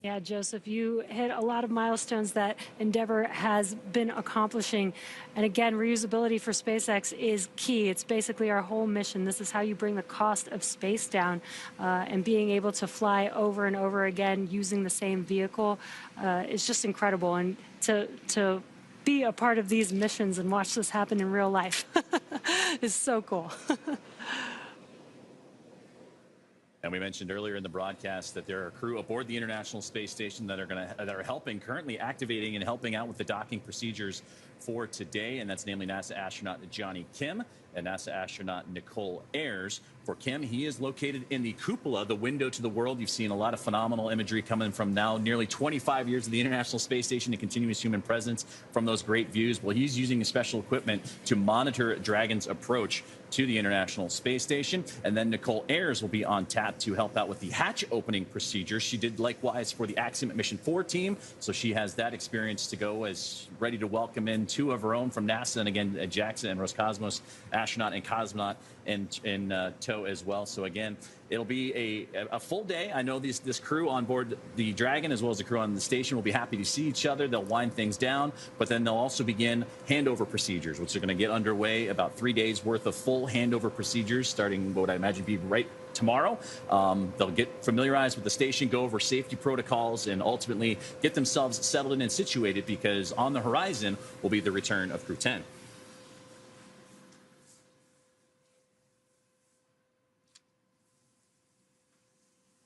Yeah, Joseph, you hit a lot of milestones that Endeavour has been accomplishing. And again, reusability for SpaceX is key. It's basically our whole mission. This is how you bring the cost of space down, and being able to fly over and over again using the same vehicle is just incredible. And to be a part of these missions and watch this happen in real life is so cool. And we mentioned earlier in the broadcast that there are crew aboard the International Space Station that are helping, currently activating and helping out with the docking procedures for today, and that's namely NASA astronaut Johnny Kim and NASA astronaut Nicole Ayers. For Kim, he is located in the cupola, the window to the world. You've seen a lot of phenomenal imagery coming from now nearly 25 years of the International Space Station and continuous human presence from those great views. Well, he's using special equipment to monitor Dragon's approach to the International Space Station. And then Nicole Ayers will be on tap to help out with the hatch opening procedure. She did likewise for the Axiom Mission 4 team, so she has that experience to go, as ready to welcome in two of her own from NASA, and again, JAXA and Roscosmos astronaut and cosmonaut in tow as well. So again, it'll be a full day. I know this crew on board the Dragon, as well as the crew on the station, will be happy to see each other. They'll wind things down, but then they'll also begin handover procedures, which are going to get underway. About 3 days worth of full handover procedures, starting what I imagine be right tomorrow. They'll get familiarized with the station, go over safety protocols, and ultimately get themselves settled in and situated, because on the horizon will be the return of Crew 10.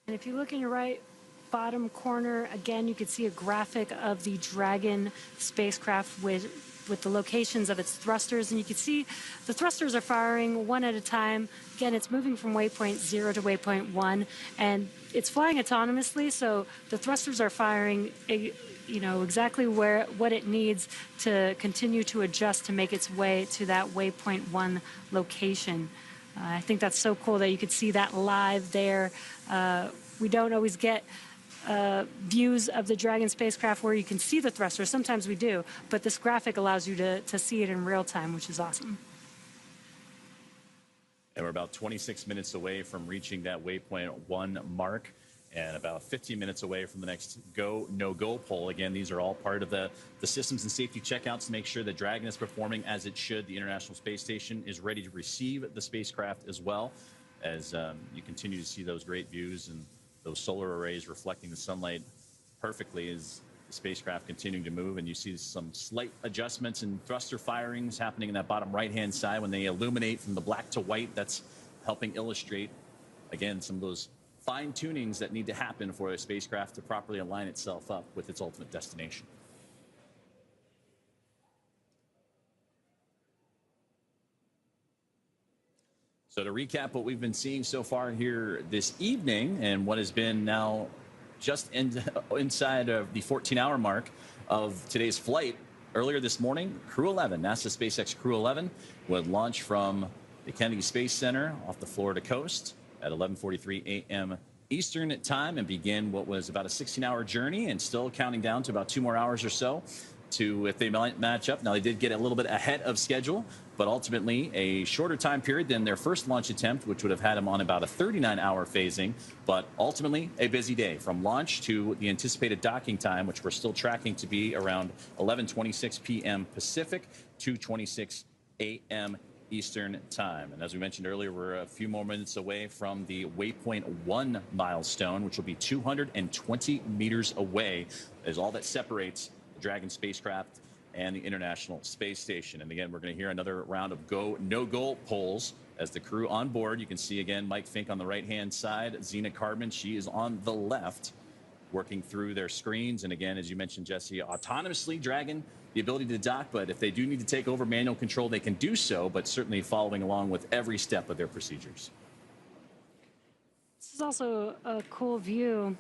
And if you look in your right bottom corner, again, you can see a graphic of the Dragon spacecraft with the locations of its thrusters. And you can see the thrusters are firing one at a time. Again, it's moving from waypoint 0 to waypoint 1, and it's flying autonomously, so the thrusters are firing exactly what it needs to continue to adjust to make its way to that waypoint 1 location. I think that's so cool that you could see that live there. We don't always get views of the Dragon spacecraft where you can see the thrusters. Sometimes we do, but this graphic allows you to see it in real time, which is awesome. And we're about 26 minutes away from reaching that waypoint 1 mark, and about 15 minutes away from the next go, no-go poll. Again, these are all part of the systems and safety checkouts to make sure that Dragon is performing as it should. The International Space Station is ready to receive the spacecraft as well, as you continue to see those great views and those solar arrays reflecting the sunlight perfectly as the spacecraft continuing to move. And you see some slight adjustments in thruster firings happening in that bottom right-hand side when they illuminate from the black to white. That's helping illustrate, again, some of those fine tunings that need to happen for a spacecraft to properly align itself up with its ultimate destination. So to recap what we've been seeing so far here this evening, and what has been now just inside of the 14-hour mark of today's flight, earlier this morning, Crew-11, NASA SpaceX Crew-11, would launch from the Kennedy Space Center off the Florida coast at 11:43 a.m. Eastern time, and begin what was about a 16-hour journey, and still counting down to about 2 more hours or so to, if they might match up. Now, they did get a little bit ahead of schedule, but ultimately a shorter time period than their first launch attempt, which would have had them on about a 39-hour phasing. But ultimately a busy day from launch to the anticipated docking time, which we're still tracking to be around 11:26 p.m. Pacific, 2:26 a.m. Eastern time. And as we mentioned earlier, we're a few more minutes away from the waypoint 1 milestone, which will be 220 meters away, is all that separates the Dragon spacecraft and the International Space Station. And again, we're going to hear another round of go, no-go polls as the crew on board. You can see again Mike Fink on the right-hand side, Zena Carbon, she is on the left, working through their screens. And again, as you mentioned, Jesse, autonomously Dragon, the ability to dock, but if they do need to take over manual control, they can do so, but certainly following along with every step of their procedures. This is also a cool view.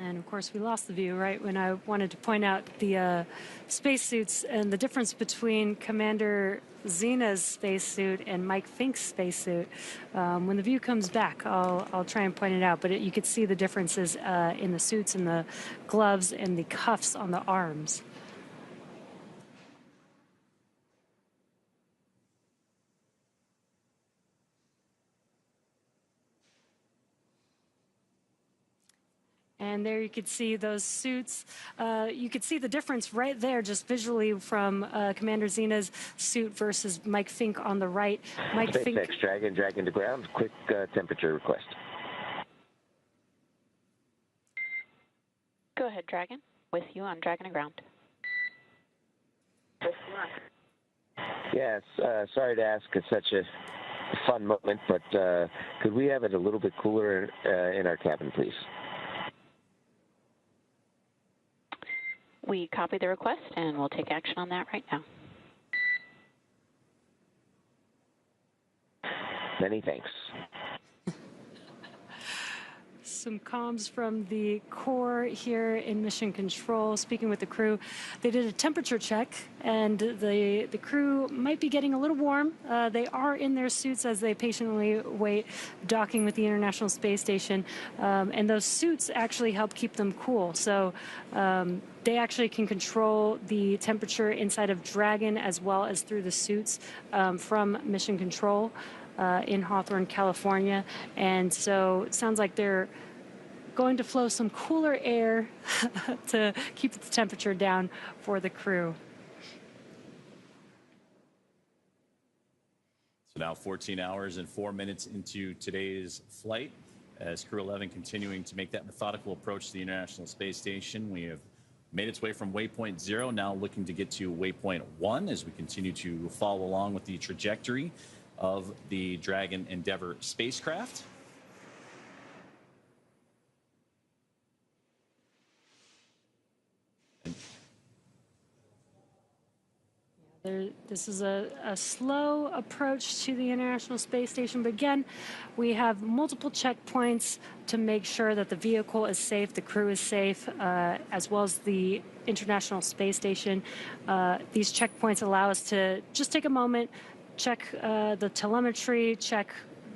And of course, we lost the view right when I wanted to point out the spacesuits and the difference between Commander Zena's spacesuit and Mike Fink's spacesuit. When the view comes back, I'll try and point it out. But you could see the differences in the suits and the gloves and the cuffs on the arms. And there you could see those suits. You could see the difference right there just visually from Commander Zena's suit versus Mike Fink on the right. Mike Fink. SpaceX Dragon, Dragon to ground. Quick temperature request. Go ahead, Dragon. With you on Dragon to ground. Yes, sorry to ask at such a fun moment, but could we have it a little bit cooler in our cabin, please? We copy the request, and we'll take action on that right now. Many thanks. Some comms from the core here in mission control, speaking with the crew. They did a temperature check, and the crew might be getting a little warm. They are in their suits as they patiently wait docking with the International Space Station, and those suits actually help keep them cool. So they actually can control the temperature inside of Dragon as well as through the suits from mission control in Hawthorne, California. And so it sounds like they're going to flow some cooler air to keep the temperature down for the crew. So now 14 hours and 4 minutes into today's flight, as Crew-11 continuing to make that methodical approach to the International Space Station. We have made its way from waypoint 0, now looking to get to waypoint 1 as we continue to follow along with the trajectory of the Dragon Endeavour spacecraft. This is a slow approach to the International Space Station, but again, we have multiple checkpoints to make sure that the vehicle is safe, the crew is safe, as well as the International Space Station. These checkpoints allow us to just take a moment, check the telemetry, check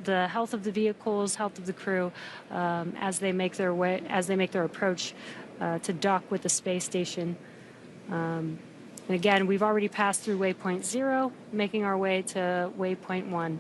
the health of the vehicles, health of the crew, as they make their approach to dock with the space station. And again, we've already passed through waypoint 0, making our way to waypoint 1.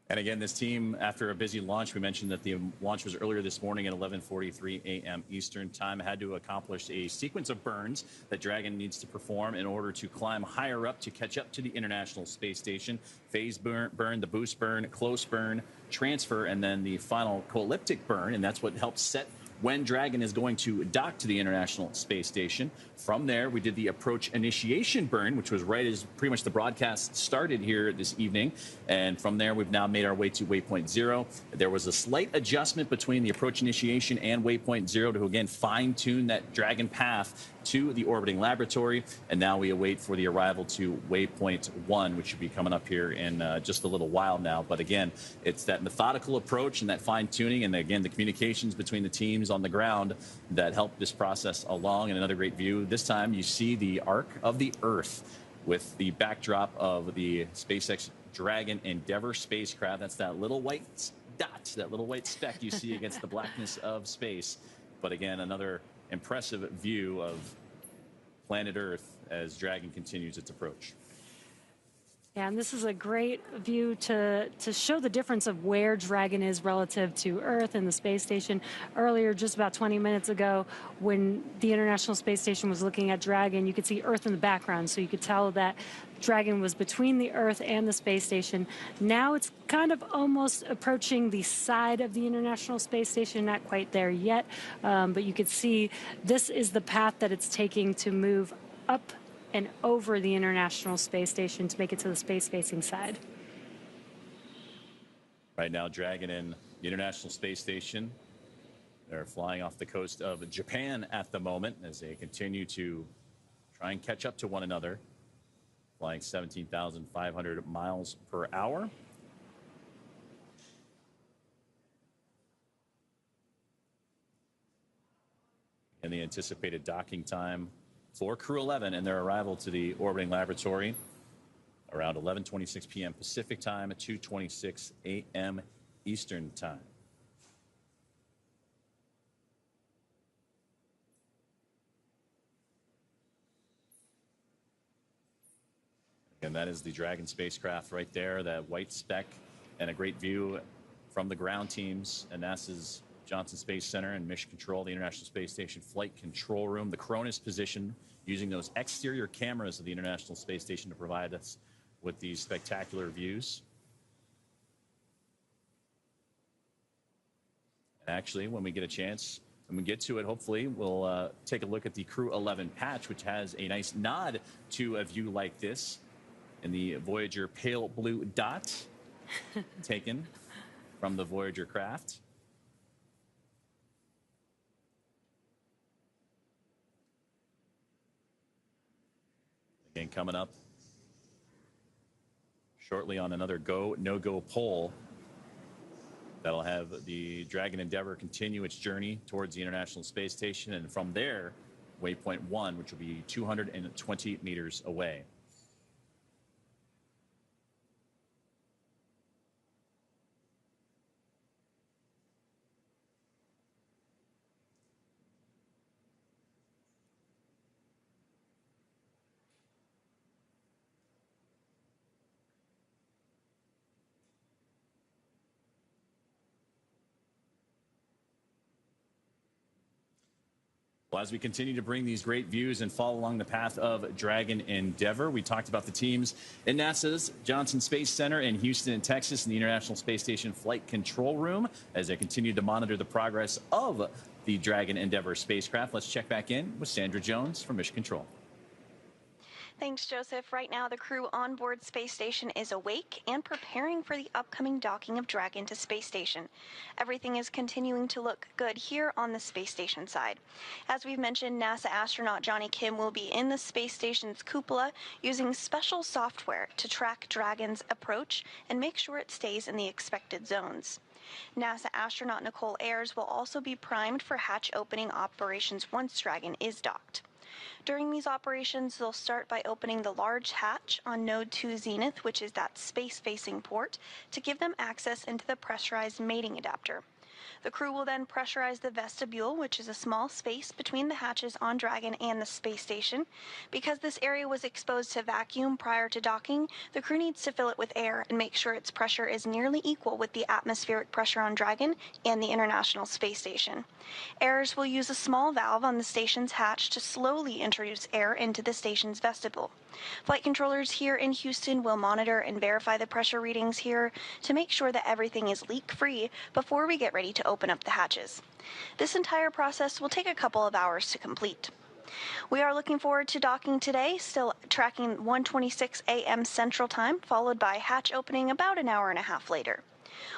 And again, this team, after a busy launch, we mentioned that the launch was earlier this morning at 11:43 a.m. Eastern time, had to accomplish a sequence of burns that Dragon needs to perform in order to climb higher up to catch up to the International Space Station. Phase burn, the boost burn, close burn, transfer, and then the final coelliptic burn, and that's what helps set when Dragon is going to dock to the International Space Station. From there, we did the approach initiation burn, which was right as pretty much the broadcast started here this evening. And from there, we've now made our way to waypoint 0. There was a slight adjustment between the approach initiation and waypoint 0 to, again, fine-tune that Dragon path to the orbiting laboratory. And now we await for the arrival to waypoint 1, which should be coming up here in just a little while now. But again, it's that methodical approach and that fine-tuning, and again, the communications between the teams on the ground that help this process along. And another great view. This time you see the arc of the Earth with the backdrop of the SpaceX Dragon Endeavour spacecraft. That's that little white dot, that little white speck you see against the blackness of space. But again, another impressive view of planet Earth as Dragon continues its approach. Yeah, and this is a great view to show the difference of where Dragon is relative to Earth and the space station. Earlier, just about 20 minutes ago, when the International Space Station was looking at Dragon, you could see Earth in the background, so you could tell that Dragon was between the Earth and the space station. Now it's kind of almost approaching the side of the International Space Station, not quite there yet, but you could see this is the path that it's taking to move up and over the International Space Station to make it to the space-facing side. Right now, Dragon and the International Space Station, they're flying off the coast of Japan at the moment as they continue to try and catch up to one another, flying 17,500 miles per hour. And the anticipated docking time for Crew-11 and their arrival to the orbiting laboratory around 11:26 p.m. Pacific time at 2:26 a.m. Eastern time. And that is the Dragon spacecraft right there, that white speck, and a great view from the ground teams and NASA's Johnson Space Center and Mission Control, the International Space Station Flight Control Room. The Cronus position, using those exterior cameras of the International Space Station to provide us with these spectacular views. And actually, when we get a chance, when we get to it, hopefully, we'll take a look at the Crew-11 patch, which has a nice nod to a view like this in the Voyager pale blue dot taken from the Voyager craft. Again, coming up shortly on another go, no-go poll that'll have the Dragon Endeavour continue its journey towards the International Space Station, and from there, waypoint 1, which will be 220 meters away. Well, as we continue to bring these great views and follow along the path of Dragon Endeavour, we talked about the teams in NASA's Johnson Space Center in Houston and Texas in the International Space Station Flight Control Room as they continue to monitor the progress of the Dragon Endeavour spacecraft. Let's check back in with Sandra Jones from Mission Control. Thanks, Joseph. Right now, the crew on board Space Station is awake and preparing for the upcoming docking of Dragon to Space Station. Everything is continuing to look good here on the Space Station side. As we've mentioned, NASA astronaut Johnny Kim will be in the Space Station's cupola using special software to track Dragon's approach and make sure it stays in the expected zones. NASA astronaut Nicole Ayers will also be primed for hatch opening operations once Dragon is docked. During these operations, they'll start by opening the large hatch on Node 2 Zenith, which is that space-facing port, to give them access into the pressurized mating adapter. The crew will then pressurize the vestibule, which is a small space between the hatches on Dragon and the space station. Because this area was exposed to vacuum prior to docking, the crew needs to fill it with air and make sure its pressure is nearly equal with the atmospheric pressure on Dragon and the International Space Station. Ayers will use a small valve on the station's hatch to slowly introduce air into the station's vestibule. Flight controllers here in Houston will monitor and verify the pressure readings here to make sure that everything is leak-free before we get ready to open up the hatches. This entire process will take a couple of hours to complete. We are looking forward to docking today, still tracking 1:26 a.m. Central Time, followed by hatch opening about an hour and a half later.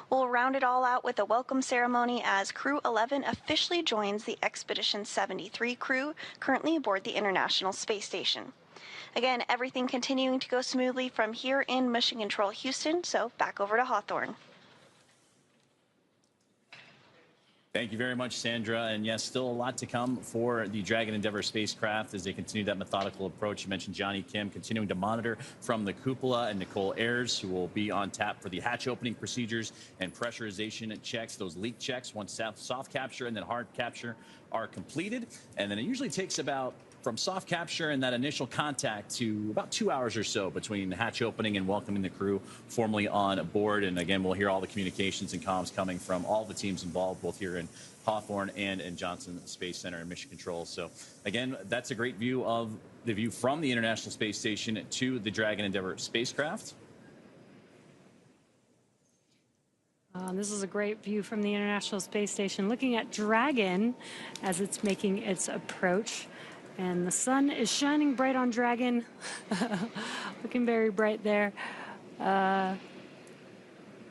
We'll round it all out with a welcome ceremony as Crew-11 officially joins the Expedition 73 crew currently aboard the International Space Station. Again, everything continuing to go smoothly from here in Mission Control Houston, so back over to Hawthorne. Thank you very much, Sandra. And yes, still a lot to come for the Dragon Endeavour spacecraft as they continue that methodical approach. You mentioned Johnny Kim continuing to monitor from the cupola, and Nicole Ayers, who will be on tap for the hatch opening procedures and pressurization checks, those leak checks once soft capture and then hard capture are completed. And then it usually takes about from soft capture and that initial contact to about 2 hours or so between hatch opening and welcoming the crew formally on board. And again, we'll hear all the communications and comms coming from all the teams involved, both here in Hawthorne and in Johnson Space Center and Mission Control. So again, that's a great view of the view from the International Space Station to the Dragon Endeavour spacecraft. This is a great view from the International Space Station, looking at Dragon as it's making its approach. And the sun is shining bright on Dragon, looking very bright there.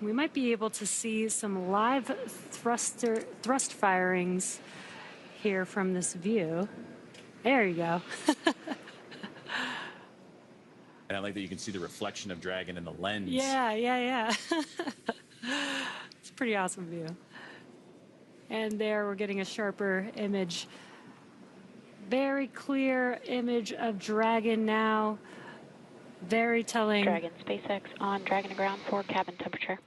We might be able to see some live thrust firings here from this view. There you go. And I like that you can see the reflection of Dragon in the lens. Yeah. It's a pretty awesome view. And there we're getting a sharper image. Very clear image of Dragon now. Very telling. Dragon SpaceX on Dragon to ground for cabin temperature.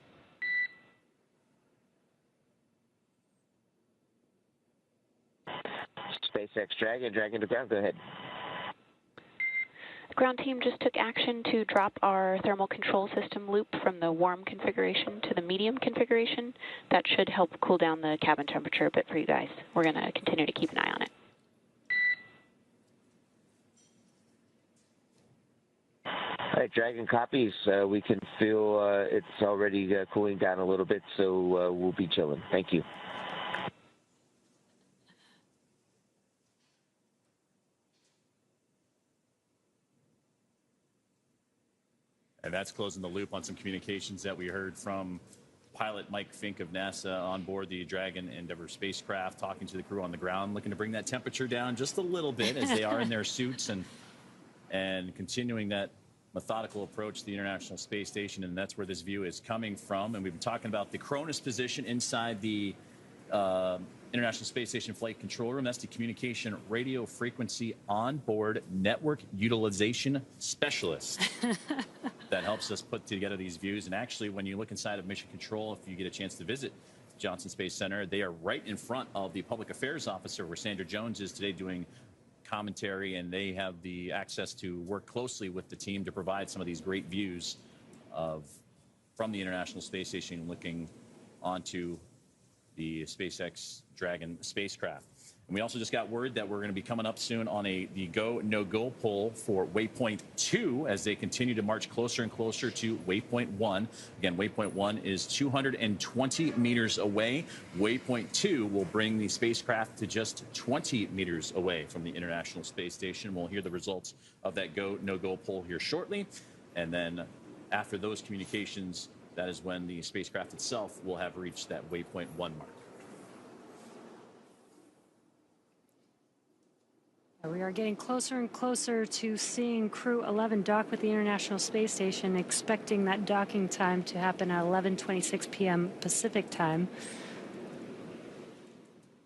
SpaceX Dragon, Dragon to ground, go ahead. Ground team just took action to drop our thermal control system loop from the warm configuration to the medium configuration. That should help cool down the cabin temperature a bit for you guys. We're going to continue to keep an eye on it. All right, Dragon copies. We can feel it's already cooling down a little bit, so we'll be chilling. Thank you. And that's closing the loop on some communications that we heard from pilot Mike Fink of NASA on board the Dragon Endeavour spacecraft, talking to the crew on the ground, looking to bring that temperature down just a little bit as they are in their suits and continuing that methodical approach to the International Space Station. And that's where this view is coming from. And we've been talking about the Cronus position inside the International Space Station Flight Control Room. That's the Communication Radio Frequency Onboard Network Utilization Specialist. That helps us put together these views. And actually, when you look inside of Mission Control, if you get a chance to visit Johnson Space Center, they are right in front of the Public Affairs Officer, where Sandra Jones is today doing commentary, and they have the access to work closely with the team to provide some of these great views from the International Space Station looking onto the SpaceX Dragon spacecraft. And we also just got word that we're going to be coming up soon on the go, no-go poll for Waypoint 2 as they continue to march closer and closer to Waypoint 1. Again, Waypoint 1 is 220 meters away. Waypoint 2 will bring the spacecraft to just 20 meters away from the International Space Station. We'll hear the results of that go, no-go poll here shortly. And then after those communications, that is when the spacecraft itself will have reached that Waypoint 1 mark. We are getting closer and closer to seeing Crew-11 dock with the International Space Station, expecting that docking time to happen at 11:26 p.m. Pacific time.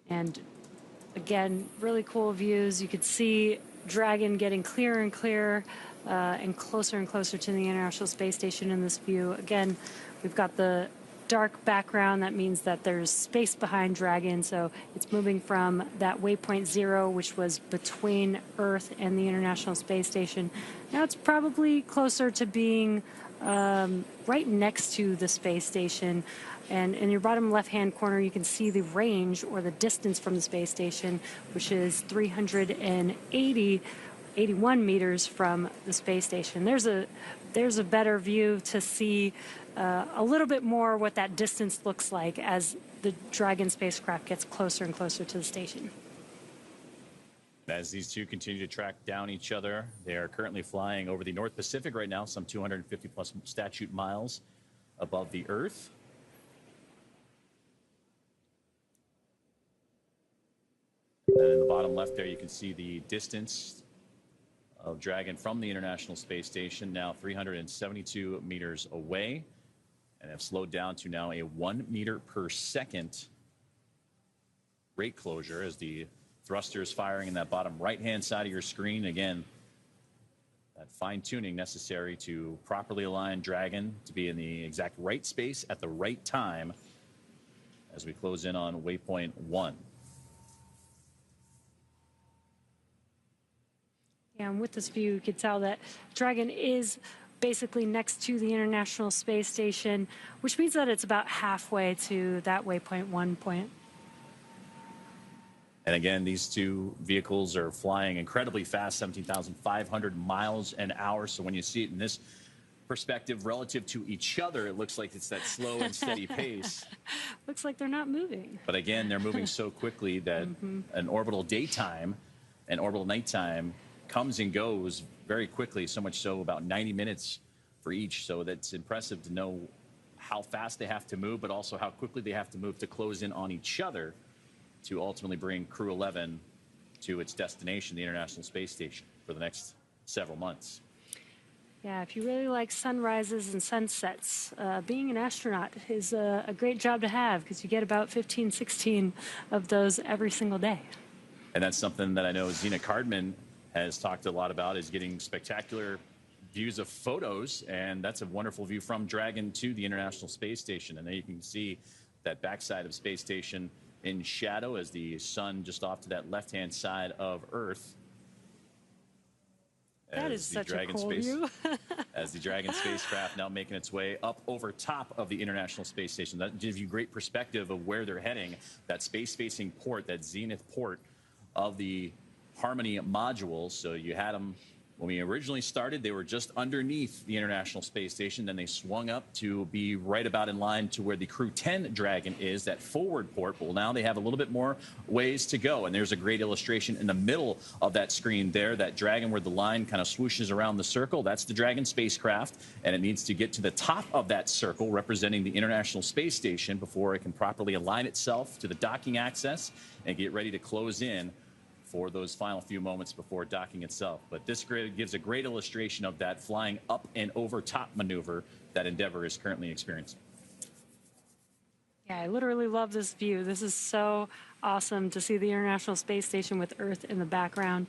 And again, really cool views. You could see Dragon getting clearer and clearer and closer to the International Space Station in this view. Again, we've got the dark background. That means that there's space behind Dragon, so it's moving from that waypoint 0, which was between Earth and the International Space Station. Now it's probably closer to being right next to the space station. And in your bottom left-hand corner, you can see the range or the distance from the space station, which is 381 meters from the space station. There's a better view to see a little bit more what that distance looks like as the Dragon spacecraft gets closer and closer to the station. As these two continue to track down each other, they are currently flying over the North Pacific right now, some 250 plus statute miles above the Earth. And in the bottom left there, you can see the distance of Dragon from the International Space Station, now 372 meters away, and have slowed down to now a 1 meter per second rate closure as the thrusters firing in that bottom right-hand side of your screen. Again, that fine-tuning necessary to properly align Dragon to be in the exact right space at the right time as we close in on waypoint 1. Yeah, and with this view, you can tell that Dragon is basically next to the International Space Station, which means that it's about halfway to that waypoint 1 point. And again, these two vehicles are flying incredibly fast, 17,500 miles an hour. So when you see it in this perspective relative to each other, it looks like it's that slow and steady pace. Looks like they're not moving. But again, they're moving so quickly that an orbital daytime and orbital nighttime comes and goes very quickly, so much so about 90 minutes for each. So that's impressive to know how fast they have to move, but also how quickly they have to move to close in on each other to ultimately bring Crew-11 to its destination, the International Space Station, for the next several months. Yeah, if you really like sunrises and sunsets, being an astronaut is a great job to have because you get about 15, 16 of those every single day. And that's something that I know Zena Cardman has talked a lot about, is getting spectacular views of photos, and that's a wonderful view from Dragon to the International Space Station. And there you can see that backside of Space Station in shadow as the sun just off to that left-hand side of Earth That is such a cool view. As the Dragon spacecraft now making its way up over top of the International Space Station. That gives you great perspective of where they're heading. That space-facing port, that zenith port of the Harmony modules. So you had them when we originally started, they were just underneath the International Space Station. Then they swung up to be right about in line to where the Crew-10 Dragon is, that forward port. Well, now they have a little bit more ways to go. And there's a great illustration in the middle of that screen there, that Dragon where the line kind of swooshes around the circle. That's the Dragon spacecraft, and it needs to get to the top of that circle representing the International Space Station before it can properly align itself to the docking access and get ready to close in for those final few moments before docking itself. But this gives a great illustration of that flying up and over top maneuver that Endeavour is currently experiencing. Yeah, I literally love this view. This is so awesome to see the International Space Station with Earth in the background.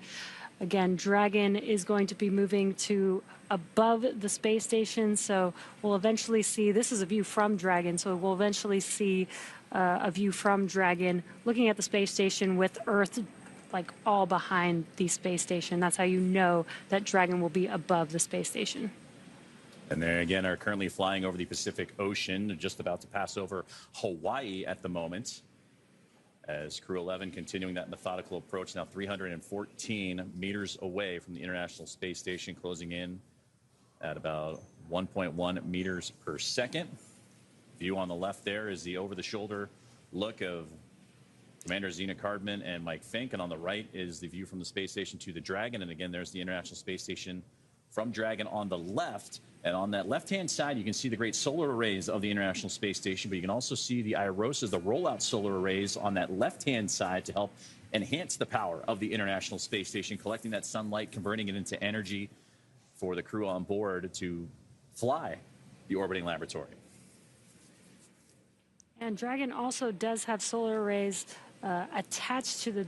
Again, Dragon is going to be moving to above the space station, so we'll eventually see, this is a view from Dragon, so we'll eventually see a view from Dragon looking at the space station with Earth like all behind the space station. That's how you know that Dragon will be above the space station. And they again are currently flying over the Pacific Ocean. They're just about to pass over Hawaii at the moment, as Crew-11 continuing that methodical approach, now 314 meters away from the International Space Station, closing in at about 1.1 meters per second. View on the left there is the over-the-shoulder look of Commander Zena Cardman and Mike Fink, and on the right is the view from the space station to the Dragon. And again, there's the International Space Station from Dragon on the left. And on that left-hand side, you can see the great solar arrays of the International Space Station, but you can also see the IROSAs, the rollout solar arrays on that left-hand side to help enhance the power of the International Space Station, collecting that sunlight, converting it into energy for the crew on board to fly the orbiting laboratory. And Dragon also does have solar arrays attached to the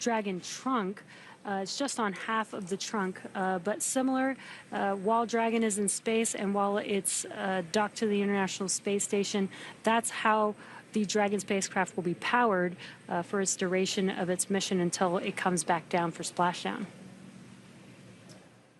Dragon trunk. It's just on half of the trunk, but similar. While Dragon is in space and while it's docked to the International Space Station, that's how the Dragon spacecraft will be powered for its duration of its mission until it comes back down for splashdown.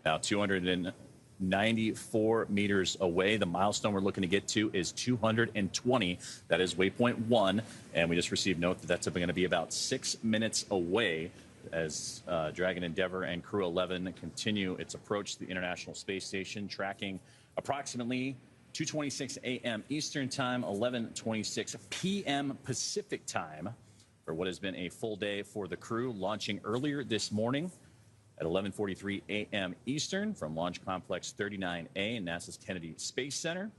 Now 294 meters away. The milestone we're looking to get to is 220. That is waypoint 1. And we just received note that that's going to be about 6 minutes away as Dragon Endeavour and Crew-11 continue its approach to the International Space Station, tracking approximately 2:26 a.m. Eastern Time, 11:26 p.m. Pacific Time, for what has been a full day for the crew, launching earlier this morning at 11:43 a.m. Eastern from Launch Complex 39A in NASA's Kennedy Space Center.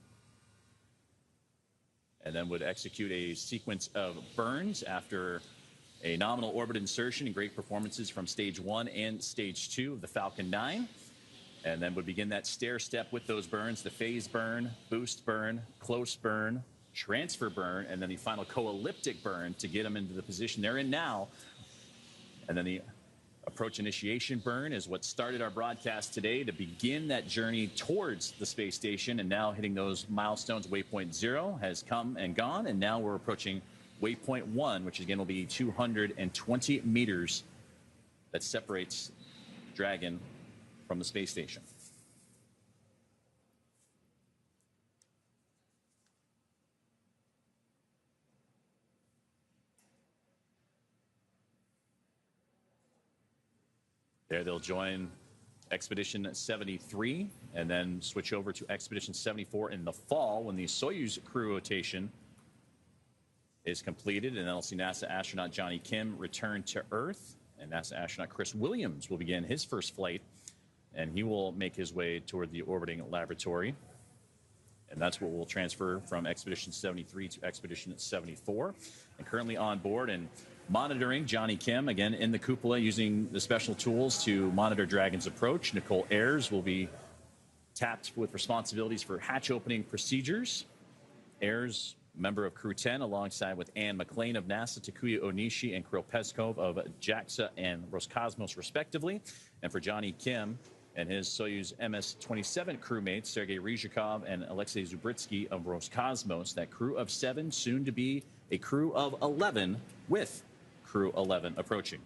And then would execute a sequence of burns after a nominal orbit insertion and great performances from Stage 1 and Stage 2 of the Falcon 9. And then would begin that stair step with those burns, the phase burn, boost burn, close burn, transfer burn, and then the final co-elliptic burn to get them into the position they're in now. And then the approach initiation burn is what started our broadcast today to begin that journey towards the space station. And now hitting those milestones, waypoint 0 has come and gone. And now we're approaching waypoint 1, which again will be 220 meters that separates Dragon from the space station. There they'll join Expedition 73 and then switch over to Expedition 74 in the fall when the Soyuz crew rotation is completed. And then I'll see NASA astronaut Johnny Kim return to Earth, and NASA astronaut Chris Williams will begin his first flight, and he will make his way toward the orbiting laboratory. And that's what will transfer from Expedition 73 to Expedition 74. And currently on board and monitoring Johnny Kim, again in the cupola using the special tools to monitor Dragon's approach. Nicole Ayers will be tapped with responsibilities for hatch opening procedures. Ayers, member of Crew 10, alongside with Anne McLean of NASA, Takuya Onishi and Kirill Peskov of JAXA and Roscosmos, respectively. And for Johnny Kim and his Soyuz MS-27 crewmates, Sergei Ryzhikov and Alexei Zubritsky of Roscosmos, that crew of 7, soon to be a crew of 11, with Crew-11 approaching.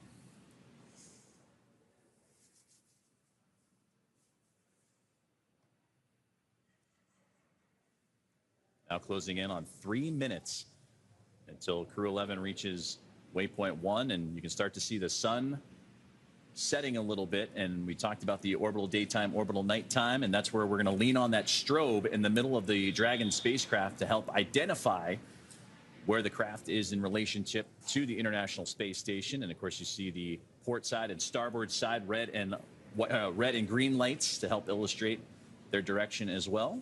Now closing in on 3 minutes until Crew-11 reaches waypoint 1, and you can start to see the sun setting a little bit. And we talked about the orbital daytime, orbital nighttime, and that's where we're going to lean on that strobe in the middle of the Dragon spacecraft to help identify where the craft is in relationship to the International Space Station. And of course, you see the port side and starboard side red and green lights to help illustrate their direction as well.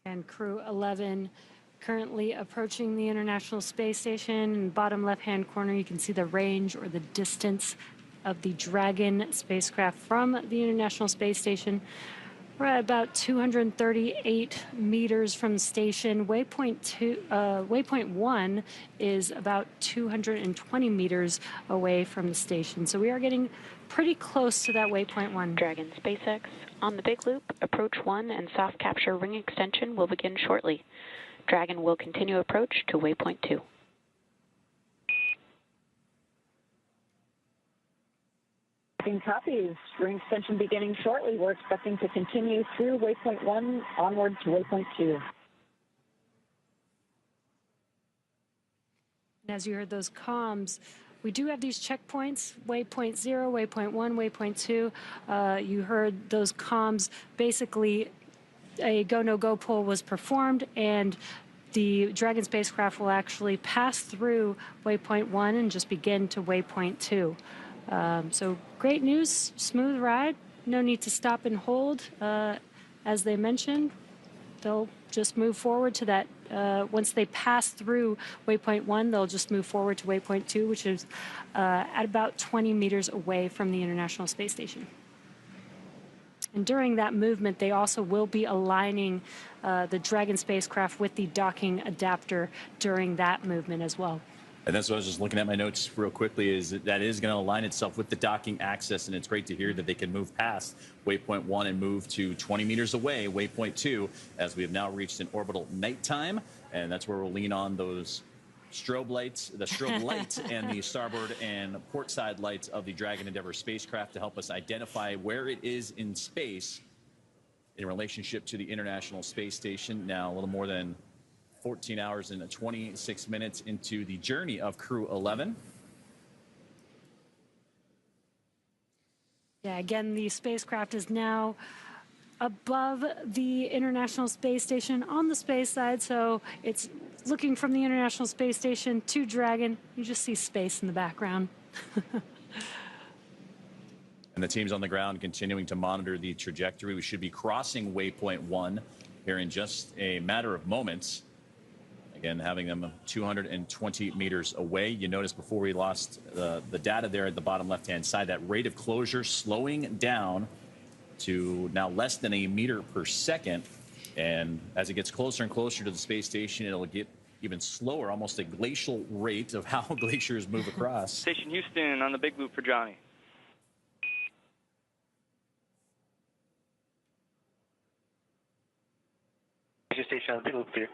And Crew-11 currently approaching the International Space Station. In the bottom left-hand corner, you can see the range or the distance of the Dragon spacecraft from the International Space Station. We're at about 238 meters from the station. Waypoint 1 is about 220 meters away from the station. So we are getting pretty close to that waypoint 1. Dragon SpaceX on the big loop, approach 1 and soft capture ring extension will begin shortly. Dragon will continue approach to waypoint 2. Copies. Ring extension beginning shortly. We're expecting to continue through waypoint 1 onward to waypoint 2. And as you heard those comms, we do have these checkpoints, waypoint 0, waypoint 1, waypoint 2. You heard those comms. Basically, a go, no go poll was performed, and the Dragon spacecraft will actually pass through waypoint 1 and just begin to waypoint 2. So great news, smooth ride, no need to stop and hold. As they mentioned, they'll just move forward to that. Once they pass through waypoint 1, they'll just move forward to waypoint 2, which is at about 20 meters away from the International Space Station. And during that movement, they also will be aligning the Dragon spacecraft with the docking adapter during that movement as well. And that's what I was just looking at my notes real quickly, is that is going to align itself with the docking axis, and it's great to hear that they can move past waypoint 1 and move to 20 meters away, waypoint 2, as we have now reached an orbital nighttime, and that's where we'll lean on those strobe lights, the strobe lights and the starboard and port side lights of the Dragon Endeavour spacecraft to help us identify where it is in space in relationship to the International Space Station. Now, a little more than 14 hours and 26 minutes into the journey of Crew-11. Yeah, again, the spacecraft is now above the International Space Station on the space side, so it's looking from the International Space Station to Dragon. You just see space in the background. And the team's on the ground continuing to monitor the trajectory. We should be crossing waypoint 1 here in just a matter of moments. Again, having them 220 meters away. You notice before we lost the data there at the bottom left-hand side, that rate of closure slowing down to now less than a meter per second. And as it gets closer and closer to the space station, it'll get even slower, almost a glacial rate of how glaciers move across. Station Houston on the big loop for Johnny. Station on the big loop here.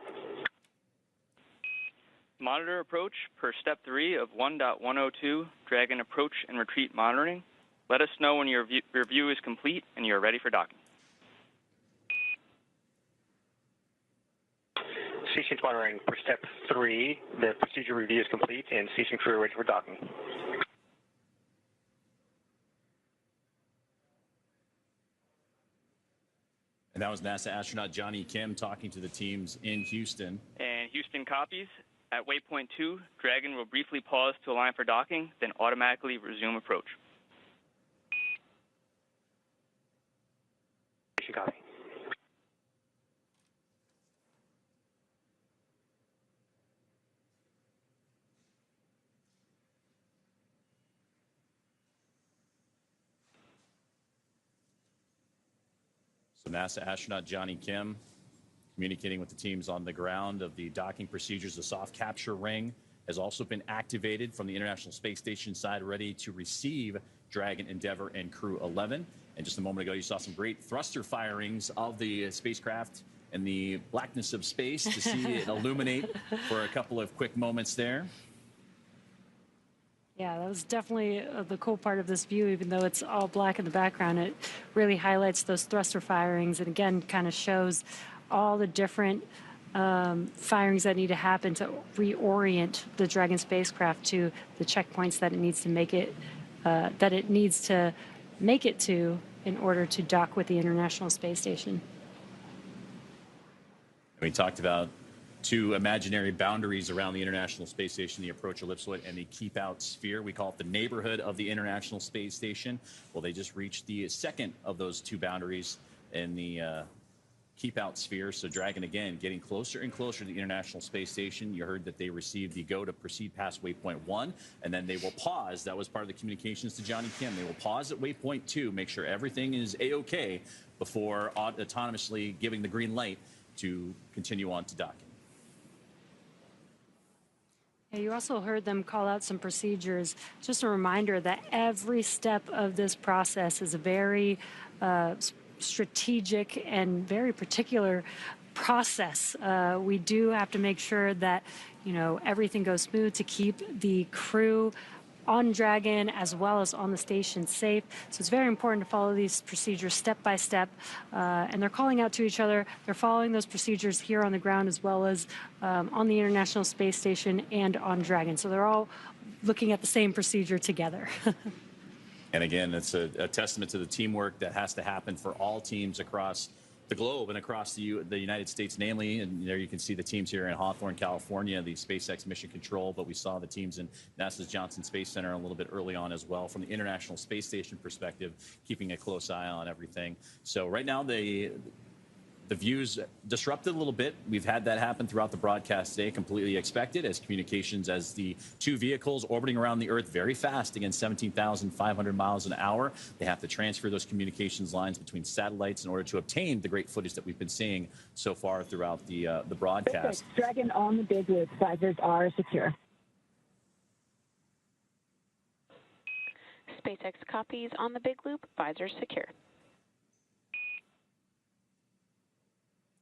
Monitor approach per step 3 of 1.102, Dragon approach and retreat monitoring. Let us know when your review is complete and you are ready for docking. Station's monitoring per step 3. The procedure review is complete and station crew are ready for docking. And that was NASA astronaut Johnny Kim talking to the teams in Houston. And Houston copies. At waypoint 2, Dragon will briefly pause to align for docking, then automatically resume approach. Station copy. So NASA astronaut Johnny Kim communicating with the teams on the ground of the docking procedures. The soft capture ring has also been activated from the International Space Station side, ready to receive Dragon Endeavour and Crew-11. And just a moment ago, you saw some great thruster firings of the spacecraft in the blackness of space to see it illuminate for a couple of quick moments there. Yeah, that was definitely the cool part of this view. Even though it's all black in the background, it really highlights those thruster firings and again kind of shows all the different firings that need to happen to reorient the Dragon spacecraft to the checkpoints that it needs to make it to in order to dock with the International Space Station. We talked about two imaginary boundaries around the International Space Station, the approach ellipsoid and the keep out sphere. We call it the neighborhood of the International Space Station. Well, they just reached the second of those two boundaries in the keep out sphere. So Dragon, again, getting closer and closer to the International Space Station. You heard that they received the go to proceed past waypoint 1, and then they will pause. That was part of the communications to Johnny Kim. They will pause at waypoint 2, make sure everything is A-OK before autonomously giving the green light to continue on to docking. Yeah, you also heard them call out some procedures. Just a reminder that every step of this process is a very strategic and very particular process. We do have to make sure that, you know, everything goes smooth to keep the crew on Dragon as well as on the station safe. So it's very important to follow these procedures step by step. And they're calling out to each other. They're following those procedures here on the ground as well as on the International Space Station and on Dragon. So they're all looking at the same procedure together. And again, it's a testament to the teamwork that has to happen for all teams across the globe and across the United States, namely, and there you can see the teams here in Hawthorne, California, the SpaceX Mission Control, but we saw the teams in NASA's Johnson Space Center a little bit early on as well. From the International Space Station perspective, keeping a close eye on everything. So right now, the views disrupted a little bit. We've had that happen throughout the broadcast today, completely expected, as communications as the two vehicles orbiting around the Earth very fast, again, 17,500 miles an hour. They have to transfer those communications lines between satellites in order to obtain the great footage that we've been seeing so far throughout the broadcast. SpaceX Dragon on the big loop. Visors are secure. SpaceX copies on the big loop. Visors secure.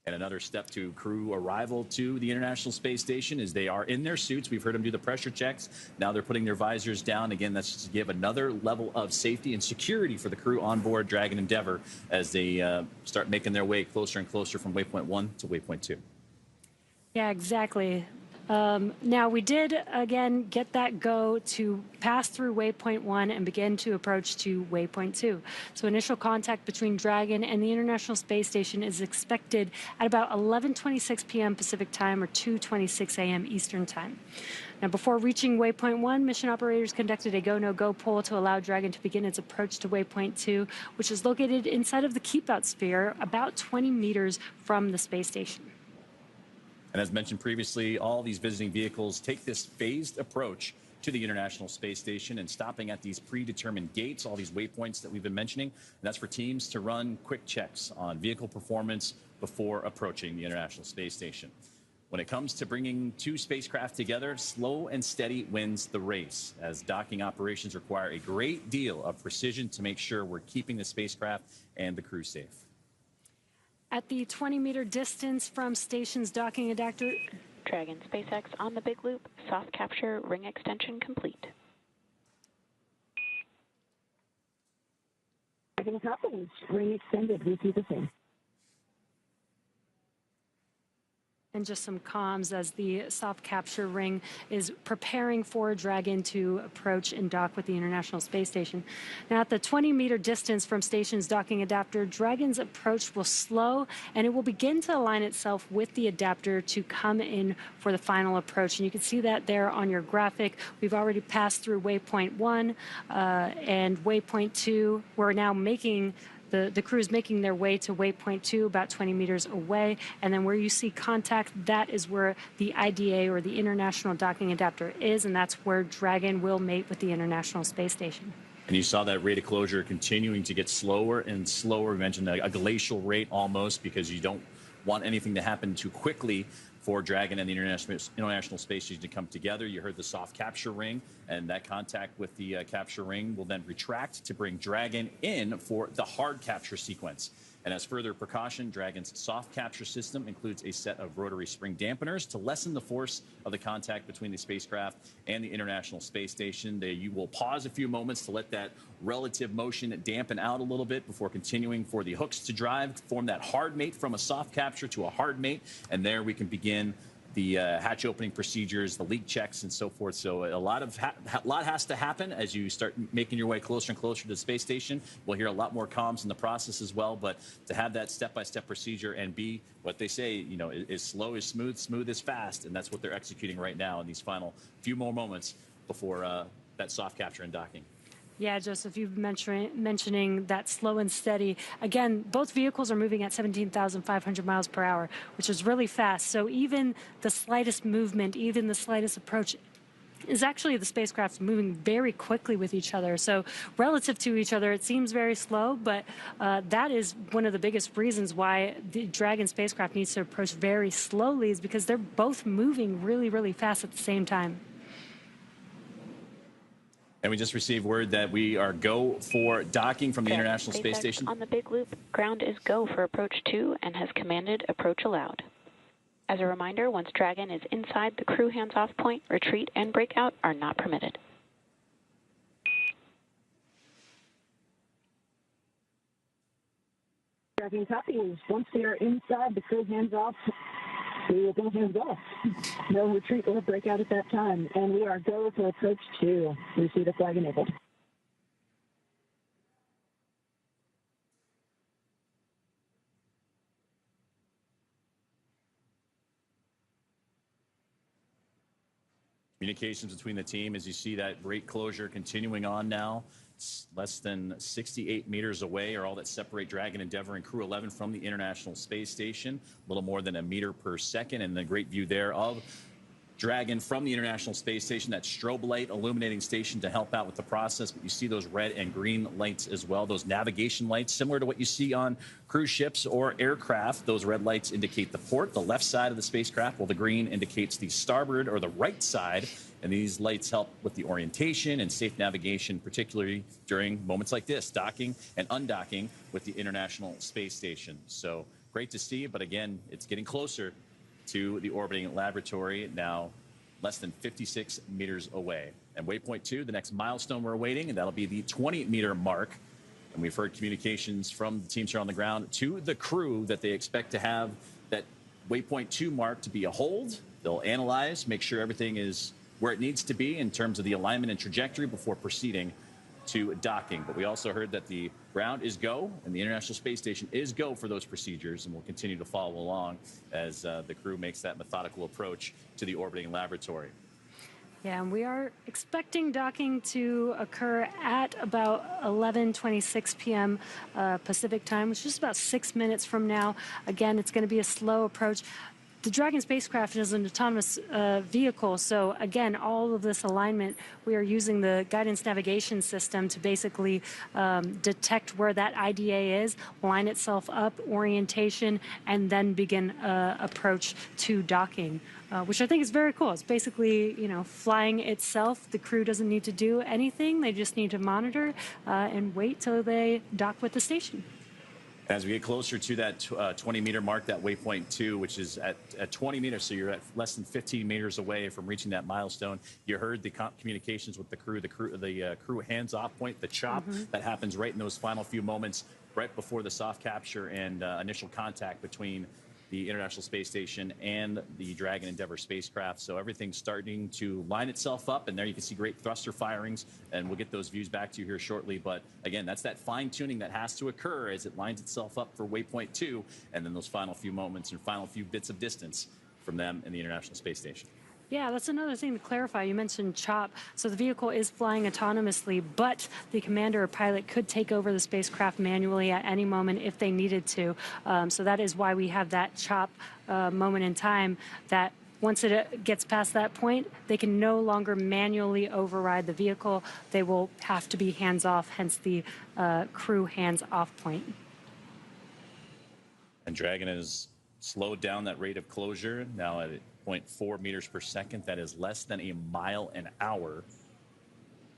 And another step to crew arrival to the International Space Station is they are in their suits. We've heard them do the pressure checks. Now they're putting their visors down. Again, that's just to give another level of safety and security for the crew on board Dragon Endeavour as they start making their way closer and closer from waypoint 1 to waypoint 2. Yeah, exactly. Now, we did, again, get that go to pass through waypoint 1 and begin to approach to waypoint 2. So initial contact between Dragon and the International Space Station is expected at about 11:26 p.m. Pacific Time or 2:26 a.m. Eastern Time. Now, before reaching waypoint 1, mission operators conducted a go-no-go poll to allow Dragon to begin its approach to waypoint 2, which is located inside of the keep-out sphere about 20 meters from the space station. And as mentioned previously, all these visiting vehicles take this phased approach to the International Space Station and stopping at these predetermined gates, all these waypoints that we've been mentioning. And that's for teams to run quick checks on vehicle performance before approaching the International Space Station. When it comes to bringing two spacecraft together, slow and steady wins the race, as docking operations require a great deal of precision to make sure we're keeping the spacecraft and the crew safe. At the 20-meter distance from station's docking adapter, Dragon SpaceX on the big loop. Soft capture ring extension complete. Dragon copies. Ring extended. We see the same. and just some comms as the soft capture ring is preparing for Dragon to approach and dock with the International Space Station. Now, at the 20-meter distance from station's docking adapter, Dragon's approach will slow, and it will begin to align itself with the adapter to come in for the final approach. And you can see that there on your graphic. We've already passed through waypoint 1 and waypoint 2. We're now making the crew is making their way to waypoint 2, about 20 meters away. And then where you see contact, that is where the IDA, or the International Docking Adapter, is, and that's where Dragon will mate with the International Space Station. And you saw that rate of closure continuing to get slower and slower. We mentioned a glacial rate almost, because you don't want anything to happen too quickly for Dragon and the International Space Station to come together. You heard the soft capture ring, and that contact with the capture ring will then retract to bring Dragon in for the hard capture sequence. And as further precaution, Dragon's soft capture system includes a set of rotary spring dampeners to lessen the force of the contact between the spacecraft and the International Space Station. You will pause a few moments to let that relative motion dampen out a little bit before continuing for the hooks to drive, form that hard mate from a soft capture to a hard mate, and there we can begin the hatch opening procedures, the leak checks, and so forth. So a lot has to happen as you start making your way closer and closer to the space station. We'll hear a lot more comms in the process as well, but to have that step-by-step procedure and be what they say, you know, is slow is smooth, smooth is fast, and that's what they're executing right now in these final few more moments before that soft capture and docking. Yeah, Joseph, you've mentioning that slow and steady. Again, both vehicles are moving at 17,500 miles per hour, which is really fast. So even the slightest movement, even the slightest approach is actually the spacecraft moving very quickly with each other. So relative to each other, it seems very slow, but that is one of the biggest reasons why the Dragon spacecraft needs to approach very slowly, is because they're both moving really, really fast at the same time. And we just received word that we are go for docking from the International Space Station. On the big loop, ground is go for approach 2 and has commanded approach allowed. As a reminder, once Dragon is inside the crew hands-off point, retreat and breakout are not permitted. Dragon copies. Once we are inside the crew hands-off, we will go hands off. No retreat or breakout at that time. And we are go for approach 2. We see the flag enabled. Communications between the team, as you see that rate closure continuing on now. It's less than 68 meters away are all that separate Dragon, Endeavour, and Crew-11 from the International Space Station. A little more than a meter per second, and the great view there of Dragon from the International Space Station, that strobe light illuminating station to help out with the process. But you see those red and green lights as well, those navigation lights, similar to what you see on cruise ships or aircraft. Those red lights indicate the port, the left side of the spacecraft, while the green indicates the starboard or the right side. And these lights help with the orientation and safe navigation, particularly during moments like this, docking and undocking with the International Space Station. So great to see, but again, it's getting closer to the orbiting laboratory, now less than 56 meters away. And waypoint 2, the next milestone we're awaiting, and that'll be the 20-meter mark. And we've heard communications from the teams here on the ground to the crew that they expect to have that waypoint 2 mark to be a hold. They'll analyze, make sure everything is where it needs to be in terms of the alignment and trajectory before proceeding to docking. But we also heard that the ground is go and the International Space Station is go for those procedures, and we'll continue to follow along as the crew makes that methodical approach to the orbiting laboratory. Yeah, and we are expecting docking to occur at about 11:26 p.m. Pacific time, which is about 6 minutes from now. Again, it's going to be a slow approach. The Dragon spacecraft is an autonomous vehicle, so again, all of this alignment, we are using the guidance navigation system to basically detect where that IDA is, line itself up, orientation, and then begin approach to docking, which I think is very cool. It's basically, you know, flying itself. The crew doesn't need to do anything. They just need to monitor and wait till they dock with the station. As we get closer to that 20-meter mark, that waypoint 2, which is at 20 meters, so you're at less than 15 meters away from reaching that milestone. You heard the communications with the crew hands-off point, the chop, that happens right in those final few moments, right before the soft capture and initial contact between the International Space Station and the Dragon Endeavour spacecraft. So everything's starting to line itself up, and there you can see great thruster firings, and we'll get those views back to you here shortly. But again, that's that fine-tuning that has to occur as it lines itself up for waypoint 2, and then those final few moments and final few bits of distance from them and the International Space Station. Yeah, that's another thing to clarify. You mentioned CHOP. So the vehicle is flying autonomously, but the commander or pilot could take over the spacecraft manually at any moment if they needed to. So that is why we have that CHOP moment in time, that once it gets past that point, they can no longer manually override the vehicle. They will have to be hands-off, hence the crew hands-off point. And Dragon has slowed down that rate of closure, now at 0.4 meters per second. That is less than a mile an hour.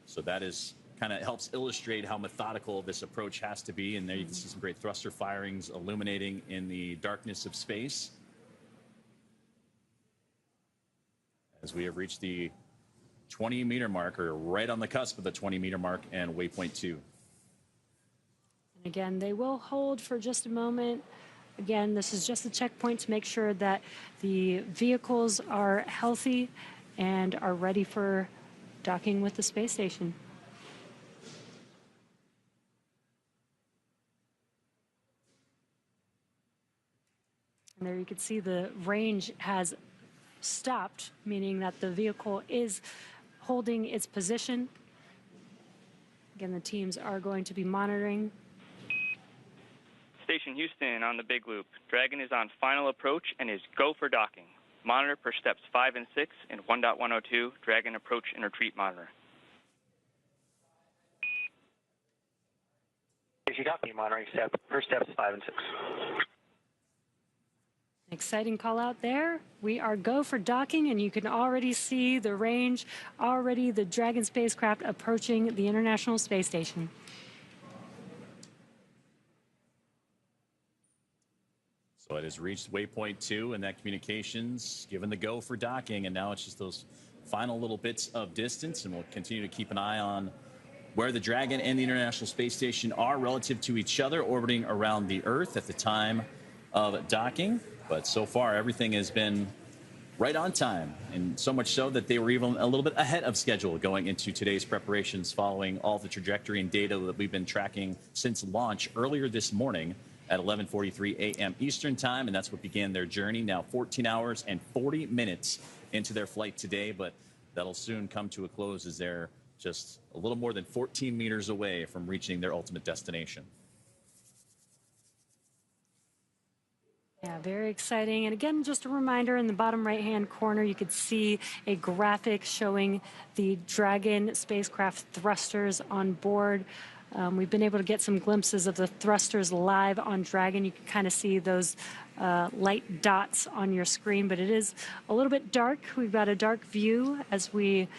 So that is kind of helps illustrate how methodical this approach has to be. And there you can see some great thruster firings illuminating in the darkness of space. As we have reached the 20-meter mark, or right on the cusp of the 20-meter mark, and waypoint 2. And again, they will hold for just a moment. Again, this is just a checkpoint to make sure that the vehicles are healthy and are ready for docking with the space station. And there you can see the range has stopped, meaning that the vehicle is holding its position. Again, the teams are going to be monitoring. Station Houston on the big loop. Dragon is on final approach and is go for docking. Monitor per steps 5 and 6 in 1.102 Dragon approach and retreat monitor. Station docking monitoring per steps 5 and 6. Exciting call out there. We are go for docking, and you can already see the range, already the Dragon spacecraft approaching the International Space Station. So it has reached waypoint 2, and that communications given the go for docking, and now it's just those final little bits of distance, and we'll continue to keep an eye on where the Dragon and the International Space Station are relative to each other, orbiting around the Earth at the time of docking. But so far, everything has been right on time, and so much so that they were even a little bit ahead of schedule going into today's preparations, following all the trajectory and data that we've been tracking since launch earlier this morning at 11:43 a.m. Eastern Time, and that's what began their journey. Now 14 hours and 40 minutes into their flight today, but that'll soon come to a close as they're just a little more than 14 meters away from reaching their ultimate destination. Yeah, very exciting. And again, just a reminder, in the bottom right-hand corner, you could see a graphic showing the Dragon spacecraft thrusters on board. We've been able to get some glimpses of the thrusters live on Dragon. You can kind of see those light dots on your screen, but it is a little bit dark. We've got a dark view as we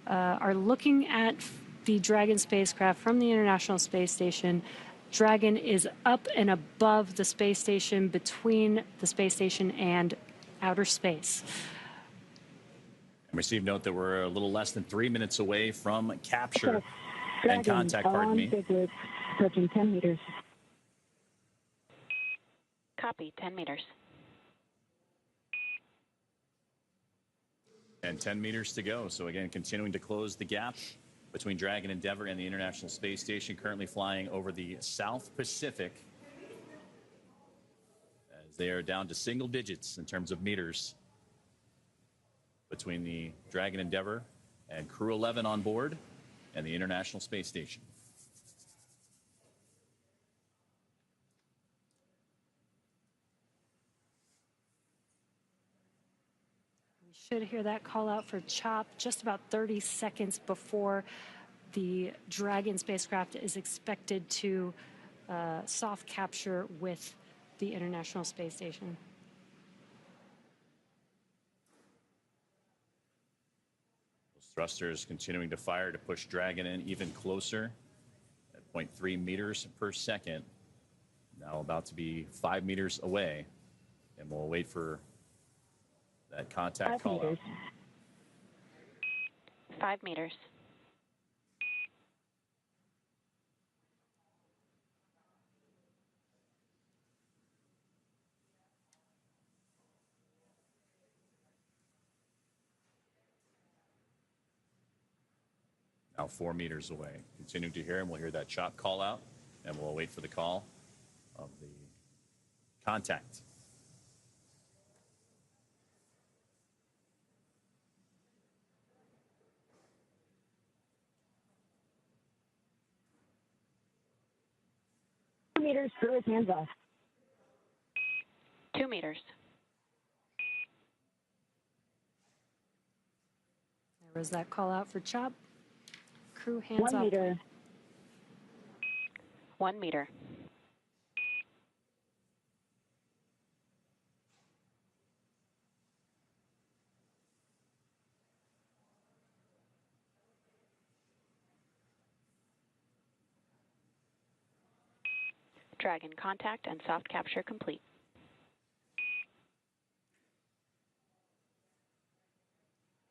are looking at the Dragon spacecraft from the International Space Station. Dragon is up and above the space station, between the space station and outer space. And received note that we're a little less than 3 minutes away from capture and Dragon contact, pardon me. Big loop, approaching 10 meters. Copy, 10 meters. And 10 meters to go. So again, continuing to close the gap between Dragon Endeavour and the International Space Station, currently flying over the South Pacific, as they are down to single digits in terms of meters between the Dragon Endeavour and Crew-11 on board and the International Space Station. Should hear that call out for CHOP just about 30 seconds before the Dragon spacecraft is expected to soft capture with the International Space Station. Those thrusters continuing to fire to push Dragon in even closer at 0.3 meters per second. Now about to be 5 meters away, and we'll wait for that contact call out. 5 meters. Now 4 meters away. Continuing to hear him, we'll hear that CHOP call out, and we'll wait for the call of the contact. Meters, throw his hands off. 2 meters. There was that call out for CHOP. Crew hands 1 off. meter. 1 meter. Dragon contact and soft capture complete.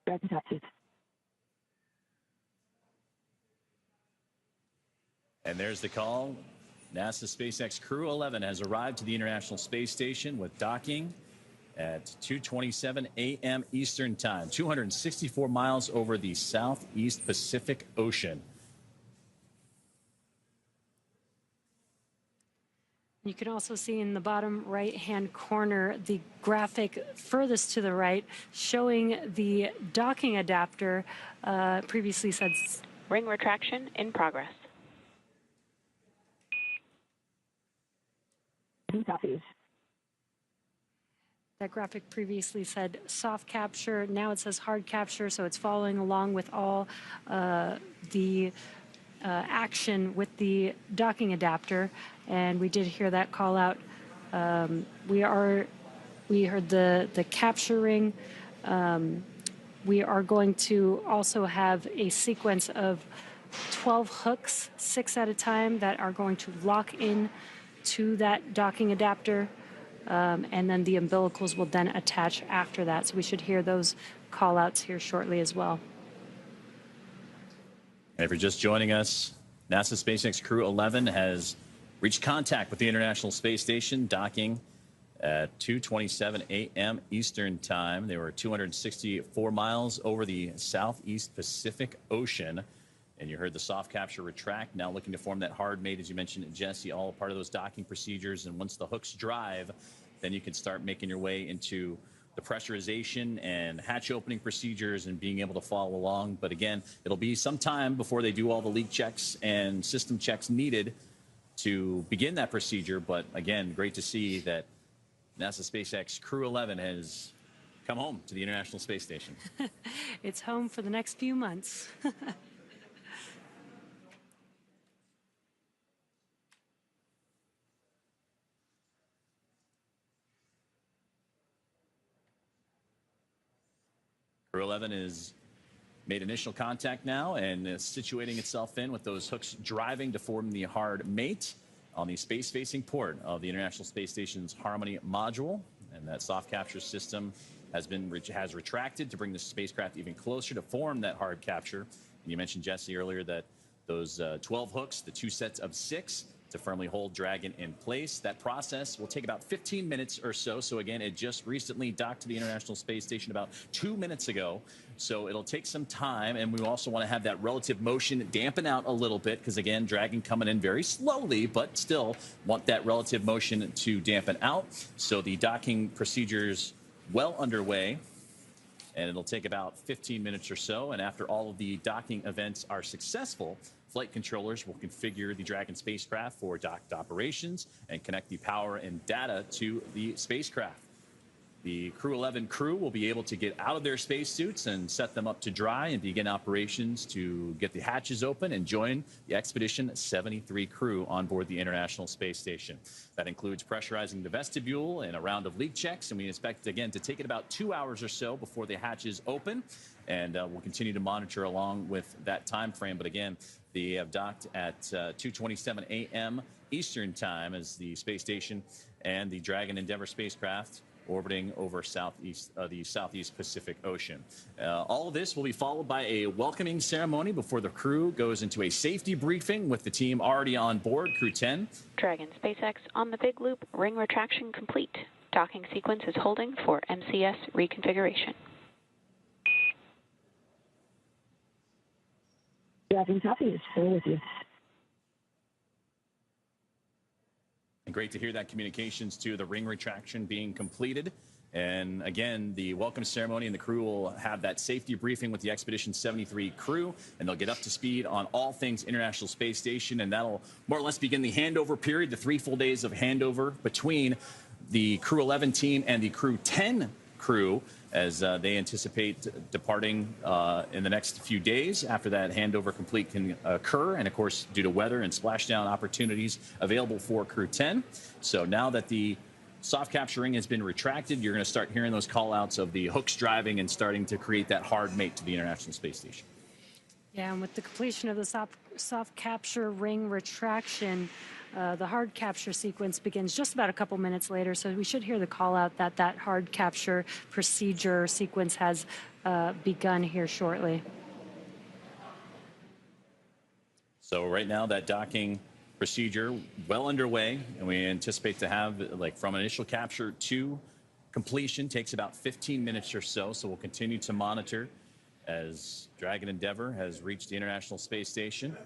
Dragon captured. And there's the call. NASA SpaceX Crew-11 has arrived to the International Space Station with docking at 2:27 a.m. Eastern Time, 264 miles over the Southeast Pacific Ocean. You can also see in the bottom right-hand corner the graphic furthest to the right showing the docking adapter previously said. Ring retraction in progress. Copies. That graphic previously said soft capture. Now it says hard capture, so it's following along with all the action with the docking adapter. And we did hear that call out. We heard the capturing. We are going to also have a sequence of 12 hooks, 6 at a time, that are going to lock in to that docking adapter. And then the umbilicals will then attach after that. So we should hear those call outs here shortly as well. And if you're just joining us, NASA SpaceX Crew-11 has reached contact with the International Space Station, docking at 2:27 a.m. Eastern Time. They were 264 miles over the Southeast Pacific Ocean. And you heard the soft capture retract, now looking to form that hard mate, as you mentioned, Jesse, all part of those docking procedures. And once the hooks drive, then you can start making your way into the pressurization and hatch opening procedures and being able to follow along. But again, it'll be some time before they do all the leak checks and system checks needed to begin that procedure. But again, great to see that NASA SpaceX Crew-11 has come home to the International Space Station. It's home for the next few months. Crew-11 is made initial contact now and is situating itself in with those hooks driving to form the hard mate on the space-facing port of the International Space Station's Harmony module. And that soft capture system has retracted to bring the spacecraft even closer to form that hard capture. And you mentioned, Jesse, earlier that those 12 hooks, the 2 sets of 6, to firmly hold Dragon in place. That process will take about 15 minutes or so. So again, it just recently docked to the International Space Station about 2 minutes ago. So it'll take some time, and we also want to have that relative motion dampen out a little bit, because again, Dragon coming in very slowly, but still want that relative motion to dampen out. So the docking procedures well underway, and it'll take about 15 minutes or so. And after all of the docking events are successful, flight controllers will configure the Dragon spacecraft for docked operations and connect the power and data to the spacecraft. The Crew-11 crew will be able to get out of their spacesuits and set them up to dry and begin operations to get the hatches open and join the Expedition 73 crew on board the International Space Station. That includes pressurizing the vestibule and a round of leak checks, and we expect, again, to take it about 2 hours or so before the hatches open. And we'll continue to monitor along with that time frame. But again, they have docked at 2:27 a.m. Eastern Time as the space station and the Dragon Endeavour spacecraft orbiting over the Southeast Pacific Ocean. All of this will be followed by a welcoming ceremony before the crew goes into a safety briefing with the team already on board, Crew 10. Dragon SpaceX on the big loop, ring retraction complete. Docking sequence is holding for MCS reconfiguration. Dragon copy is still with you. And great to hear that communications to the ring retraction being completed. And again, the welcome ceremony and the crew will have that safety briefing with the Expedition 73 crew, and they'll get up to speed on all things International Space Station. And that'll more or less begin the handover period, the 3 full days of handover between the Crew-11 team and the Crew 10 crew, as they anticipate departing in the next few days after that handover complete can occur. And of course, due to weather and splashdown opportunities available for Crew 10. So now that the soft capturing has been retracted, you're going to start hearing those call outs of the hooks driving and starting to create that hard mate to the International Space Station. Yeah, and with the completion of the soft capture ring retraction, the hard capture sequence begins just about a couple minutes later, so we should hear the call out that that hard capture procedure sequence has begun here shortly. So right now that docking procedure well underway, and we anticipate to have, like, from initial capture to completion takes about 15 minutes or so. So we'll continue to monitor as Dragon Endeavour has reached the International Space Station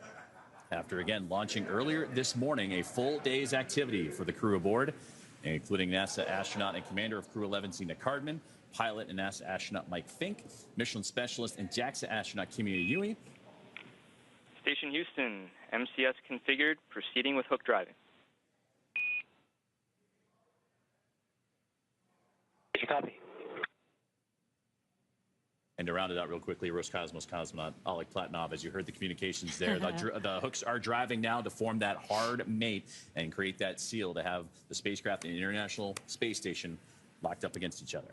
after again launching earlier this morning a full day's activity for the crew aboard, including NASA astronaut and commander of Crew-11 Zena Cardman, pilot and NASA astronaut Mike Fink, mission specialist and JAXA astronaut Kimia Yui. Station Houston, MCS configured, proceeding with hook driving. Copy. And to round it out real quickly, Roscosmos cosmonaut Oleg Platonov, as you heard the communications there, the hooks are driving now to form that hard mate and create that seal to have the spacecraft and the International Space Station locked up against each other.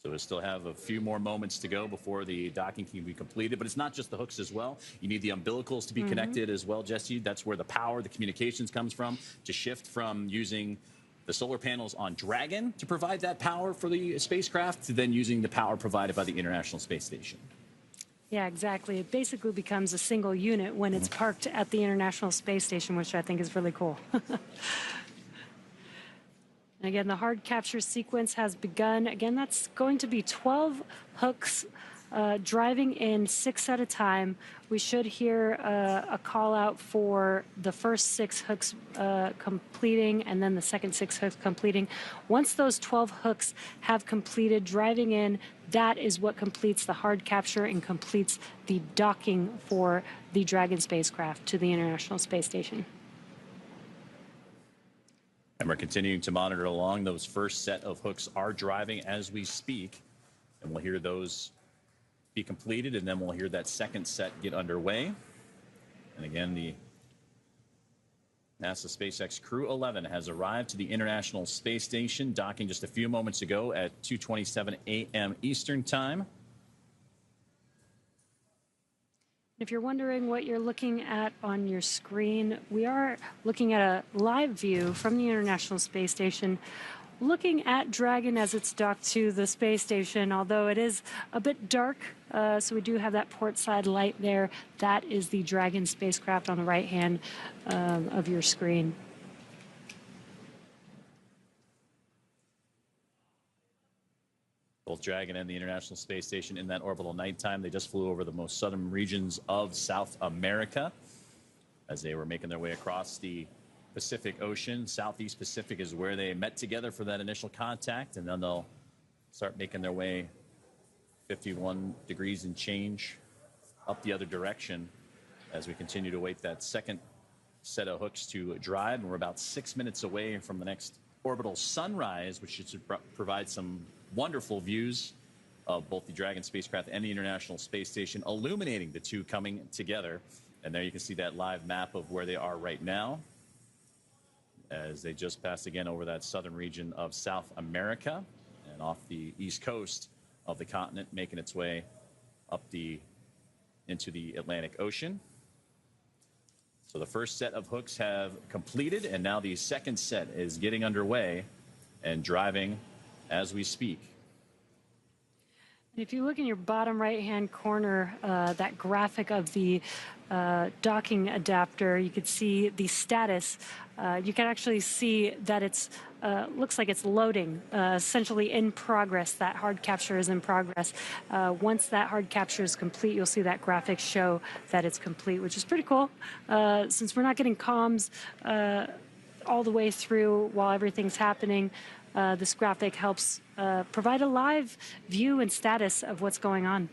So we still have a few more moments to go before the docking can be completed. But it's not just the hooks as well. You need the umbilicals to be connected as well, Jesse. That's where the power, the communications comes from, to shift from using the solar panels on Dragon to provide that power for the spacecraft to then using the power provided by the International Space Station. Yeah, exactly. It basically becomes a single unit when it's parked at the International Space Station, which I think is really cool. And again, the hard capture sequence has begun. Again, that's going to be 12 hooks driving in 6 at a time. We should hear a call out for the first 6 hooks completing and then the second 6 hooks completing. Once those 12 hooks have completed driving in, that is what completes the hard capture and completes the docking for the Dragon spacecraft to the International Space Station. And we're continuing to monitor along. Those first set of hooks are driving as we speak. And we'll hear those be completed, and then we'll hear that second set get underway. And again, the NASA SpaceX Crew-11 has arrived to the International Space Station, docking just a few moments ago at 2:27 a.m. Eastern Time. If you're wondering what you're looking at on your screen, we are looking at a live view from the International Space Station, looking at Dragon as it's docked to the space station, although it is a bit dark, so we do have that port side light there. That is the Dragon spacecraft on the right hand of your screen. Both Dragon and the International Space Station in that orbital nighttime. They just flew over the most southern regions of South America as they were making their way across the Pacific Ocean. Southeast Pacific is where they met together for that initial contact, and then they'll start making their way 51 degrees and change up the other direction as we continue to wait that second set of hooks to drive. And we're about 6 minutes away from the next orbital sunrise, which should provide some wonderful views of both the Dragon spacecraft and the International Space Station, illuminating the two coming together. And there you can see that live map of where they are right now as they just passed again over that southern region of South America and off the east coast of the continent, making its way up into the Atlantic Ocean. So the first set of hooks have completed, and now the second set is getting underway and driving as we speak. If you look in your bottom right-hand corner, that graphic of the docking adapter, you could see the status. You can actually see that it's looks like it's loading, essentially in progress. That hard capture is in progress. Once that hard capture is complete, you'll see that graphic show that it's complete, which is pretty cool. Since we're not getting comms all the way through while everything's happening, this graphic helps provide a live view and status of what's going on.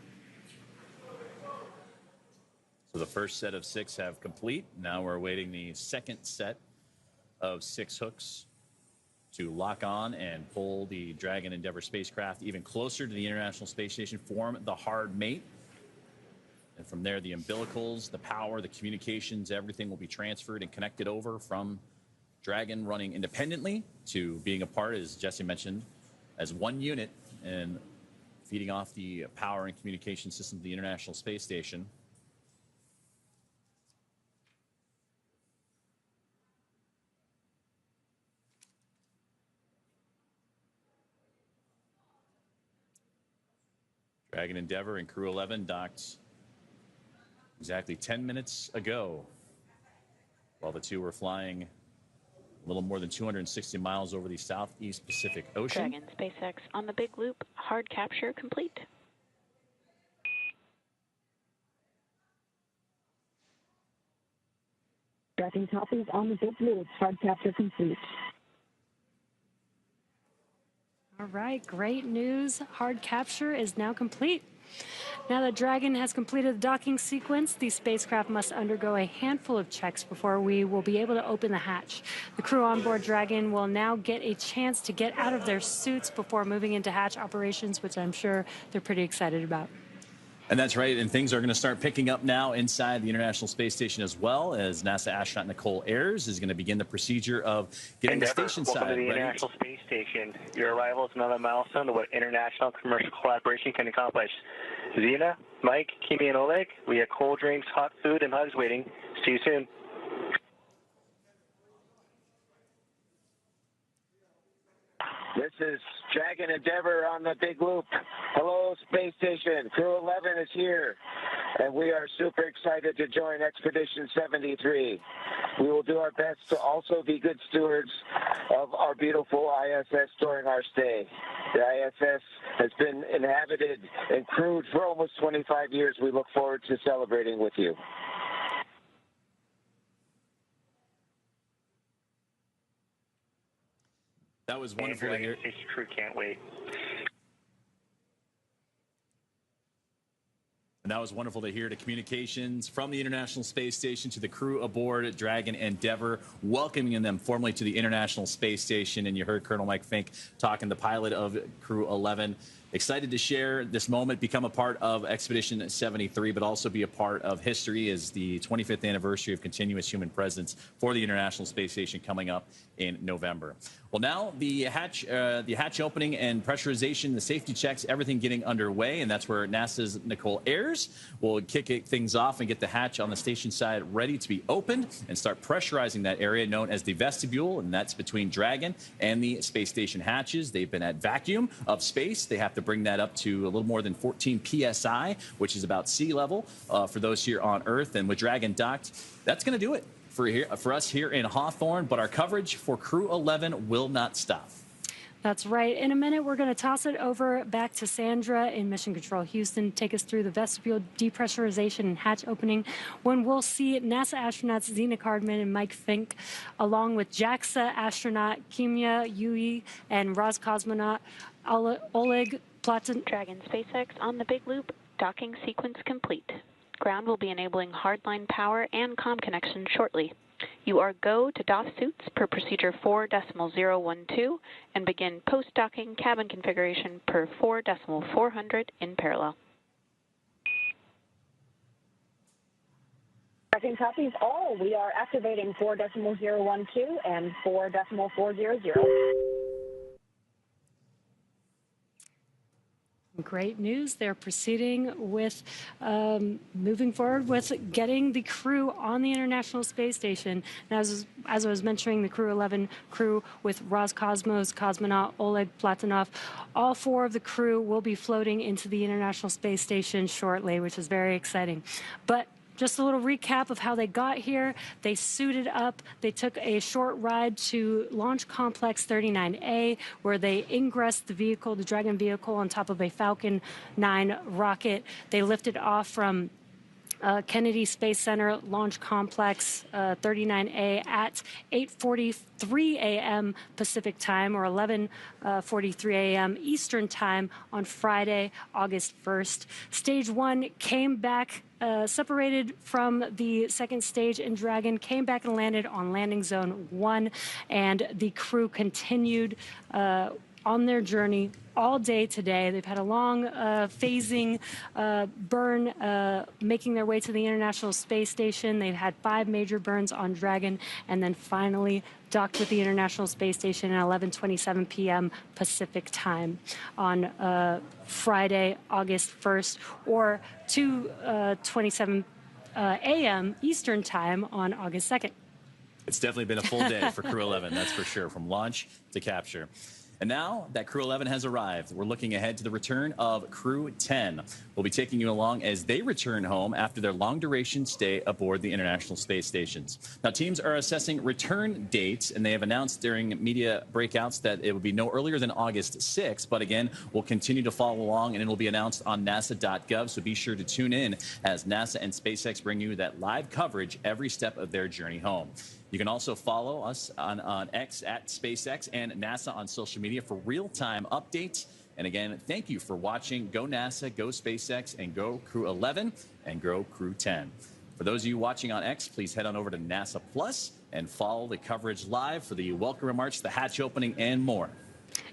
So the first set of 6 have complete. Now we're awaiting the second set of 6 hooks to lock on and pull the Dragon Endeavour spacecraft even closer to the International Space Station, form the hard mate. And from there, the umbilicals, the power, the communications, everything will be transferred and connected over from Dragon running independently to being a part, as Jesse mentioned, as one unit and feeding off the power and communication system of the International Space Station. Dragon Endeavour and Crew-11 docked exactly 10 minutes ago while the two were flying a little more than 260 miles over the Southeast Pacific Ocean. Dragon SpaceX on the big loop, hard capture complete. Tracking copies on the big loop, hard capture complete. All right, great news. Hard capture is now complete. Now that Dragon has completed the docking sequence, the spacecraft must undergo a handful of checks before we will be able to open the hatch. The crew on board Dragon will now get a chance to get out of their suits before moving into hatch operations, which I'm sure they're pretty excited about. And that's right, and things are going to start picking up now inside the International Space Station as well, as NASA astronaut Nicole Ayers is going to begin the procedure of getting the station side welcome to the ready. International Space Station. Your arrival is another milestone to what international commercial collaboration can accomplish. Zena, Mike, Kimi, and Oleg, we have cold drinks, hot food, and hugs waiting. See you soon. This is Dragon Endeavour on the big loop. Hello, Space Station. Crew-11 is here, and we are super excited to join Expedition 73. We will do our best to also be good stewards of our beautiful ISS during our stay. The ISS has been inhabited and crewed for almost 25 years. We look forward to celebrating with you. That was wonderful to hear. Space crew can't wait. And that was wonderful to hear the communications from the International Space Station to the crew aboard Dragon Endeavour, welcoming them formally to the International Space Station. And you heard Colonel Mike Fink talking, the pilot of Crew-11. Excited to share this moment, become a part of Expedition 73, but also be a part of history as the 25th anniversary of continuous human presence for the International Space Station coming up in November. Well, now the hatch opening and pressurization, the safety checks, everything getting underway, and that's where NASA's Nicole Ayers will kick things off and get the hatch on the station side ready to be opened and start pressurizing that area known as the Vestibule, and that's between Dragon and the space station hatches. They've been at vacuum of space. They have to bring that up to a little more than 14 psi, which is about sea level for those here on Earth. And with Dragon docked, that's going to do it for us here in Hawthorne. But our coverage for Crew-11 will not stop. That's right. In a minute, we're going to toss it over back to Sandra in Mission Control Houston, take us through the vestibule depressurization and hatch opening, when we'll see NASA astronauts Zena Cardman and Mike Fink, along with JAXA astronaut Kimya Yui and Roscosmonaut Oleg Platon. Dragon SpaceX on the big loop, docking sequence complete. Ground will be enabling hardline power and comm connection shortly. You are go to doff suits per procedure 4.012 and begin post-docking cabin configuration per 4.400 in parallel. Tracking copies all. We are activating 4.012 and 4.400. Great news. They're proceeding with moving forward with getting the crew on the International Space Station. And as I was mentioning, the Crew-11 crew with Roscosmos cosmonaut Oleg Platonov, all four of the crew will be floating into the International Space Station shortly, which is very exciting. But just a little recap of how they got here. They suited up. They took a short ride to Launch Complex 39A, where they ingressed the vehicle, the Dragon vehicle, on top of a Falcon 9 rocket. They lifted off from Kennedy Space Center Launch Complex 39A at 8:43 a.m. Pacific time, or 11:43 a.m. Eastern time on Friday, August 1st. Stage 1 came back, separated from the second stage in Dragon, came back and landed on landing zone 1, and the crew continued on their journey all day today. They've had a long phasing burn, making their way to the International Space Station. They've had 5 major burns on Dragon, and then finally docked with the International Space Station at 11:27 p.m. Pacific time on Friday, August 1st, or 2:27 a.m. Eastern time on August 2nd. It's definitely been a full day for Crew-11, that's for sure, from launch to capture. And now that Crew-11 has arrived, we're looking ahead to the return of Crew-10. We'll be taking you along as they return home after their long-duration stay aboard the International Space Stations. Now, teams are assessing return dates, and they have announced during media breakouts that it will be no earlier than August 6th. But again, we'll continue to follow along, and it will be announced on nasa.gov, so be sure to tune in as NASA and SpaceX bring you that live coverage every step of their journey home. You can also follow us on X at SpaceX and NASA on social media for real-time updates. And again, thank you for watching. Go NASA, go SpaceX, and go Crew-11, and go Crew-10. For those of you watching on X, please head on over to NASA Plus and follow the coverage live for the welcome march, the hatch opening, and more.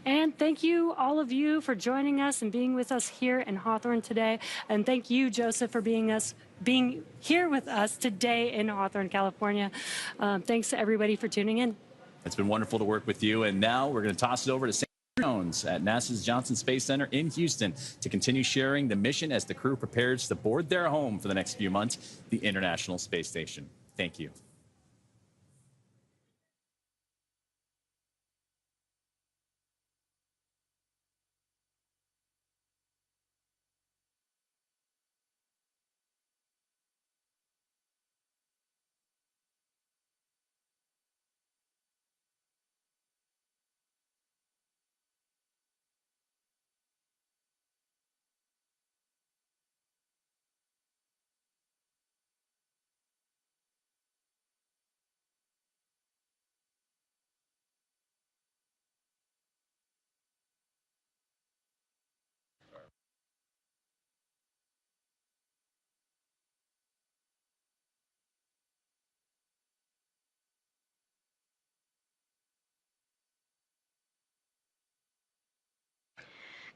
And thank you, all of you, for joining us and being with us here in Hawthorne today. And thank you, Joseph, for being here with us today in Hawthorne, California. Thanks to everybody for tuning in. It's been wonderful to work with you. And now we're going to toss it over to Sam Jones at NASA's Johnson Space Center in Houston to continue sharing the mission as the crew prepares to board their home for the next few months, the International Space Station. Thank you.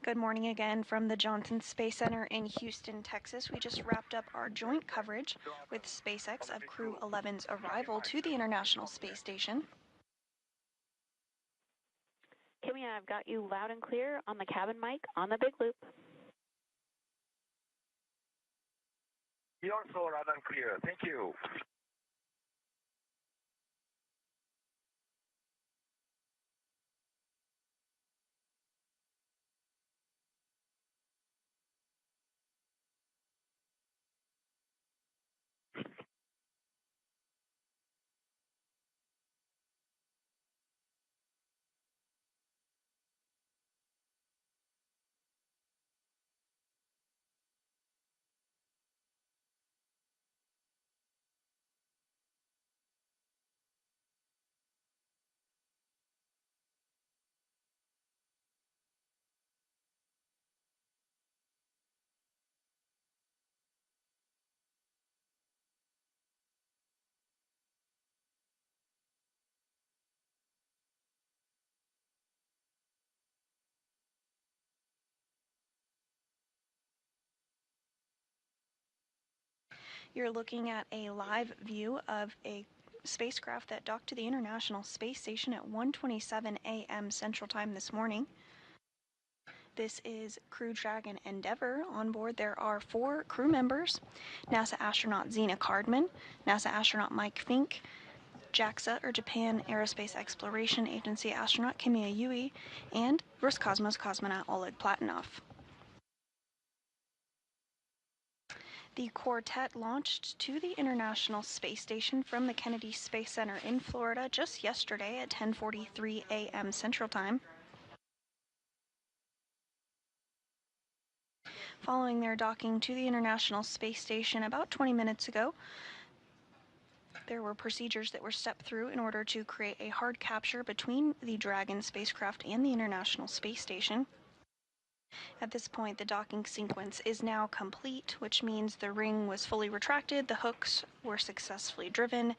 Good morning again from the Johnson Space Center in Houston, Texas. We just wrapped up our joint coverage with SpaceX of Crew-11's arrival to the International Space Station. Kimmy, I've got you loud and clear on the cabin mic on the big loop. You're also loud and clear. Thank you. You're looking at a live view of a spacecraft that docked to the International Space Station at 1:27 a.m. Central Time this morning. This is Crew Dragon Endeavour. On board there are 4 crew members: NASA astronaut Zena Cardman, NASA astronaut Mike Fink, JAXA, or Japan Aerospace Exploration Agency astronaut Kimiya Yui, and Roscosmos cosmonaut Oleg Platonov. The quartet launched to the International Space Station from the Kennedy Space Center in Florida just yesterday at 10:43 a.m. Central Time. Following their docking to the International Space Station about 20 minutes ago, there were procedures that were stepped through in order to create a hard capture between the Dragon spacecraft and the International Space Station. At this point, the docking sequence is now complete, which means the ring was fully retracted, the hooks were successfully driven,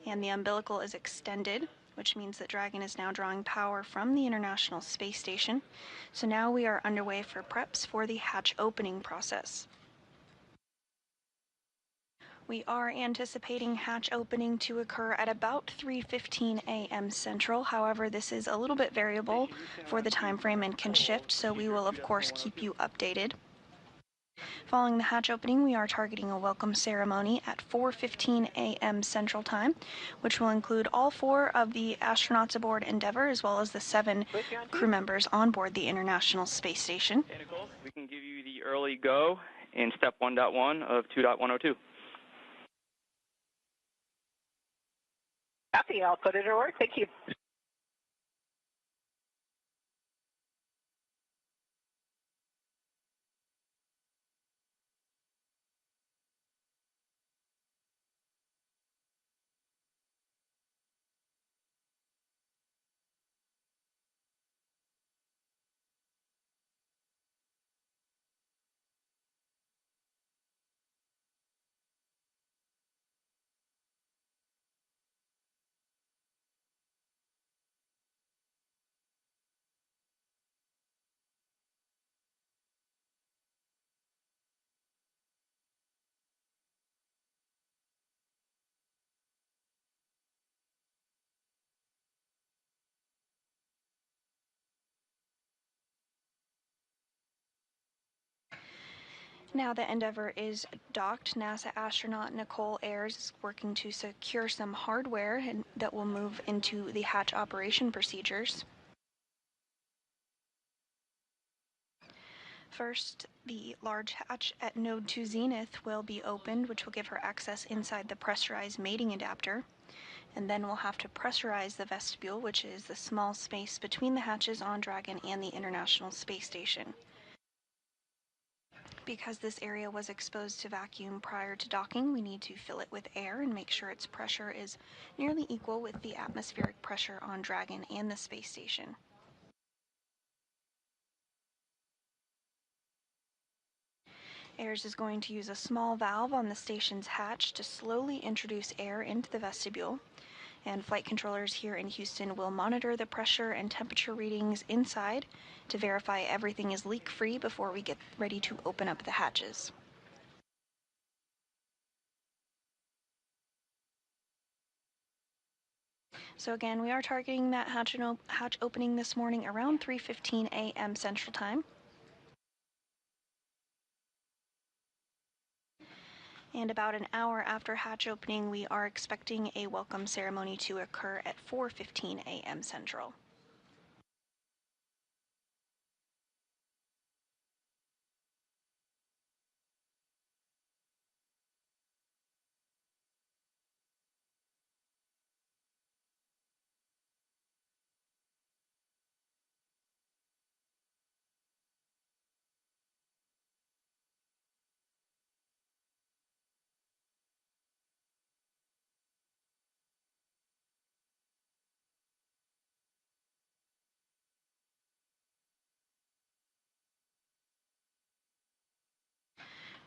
and the umbilical is extended which means that Dragon is now drawing power from the International Space Station. So now we are underway for preps for the hatch opening process. We are anticipating hatch opening to occur at about 3:15 a.m. Central. However, this is a little bit variable for the time frame and can shift, so we will of course keep you updated. Following the hatch opening, we are targeting a welcome ceremony at 4:15 a.m. Central Time, which will include all 4 of the astronauts aboard Endeavour, as well as the 7 crew members on board the International Space Station. Hey, Nicole, we can give you the early go in step 1.1 of 2.102. Copy, I'll put it in work. Thank you. Now that Endeavour is docked, NASA astronaut Nicole Ayers is working to secure some hardware that will move into the hatch operation procedures. First, the large hatch at Node 2 Zenith will be opened, which will give her access inside the pressurized mating adapter. And then we'll have to pressurize the vestibule, which is the small space between the hatches on Dragon and the International Space Station. Because this area was exposed to vacuum prior to docking, we need to fill it with air and make sure its pressure is nearly equal with the atmospheric pressure on Dragon and the space station. Ayers is going to use a small valve on the station's hatch to slowly introduce air into the vestibule, and flight controllers here in Houston will monitor the pressure and temperature readings inside to verify everything is leak-free before we get ready to open up the hatches. So again, we are targeting that hatch opening this morning around 3:15 a.m. Central Time. And about an hour after hatch opening, we are expecting a welcome ceremony to occur at 4:15 a.m. Central.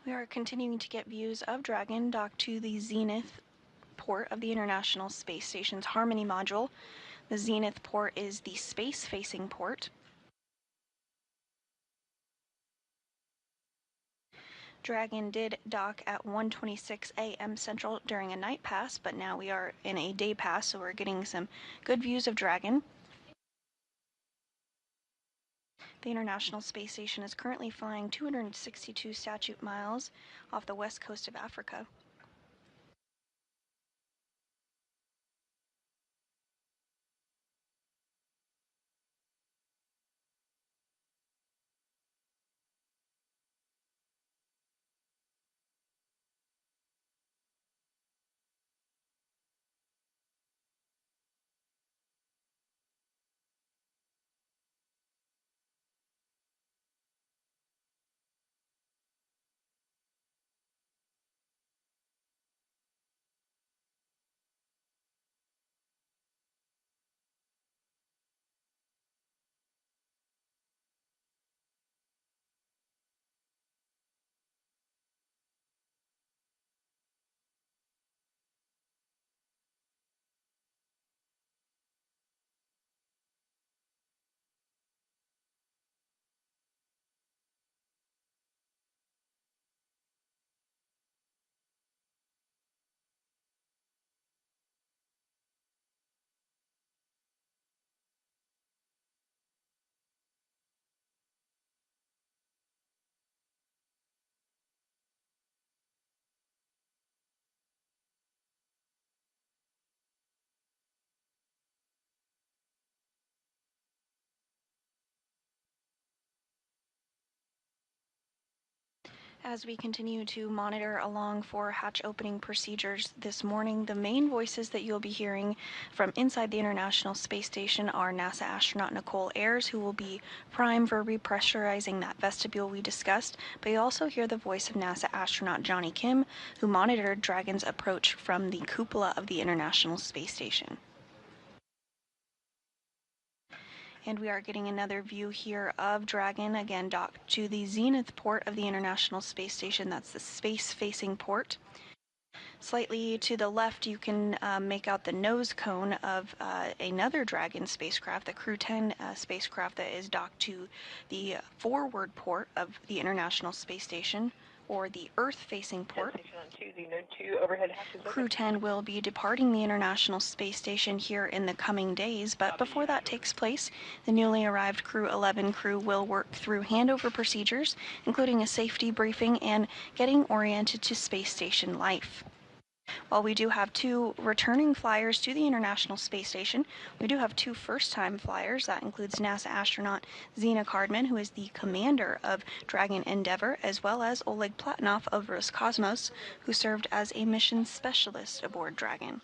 We are continuing to get views of Dragon docked to the Zenith port of the International Space Station's Harmony module. The Zenith port is the space-facing port. Dragon did dock at 1:26 a.m. Central during a night pass, but now we are in a day pass, so we're getting some good views of Dragon. The International Space Station is currently flying 262 statute miles off the west coast of Africa. As we continue to monitor along for hatch opening procedures this morning, the main voices that you'll be hearing from inside the International Space Station are NASA astronaut Nicole Ayers, who will be primed for repressurizing that vestibule we discussed, but you also hear the voice of NASA astronaut Johnny Kim, who monitored Dragon's approach from the cupola of the International Space Station. And we are getting another view here of Dragon, again docked to the zenith port of the International Space Station. That's the space-facing port. Slightly to the left, you can make out the nose cone of another Dragon spacecraft, the Crew-10 spacecraft that is docked to the forward port of the International Space Station, or the Earth-facing port. Crew-10 will be departing the International Space Station here in the coming days, but before that takes place, the newly arrived Crew-11 crew will work through handover procedures, including a safety briefing and getting oriented to space station life. While we do have 2 returning flyers to the International Space Station, we do have 2 first-time flyers. That includes NASA astronaut Zena Cardman, who is the commander of Dragon Endeavour, as well as Oleg Platonov of Roscosmos, who served as a mission specialist aboard Dragon.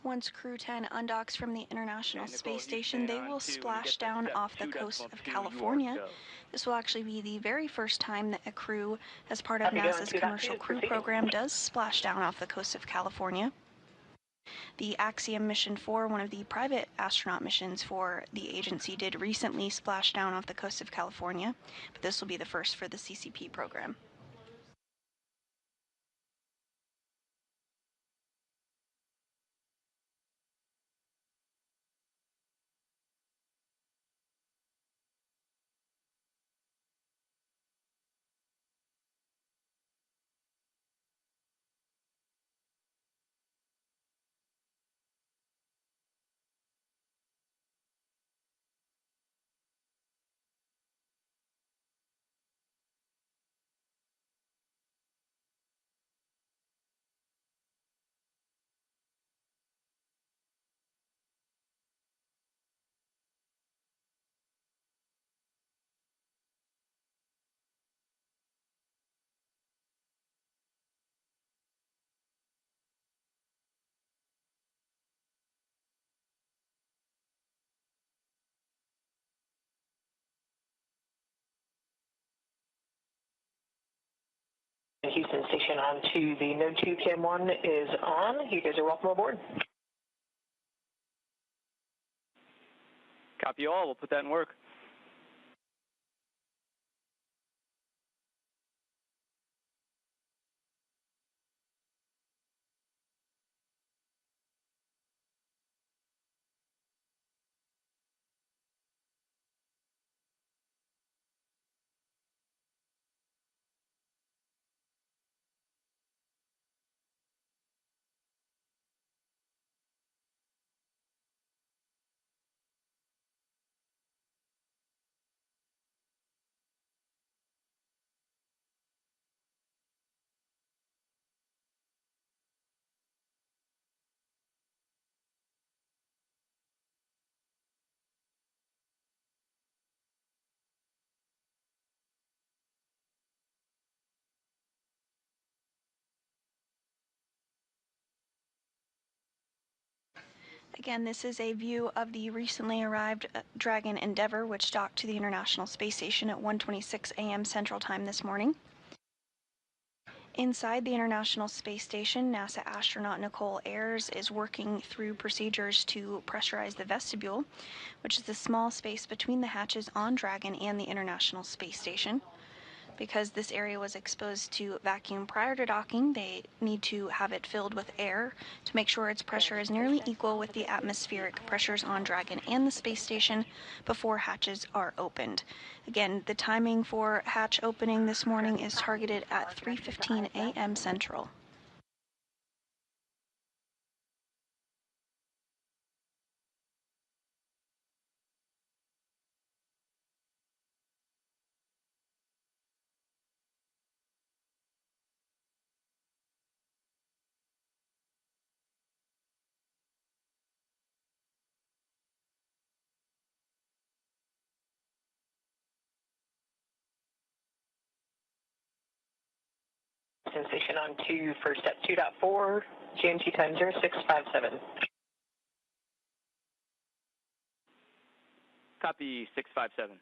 Once Crew-10 undocks from the International Space Station, they will splash down off the coast of California. This will actually be the very first time that a crew, as part of NASA's Commercial Crew Program, does splash down off the coast of California. The Axiom Mission 4, one of the private astronaut missions for the agency, did recently splash down off the coast of California, but this will be the first for the CCP program. Houston Station on to the Node 2 Cam 1 is on. You guys are welcome aboard. Copy all. We'll put that in work. Again, this is a view of the recently arrived Dragon Endeavour, which docked to the International Space Station at 1:26 a.m. Central Time this morning. Inside the International Space Station, NASA astronaut Nicole Ayers is working through procedures to pressurize the vestibule, which is the small space between the hatches on Dragon and the International Space Station. Because this area was exposed to vacuum prior to docking, they need to have it filled with air to make sure its pressure is nearly equal with the atmospheric pressures on Dragon and the space station before hatches are opened. Again, the timing for hatch opening this morning is targeted at 3:15 a.m. Central. Houston Station on 2 for step 2.4, GMT time 0657. Copy 657.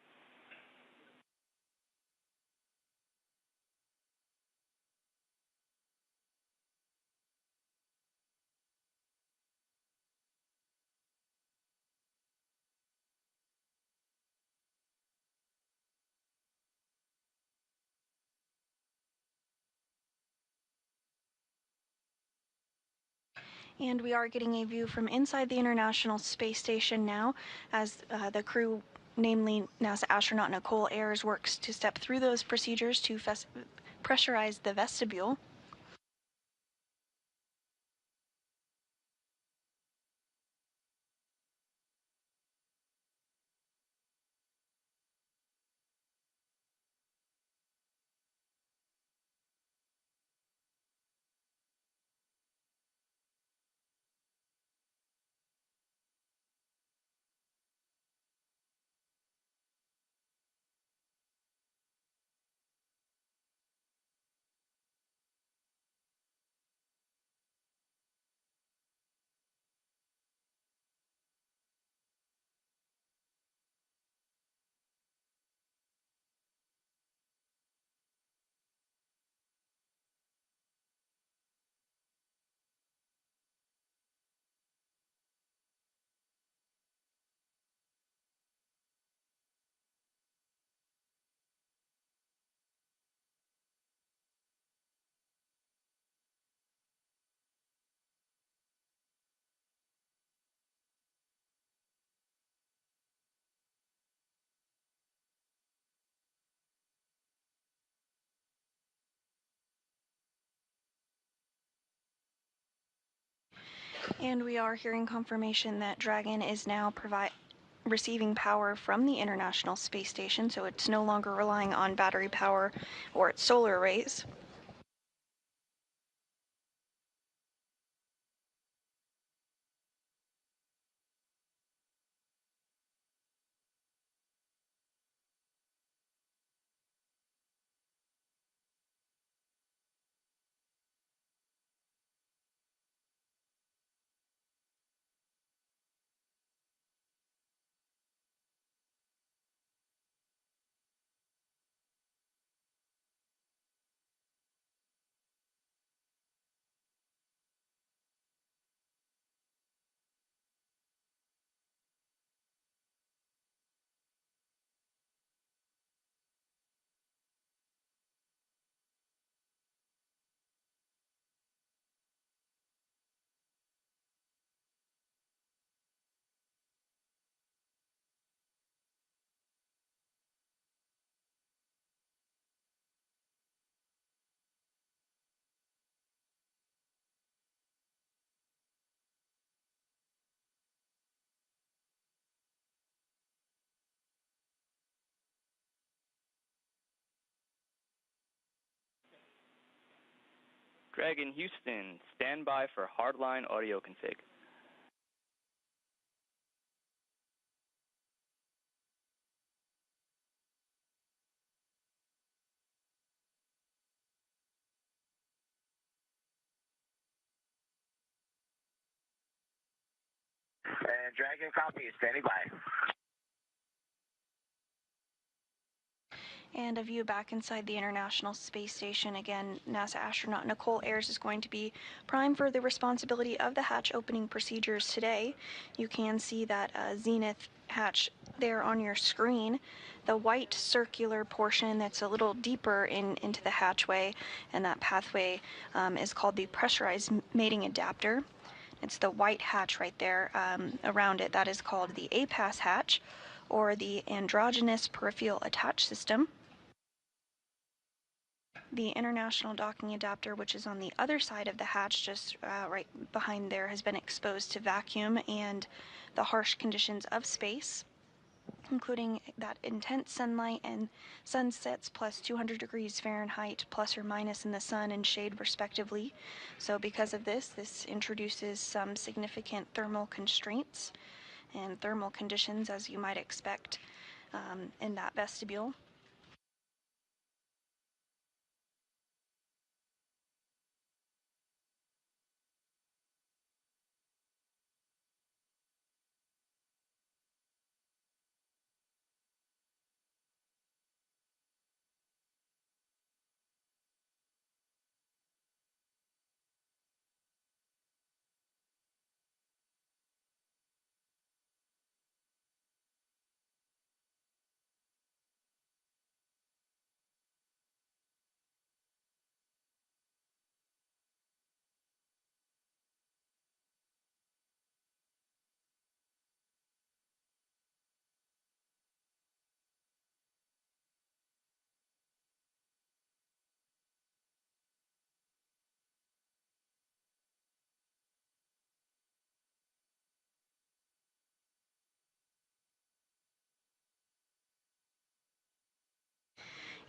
And we are getting a view from inside the International Space Station now as the crew, namely NASA astronaut Nicole Ayers, works to step through those procedures to pressurize the vestibule. And we are hearing confirmation that Dragon is now receiving power from the International Space Station, so it's no longer relying on battery power or its solar arrays. Dragon Houston, stand by for hardline audio config. And Dragon copy, standing by. And a view back inside the International Space Station. Again, NASA astronaut Nicole Ayers is going to be prime for the responsibility of the hatch opening procedures today. You can see that zenith hatch there on your screen. The white circular portion that's a little deeper into the hatchway, and that pathway is called the pressurized mating adapter. It's the white hatch right there around it. That is called the APAS hatch, or the androgynous peripheral attach system. The international docking adapter, which is on the other side of the hatch, just right behind there, has been exposed to vacuum and the harsh conditions of space, including that intense sunlight and sunsets plus 200 degrees Fahrenheit plus or minus in the sun and shade respectively. So because of this introduces some significant thermal constraints and thermal conditions, as you might expect in that vestibule.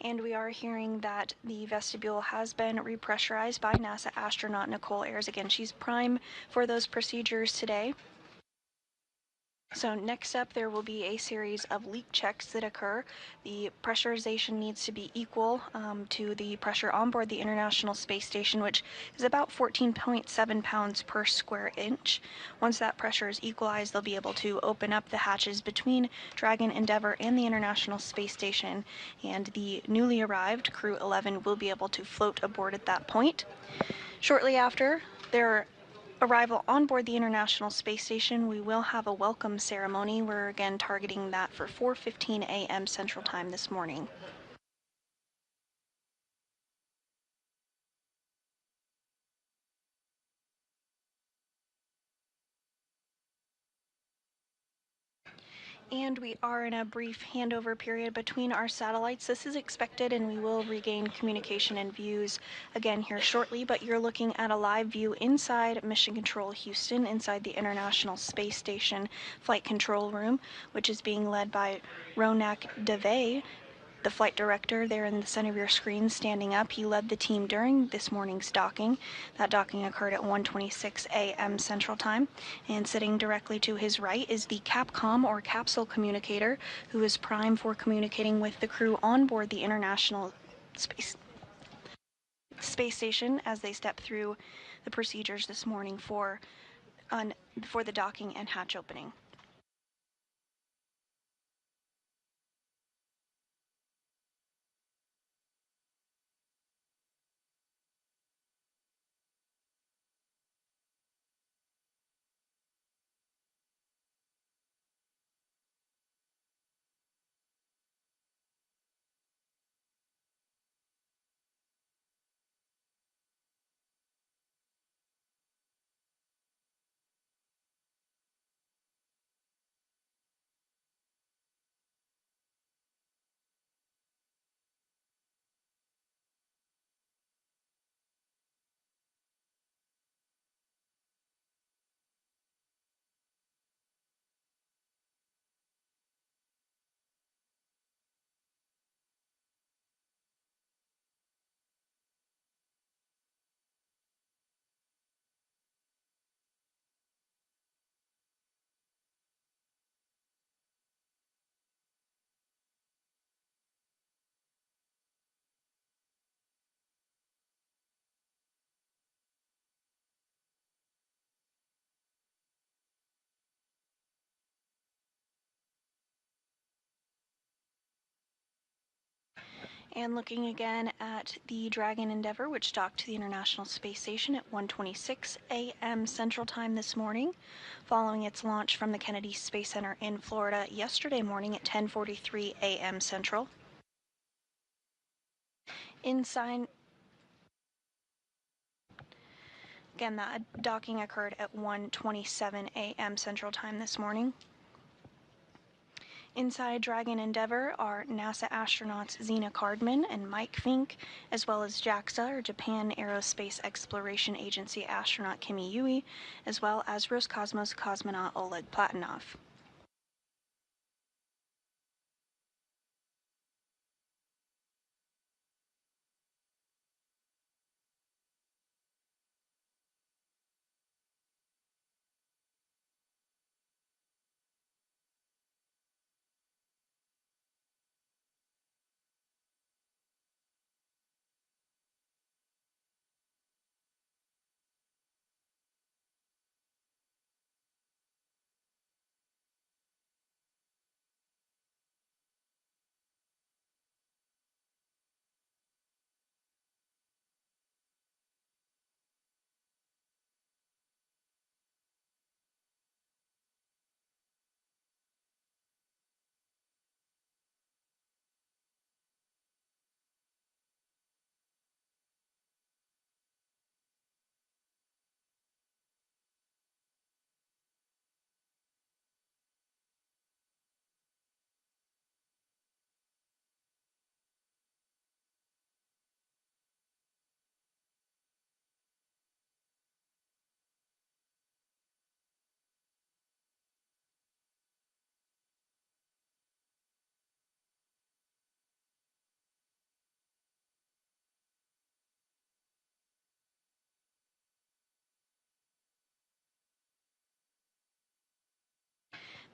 And we are hearing that the vestibule has been repressurized by NASA astronaut Nicole Ayers. Again, she's prime for those procedures today. So next up, there will be a series of leak checks that occur. The pressurization needs to be equal to the pressure on board the International Space Station, which is about 14.7 pounds per square inch. Once that pressure is equalized, they'll be able to open up the hatches between Dragon, Endeavour, and the International Space Station, and the newly arrived Crew-11 will be able to float aboard at that point. Shortly after their arrival on board the International Space Station, we will have a welcome ceremony. We're again targeting that for 4:15 a.m. Central Time this morning. And we are in a brief handover period between our satellites. This is expected, and we will regain communication and views again here shortly, but you're looking at a live view inside Mission Control Houston, inside the International Space Station Flight Control Room, which is being led by Ronak Dave, the flight director there in the center of your screen standing up. He led the team during this morning's docking. That docking occurred at 1:26 a.m. Central Time. And sitting directly to his right is the Capcom, or capsule communicator, who is prime for communicating with the crew on board the International Space Station as they step through the procedures this morning for the docking and hatch opening. And looking again at the Dragon Endeavour, which docked to the International Space Station at 1:26 a.m. Central Time this morning, following its launch from the Kennedy Space Center in Florida yesterday morning at 10:43 a.m. Central. Inside, again, that docking occurred at 1:27 a.m. Central Time this morning. Inside Dragon Endeavour are NASA astronauts Zena Cardman and Mike Fink, as well as JAXA, or Japan Aerospace Exploration Agency astronaut Kimi Yui, as well as Roscosmos cosmonaut Oleg Platonov.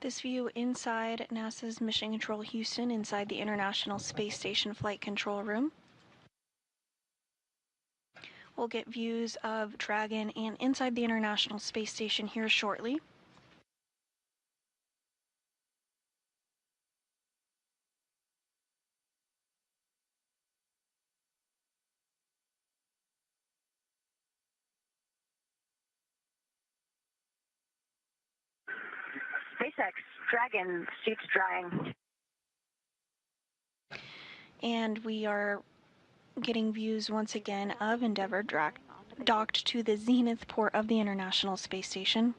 This view inside NASA's Mission Control Houston, inside the International Space Station Flight Control Room. We'll get views of Dragon and inside the International Space Station here shortly. SpaceX Dragon suits drying. And we are getting views once again of Endeavour docked to the zenith port of the International Space Station.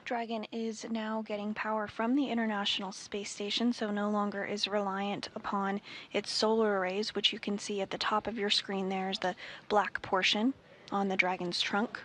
Dragon is now getting power from the International Space Station, so no longer is reliant upon its solar arrays, which you can see at the top of your screen. There's the black portion on the Dragon's trunk.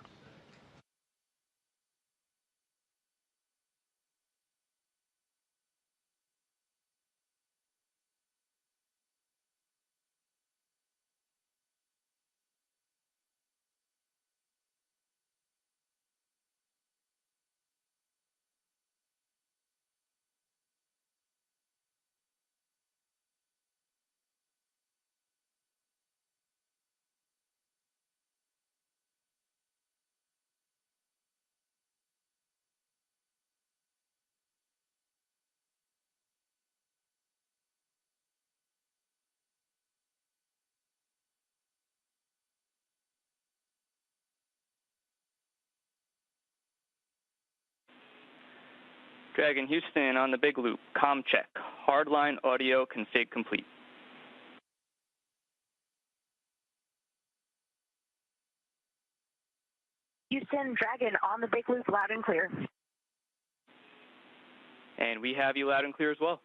Dragon Houston on the big loop. Comm check. Hardline audio config complete. Houston Dragon on the big loop, loud and clear. And we have you loud and clear as well.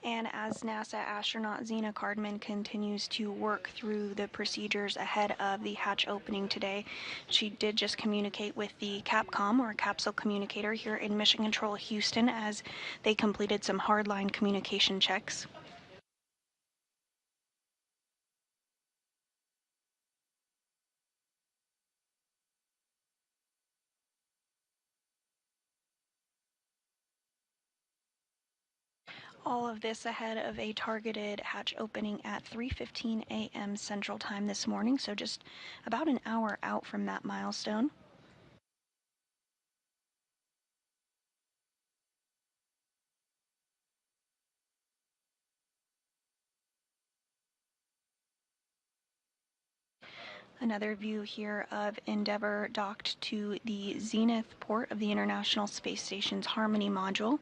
And as NASA astronaut Zena Cardman continues to work through the procedures ahead of the hatch opening today, she did just communicate with the CAPCOM, or capsule communicator, here in Mission Control Houston as they completed some hardline communication checks. All of this ahead of a targeted hatch opening at 3:15 a.m. Central Time this morning, so just about an hour out from that milestone. Another view here of Endeavour docked to the zenith port of the International Space Station's Harmony module.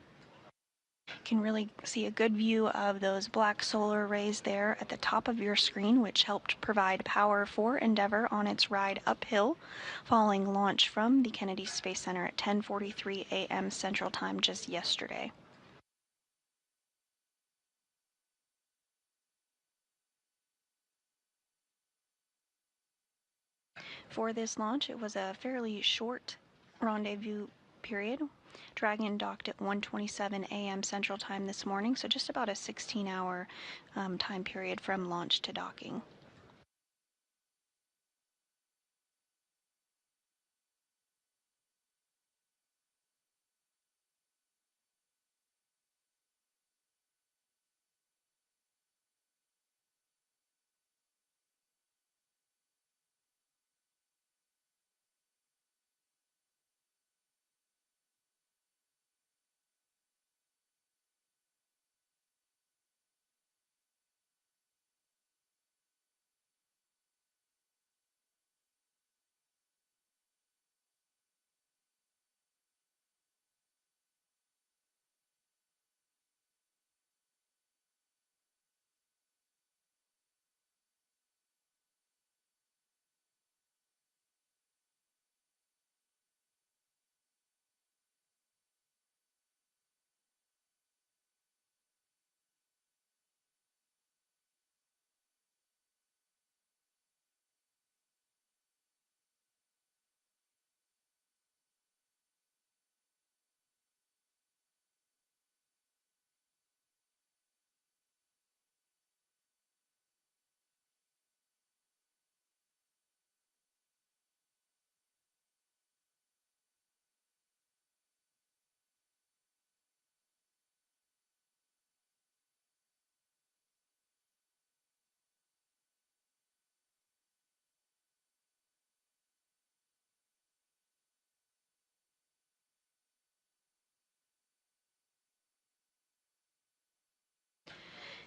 Can really see a good view of those black solar arrays there at the top of your screen, which helped provide power for Endeavour on its ride uphill following launch from the Kennedy Space Center at 10:43 a.m. Central Time just yesterday. For this launch, it was a fairly short rendezvous period. Dragon docked at 1:27 a.m. Central Time this morning, so just about a 16-hour time period from launch to docking.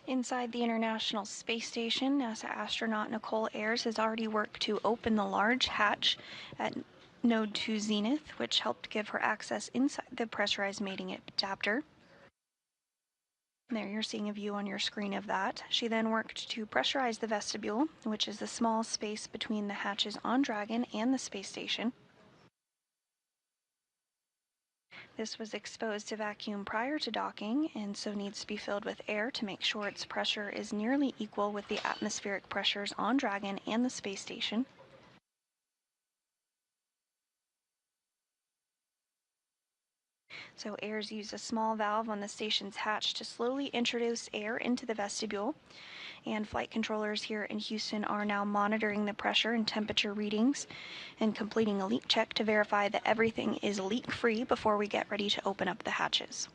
Inside the International Space Station, NASA astronaut Nicole Ayers has already worked to open the large hatch at Node 2 Zenith, which helped give her access inside the pressurized mating adapter. There you're seeing a view on your screen of that. She then worked to pressurize the vestibule, which is the small space between the hatches on Dragon and the space station. This was exposed to vacuum prior to docking and so needs to be filled with air to make sure its pressure is nearly equal with the atmospheric pressures on Dragon and the space station. So Ayers used a small valve on the station's hatch to slowly introduce air into the vestibule, and flight controllers here in Houston are now monitoring the pressure and temperature readings and completing a leak check to verify that everything is leak-free before we get ready to open up the hatches.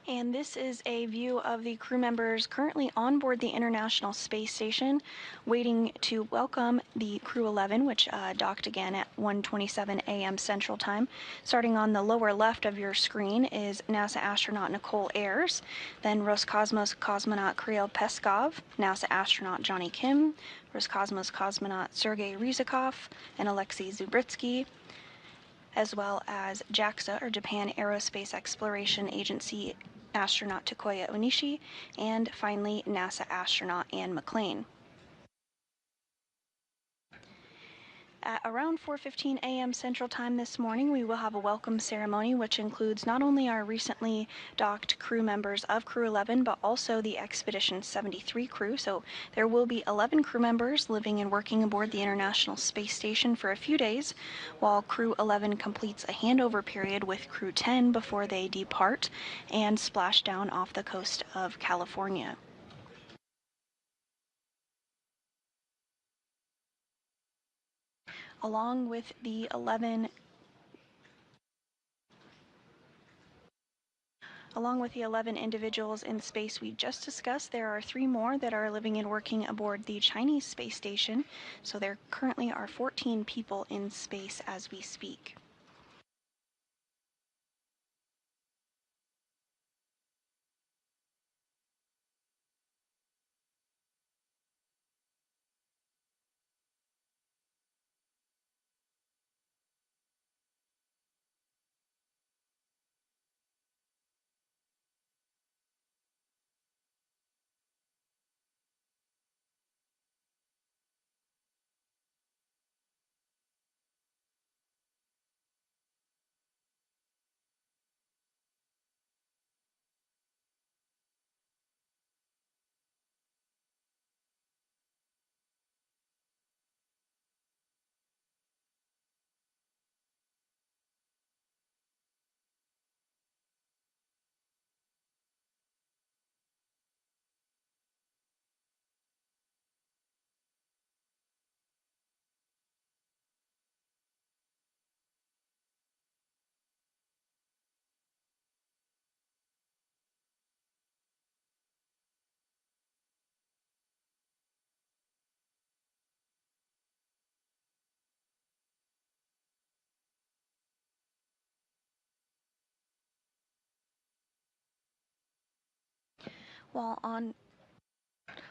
And this is a view of the crew members currently on board the International Space Station, waiting to welcome the Crew-11, which docked again at 1:27 a.m. Central Time. Starting on the lower left of your screen is NASA astronaut Nicole Ayers, then Roscosmos cosmonaut Kirill Peskov, NASA astronaut Johnny Kim, Roscosmos cosmonaut Sergei Ryzhikov, and Alexei Zubritsky, as well as JAXA, or Japan Aerospace Exploration Agency astronaut Takuya Onishi, and finally NASA astronaut Anne McClain. At around 4:15 a.m. Central Time this morning, we will have a welcome ceremony, which includes not only our recently docked crew members of Crew-11, but also the Expedition 73 crew. So there will be 11 crew members living and working aboard the International Space Station for a few days, while Crew-11 completes a handover period with Crew-10 before they depart and splash down off the coast of California. Along with the 11 individuals in space we just discussed, there are 3 more that are living and working aboard the Chinese space station. So there currently are 14 people in space as we speak. While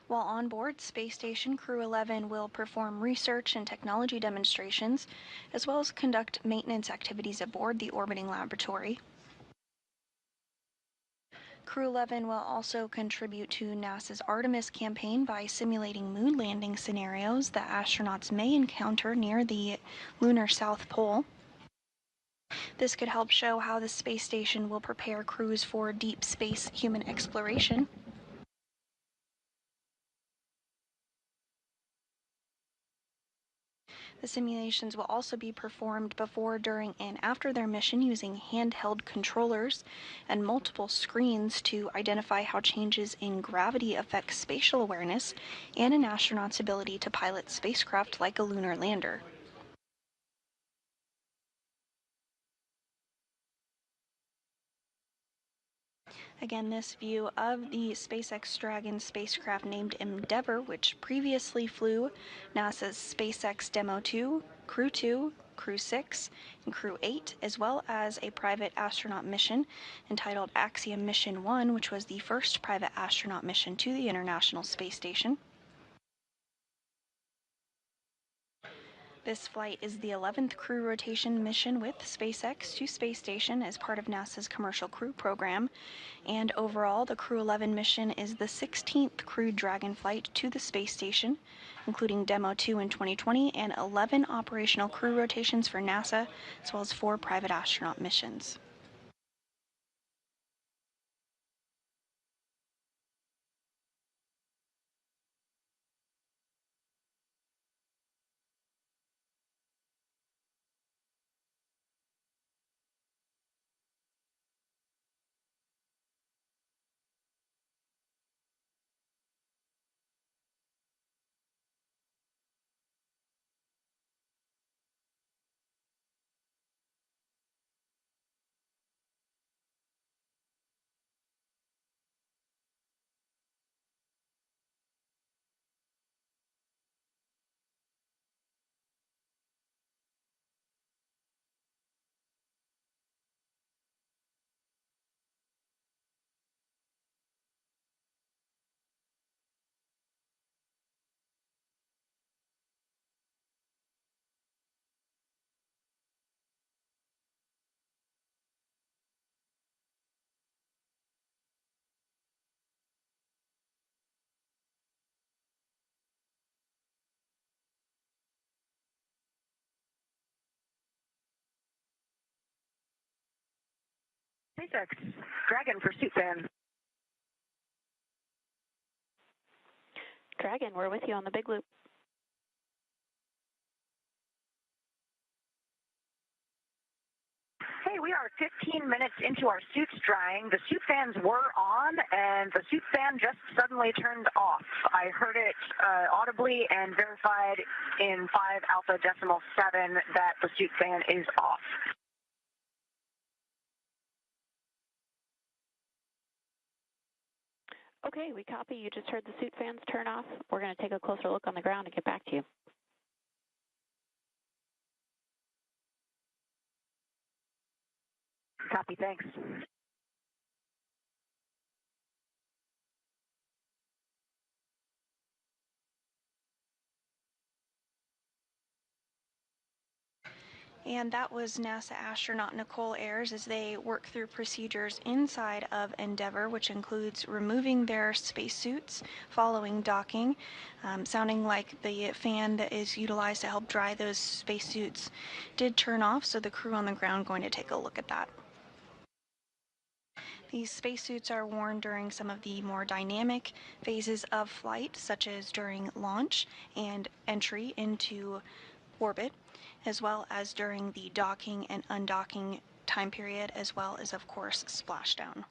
on board Space Station, Crew-11 will perform research and technology demonstrations, as well as conduct maintenance activities aboard the orbiting laboratory. Crew-11 will also contribute to NASA's Artemis campaign by simulating moon landing scenarios that astronauts may encounter near the lunar South Pole. This could help show how the space station will prepare crews for deep space human exploration. The simulations will also be performed before, during, and after their mission using handheld controllers and multiple screens to identify how changes in gravity affect spatial awareness and an astronaut's ability to pilot spacecraft like a lunar lander. Again, this view of the SpaceX Dragon spacecraft named Endeavour, which previously flew NASA's SpaceX Demo 2, Crew 2, Crew 6, and Crew 8, as well as a private astronaut mission entitled Axiom Mission 1, which was the first private astronaut mission to the International Space Station. This flight is the 11th crew rotation mission with SpaceX to Space Station as part of NASA's Commercial Crew Program, and overall the Crew-11 mission is the 16th crewed Dragon flight to the Space Station, including Demo 2 in 2020 and 11 operational crew rotations for NASA, as well as 4 private astronaut missions. SpaceX Dragon for suit fan. Dragon, we're with you on the big loop. Hey, we are 15 minutes into our suits drying. The suit fans were on, and the suit fan just suddenly turned off. I heard it audibly and verified in 5 alpha decimal 7 that the suit fan is off. Okay, we copy. You just heard the suit fans turn off. We're going to take a closer look on the ground and get back to you. Copy, thanks. And that was NASA astronaut Nicole Ayers as they work through procedures inside of Endeavour, which includes removing their spacesuits following docking, sounding like the fan that is utilized to help dry those spacesuits did turn off, so the crew on the ground going to take a look at that. These spacesuits are worn during some of the more dynamic phases of flight, such as during launch and entry into orbit, as well as during the docking and undocking time period, as well as, of course, splashdown.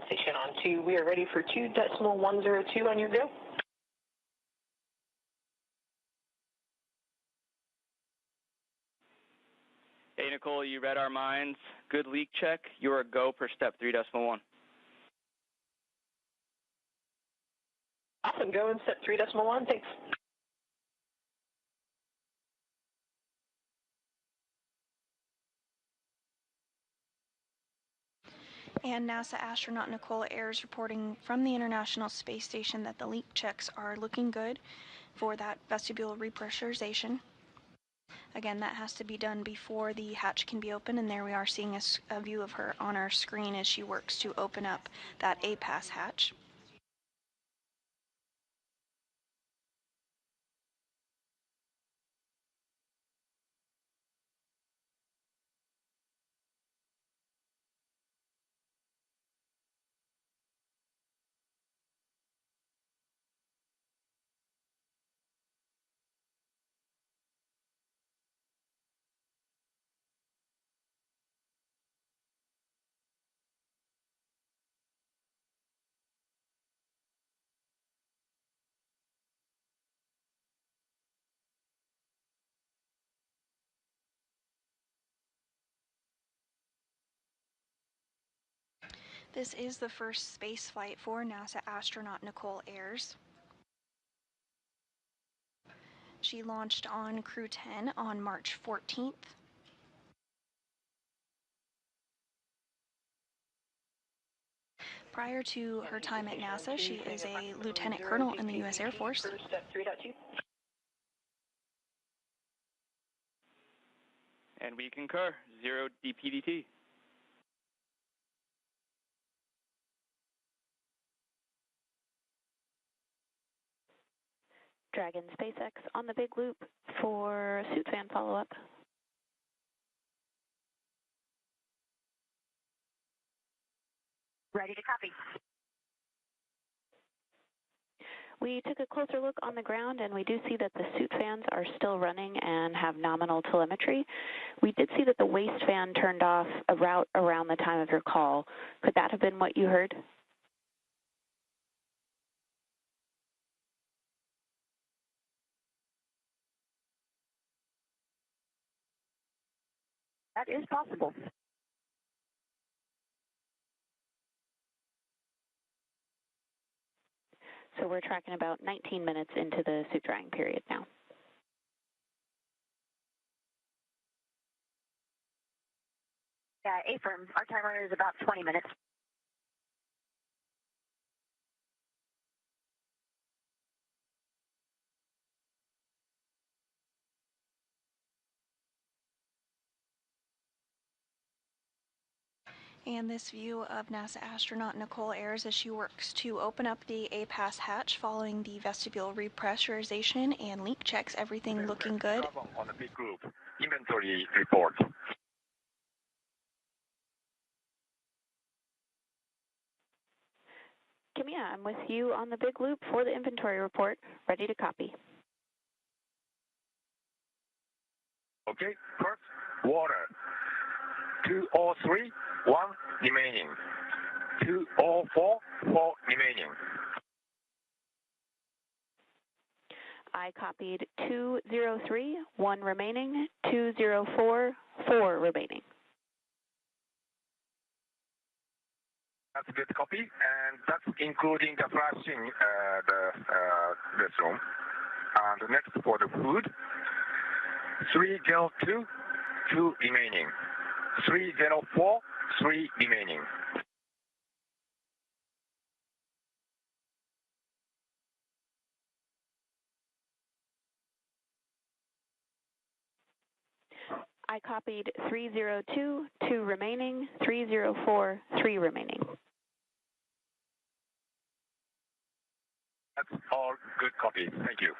Station on 2. We are ready for 2.102 on your go. Hey, Nicole, you read our minds. Good leak check. You're a go per step 3.1. Awesome. Go in step 3.1. Thanks. And NASA astronaut Nicole Ayers reporting from the International Space Station that the leak checks are looking good for that vestibule repressurization. Again, that has to be done before the hatch can be opened, and there we are seeing a view of her on our screen as she works to open up that A-pass hatch. This is the first space flight for NASA astronaut Nicole Ayers. She launched on Crew-10 on March 14th. Prior to her time at NASA, she is a lieutenant colonel in the U.S. Air Force. Step 3.2. And we concur. 0 DPDT. Dragon SpaceX on the big loop for suit fan follow-up. Ready to copy. We took a closer look on the ground, and we do see that the suit fans are still running and have nominal telemetry. We did see that the waist fan turned off around the time of your call. Could that have been what you heard? That is possible. So we're tracking about 19 minutes into the suit drying period now. Yeah, affirm. Our timer is about 20 minutes. And this view of NASA astronaut Nicole Ayers as she works to open up the A-Pass hatch following the vestibule repressurization and leak checks, everything looking good. On the big group, inventory report. Kimia, I'm with you on the big loop for the inventory report. Ready to copy. Okay, first, water. 203, 1 remaining. 204, 4 remaining. I copied 203, 1 remaining, 204, 4 remaining. That's a good copy, and that's including the flashing this room. And next for the food, 302, 2 remaining. 304, 3 remaining. I copied 302, 2 remaining, 304, 3 remaining. That's all good copy. Thank you.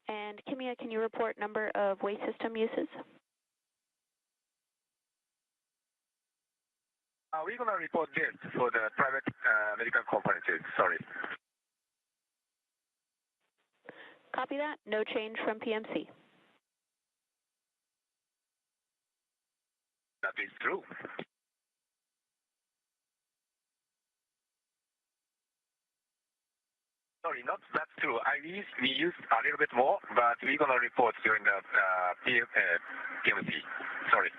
And Kimia, can you report number of waste system uses? We're going to report this for the private medical conferences. Sorry. Copy that. No change from PMC. That is true. Sorry, not that's true. We used a little bit more, but we're going to report during the PMC. Sorry.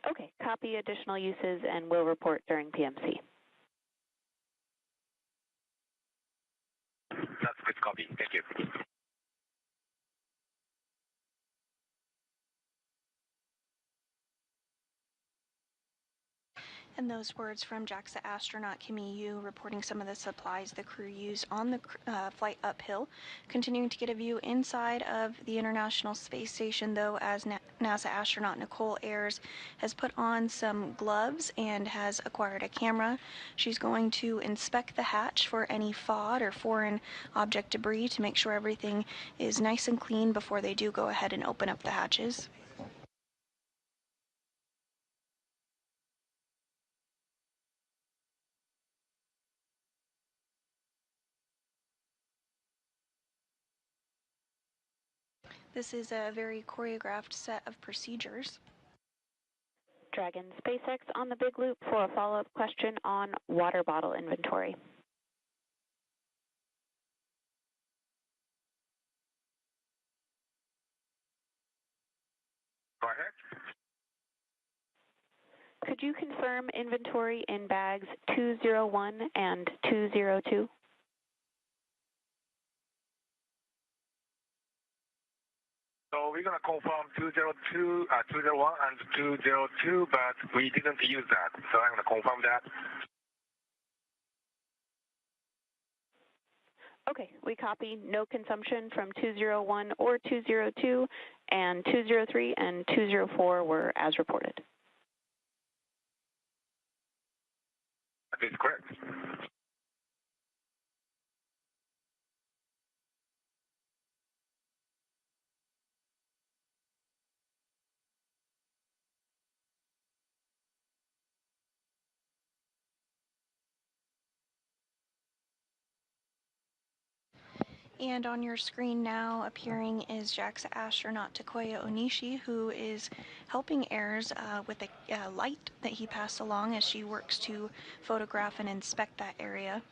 Okay, copy additional uses and we'll report during PMC. That's good copy. Thank you. And those words from JAXA astronaut Kimi Yu reporting some of the supplies the crew used on the flight uphill. Continuing to get a view inside of the International Space Station, though, as NASA astronaut Nicole Ayers has put on some gloves and has acquired a camera. She's going to inspect the hatch for any FOD or foreign object debris to make sure everything is nice and clean before they do go ahead and open up the hatches. This is a very choreographed set of procedures. Dragon SpaceX on the big loop for a follow-up question on water bottle inventory. Go ahead. Could you confirm inventory in bags 201 and 202? So we're going to confirm 201 and 202, but we didn't use that. So I'm going to confirm that. Okay, we copy no consumption from 201 or 202, and 203 and 204 were as reported. That is correct. And on your screen now appearing is JAXA astronaut Takuya Onishi, who is helping Ayers with a light that he passed along as she works to photograph and inspect that area.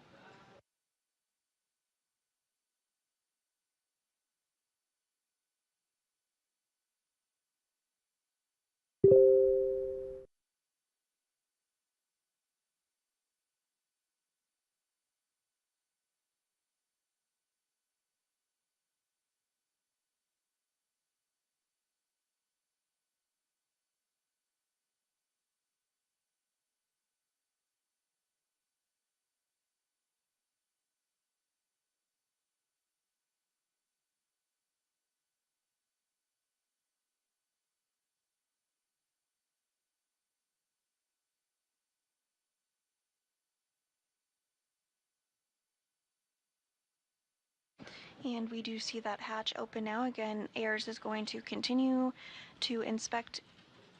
And we do see that hatch open now. Again, AIRS is going to continue to inspect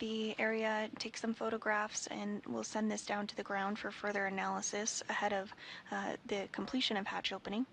the area, take some photographs, and we'll send this down to the ground for further analysis ahead of the completion of hatch opening.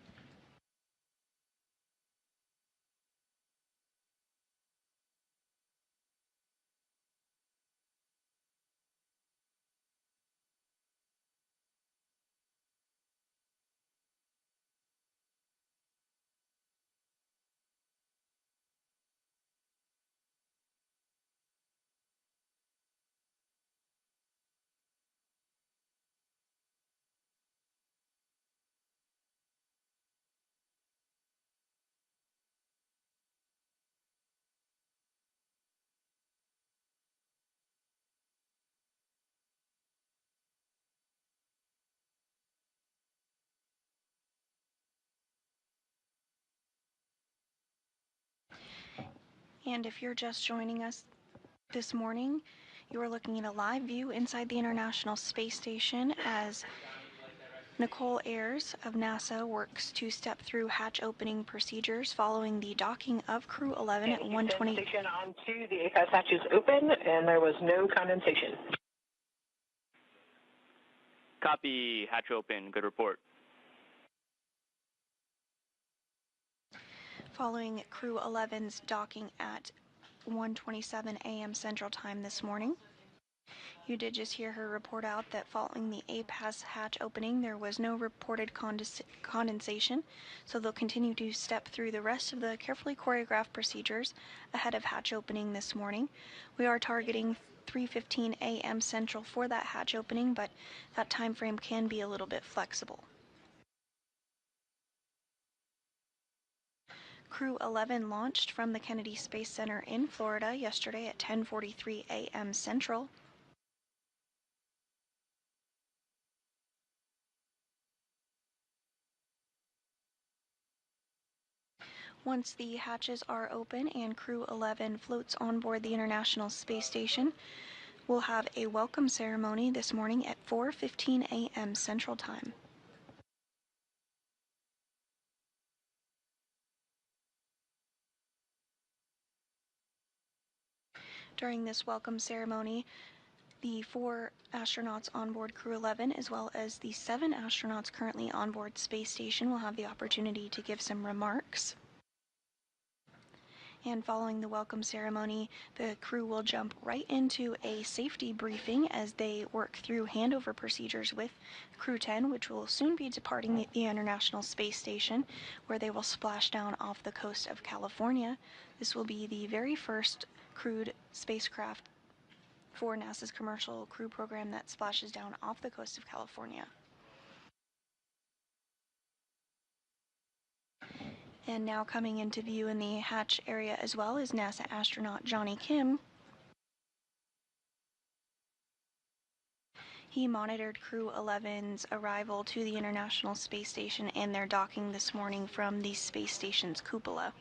And if you're just joining us this morning, you are looking at a live view inside the International Space Station as Nicole Ayers of NASA works to step through hatch opening procedures following the docking of Crew-11 at 1:20. Station on 2, the APAS hatch is open, and there was no condensation. Copy, hatch open, good report. Following Crew-11's docking at 1:27 a.m. Central Time this morning. You did just hear her report out that following the APAS hatch opening, there was no reported condensation, so they'll continue to step through the rest of the carefully choreographed procedures ahead of hatch opening this morning. We are targeting 3:15 a.m. Central for that hatch opening, but that time frame can be a little bit flexible. Crew-11 launched from the Kennedy Space Center in Florida yesterday at 10:43 a.m. Central. Once the hatches are open and Crew-11 floats on board the International Space Station, we'll have a welcome ceremony this morning at 4:15 a.m. Central Time. During this welcome ceremony, the 4 astronauts on board Crew-11, as well as the 7 astronauts currently on board Space Station, will have the opportunity to give some remarks. And following the welcome ceremony, the crew will jump right into a safety briefing as they work through handover procedures with Crew-10, which will soon be departing the International Space Station, where they will splash down off the coast of California. This will be the very first crewed spacecraft for NASA's Commercial Crew Program that splashes down off the coast of California. And now coming into view in the hatch area as well is NASA astronaut Johnny Kim. He monitored Crew-11's arrival to the International Space Station and their docking this morning from the space station's cupola.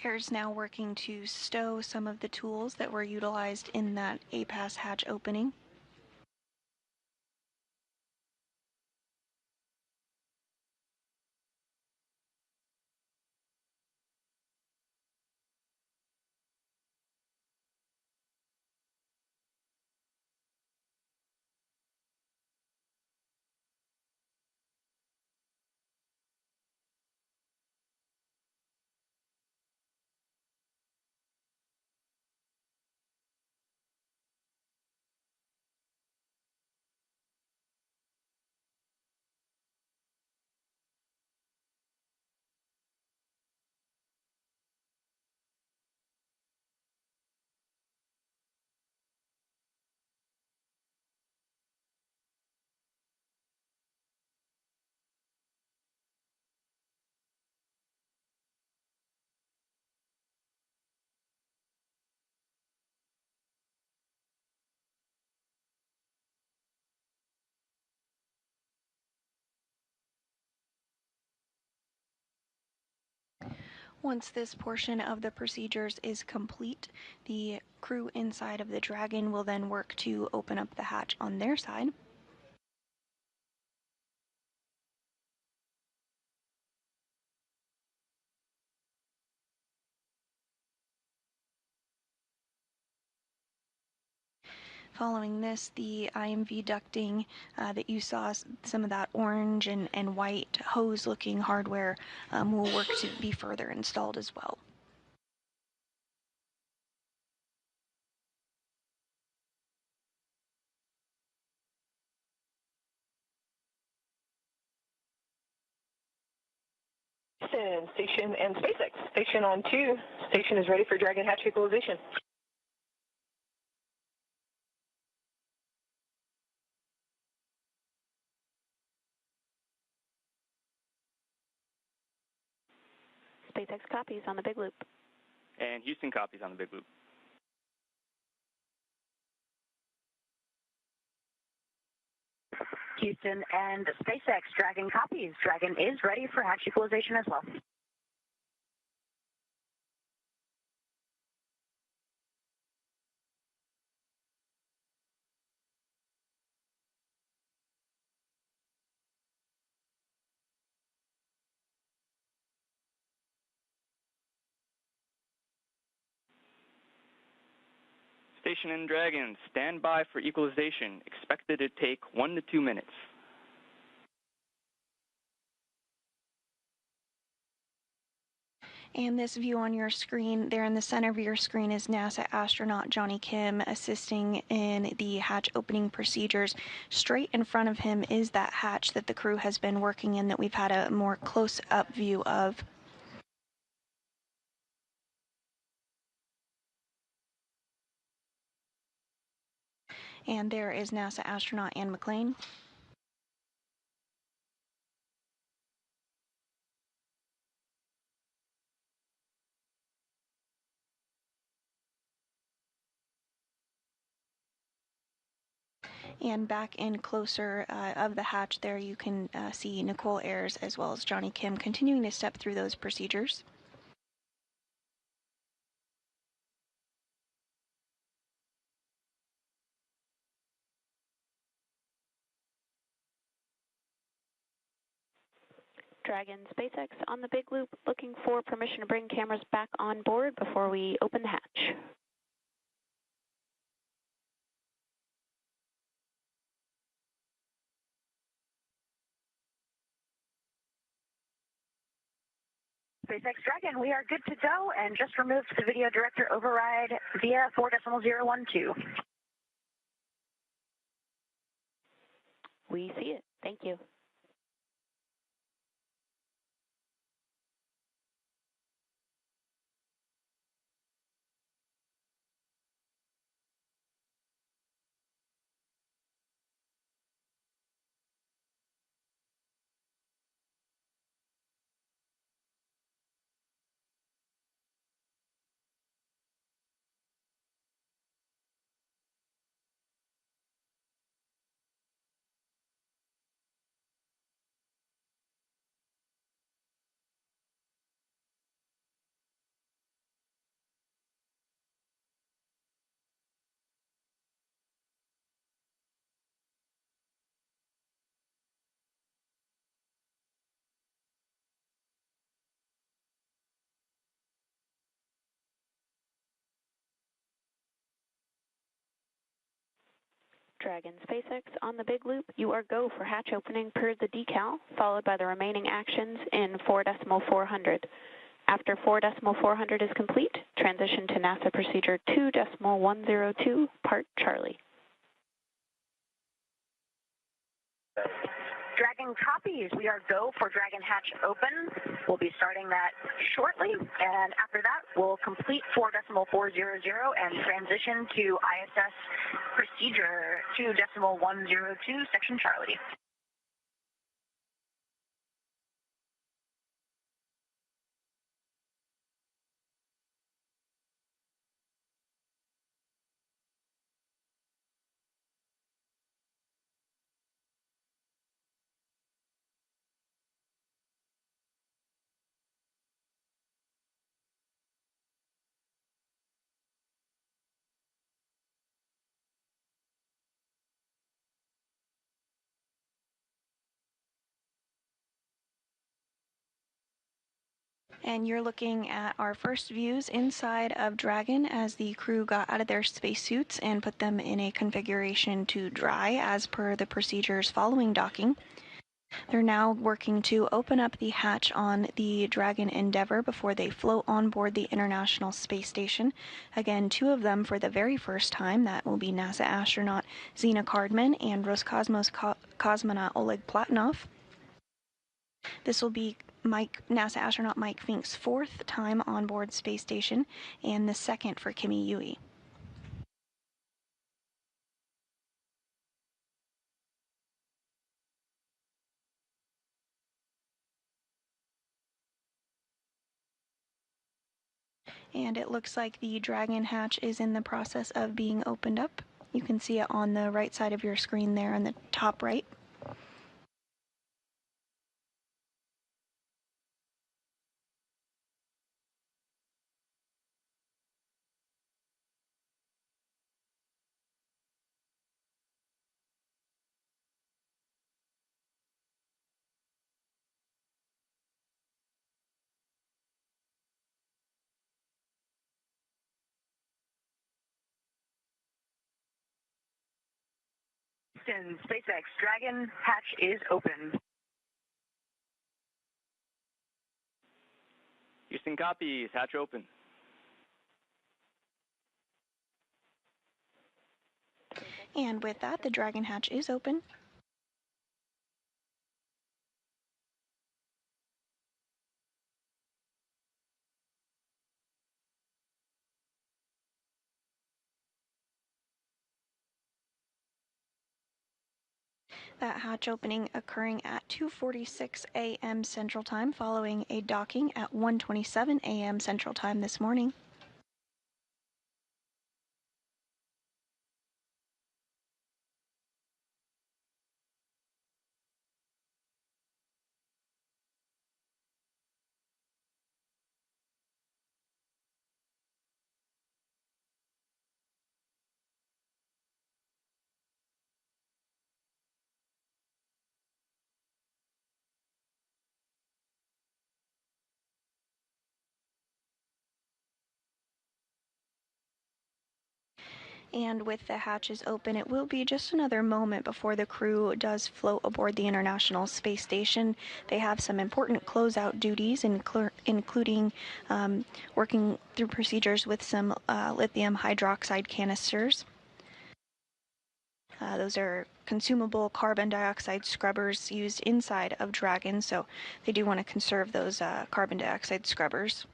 AIR's now working to stow some of the tools that were utilized in that APAS hatch opening. Once this portion of the procedures is complete, the crew inside of the Dragon will then work to open up the hatch on their side. Following this, the IMV ducting that you saw, some of that orange and white hose-looking hardware will work to be further installed as well. Station and SpaceX. Station on 2. Station is ready for Dragon hatch equalization. SpaceX copies on the big loop. And Houston copies on the big loop. Houston and SpaceX Dragon copies. Dragon is ready for hatch equalization as well. Station and Dragon, stand by for equalization. Expected to take 1 to 2 minutes. And this view on your screen, there in the center of your screen, is NASA astronaut Johnny Kim assisting in the hatch opening procedures. Straight in front of him is that hatch that the crew has been working in that we've had a more close-up view of. And there is NASA astronaut Ann McClain. And back in closer of the hatch there, you can see Nicole Ayers as well as Johnny Kim continuing to step through those procedures. Dragon SpaceX on the big loop, looking for permission to bring cameras back on board before we open the hatch. SpaceX Dragon, we are good to go and just removed the video director override via 4.012. We see it. Thank you. Dragon SpaceX on the big loop, you are go for hatch opening per the decal, followed by the remaining actions in 4.400. After 4.400 is complete, transition to NASA procedure 2.102, part Charlie. Dragon copies. We are go for Dragon hatch open. We'll be starting that shortly, and after that, we'll complete 4.400 and transition to ISS procedure 2.102, section Charlie. And you're looking at our first views inside of Dragon as the crew got out of their spacesuits and put them in a configuration to dry as per the procedures following docking. They're now working to open up the hatch on the Dragon Endeavour before they float on board the International Space Station. Again, two of them for the very first time. That will be NASA astronaut Zena Cardman and Roscosmos cosmonaut Oleg Platonov. This will be NASA astronaut Mike Fink's fourth time on board Space Station and the second for Kimi Yui. And it looks like the Dragon hatch is in the process of being opened up. You can see it on the right side of your screen there on the top right. Houston, SpaceX Dragon hatch is open. Houston copies, hatch open. And with that, the Dragon hatch is open. That hatch opening occurring at 2:46 a.m. Central Time following a docking at 1:27 a.m. Central Time this morning. And with the hatches open, it will be just another moment before the crew does float aboard the International Space Station. They have some important closeout duties, including working through procedures with some lithium hydroxide canisters. Those are consumable carbon dioxide scrubbers used inside of Dragon, so they do want to conserve those carbon dioxide scrubbers.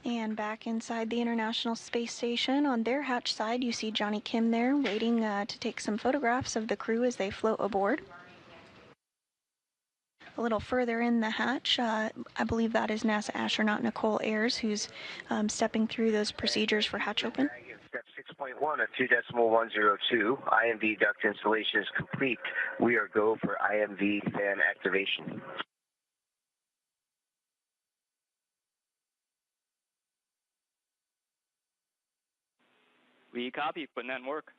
And back inside the International Space Station, on their hatch side, you see Johnny Kim there waiting to take some photographs of the crew as they float aboard. A little further in the hatch, I believe that is NASA astronaut Nicole Ayers, who's stepping through those procedures for hatch open. Step 6.1 at 2.102. IMV duct installation is complete. We are go for IMV fan activation. We copy, putting that in work.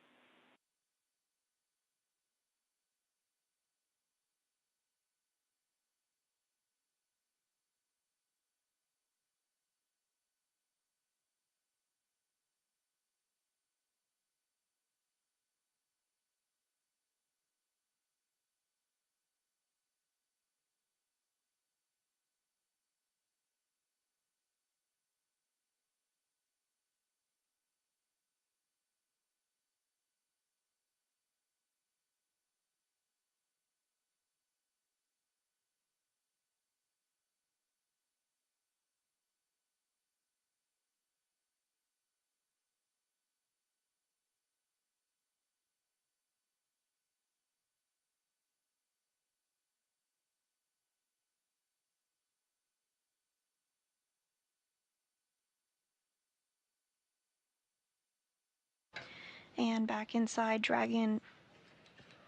And back inside Dragon,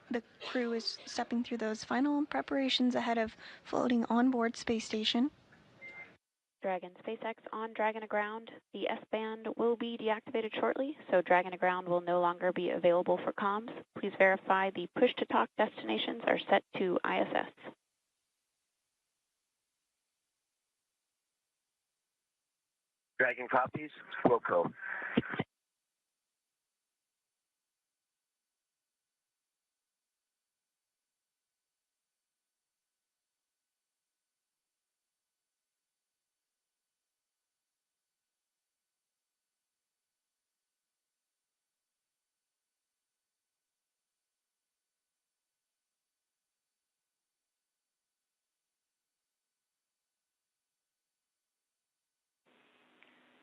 the crew is stepping through those final preparations ahead of floating on board Space Station. Dragon SpaceX on Dragon aground. The S-band will be deactivated shortly, so Dragon aground will no longer be available for comms. Please verify the push-to-talk destinations are set to ISS. Dragon copies, Wilco.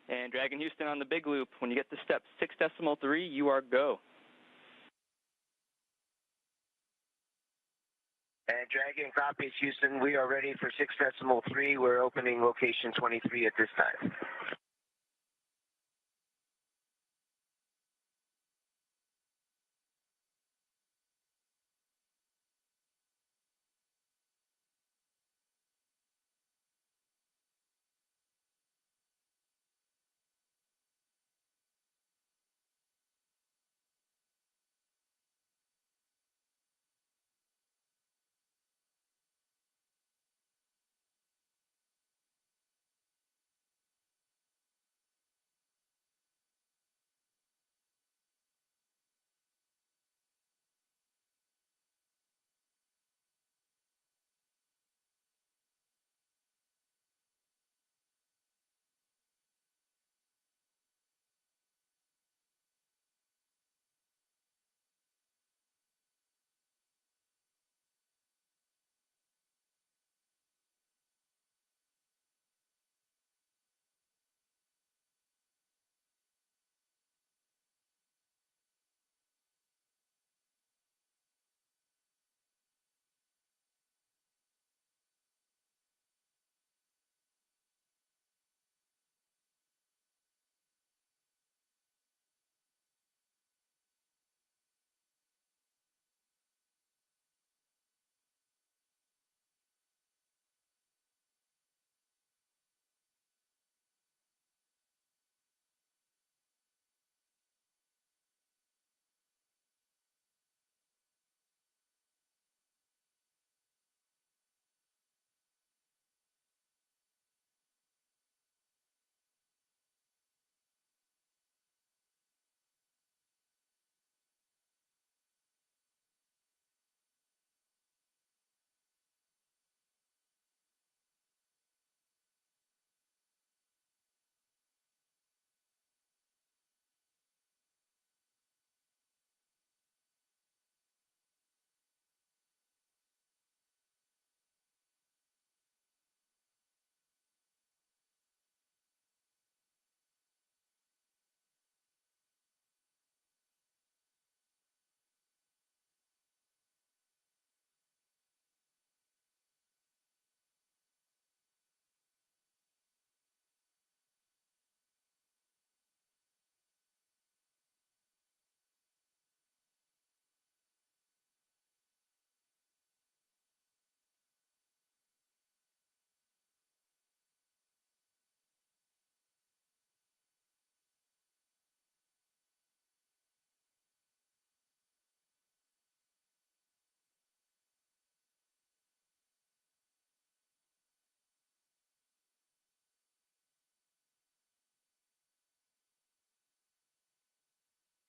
And Dragon Houston on the big loop. When you get to step 6.3, you are go. And Dragon copies, Houston. We are ready for 6.3. We're opening location 23 at this time.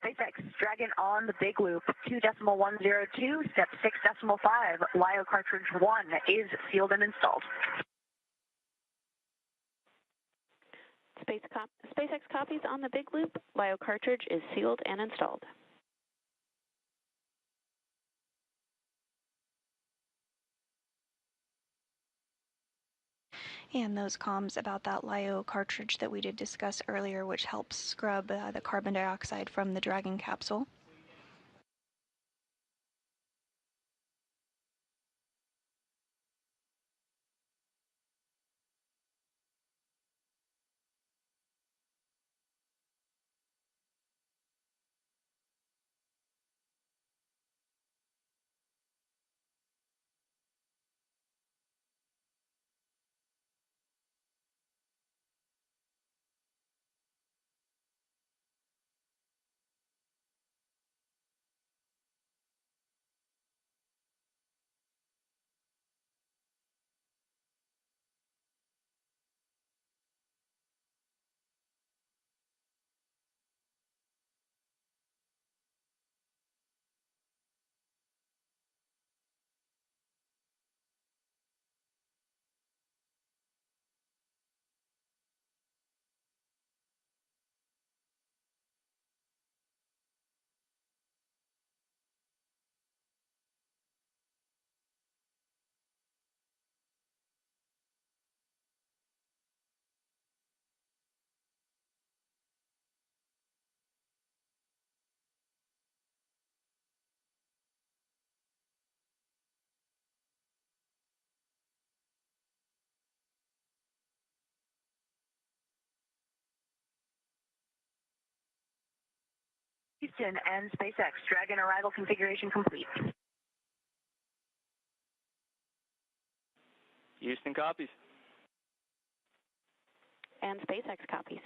SpaceX Dragon on the big loop, 2.102, step 6.5. LiO cartridge 1 is sealed and installed. SpaceX copies on the big loop. LiO cartridge is sealed and installed. And those comms about that LiO cartridge that we did discuss earlier, which helps scrub the carbon dioxide from the Dragon capsule. Houston and SpaceX Dragon arrival configuration complete. Houston copies. And SpaceX copies.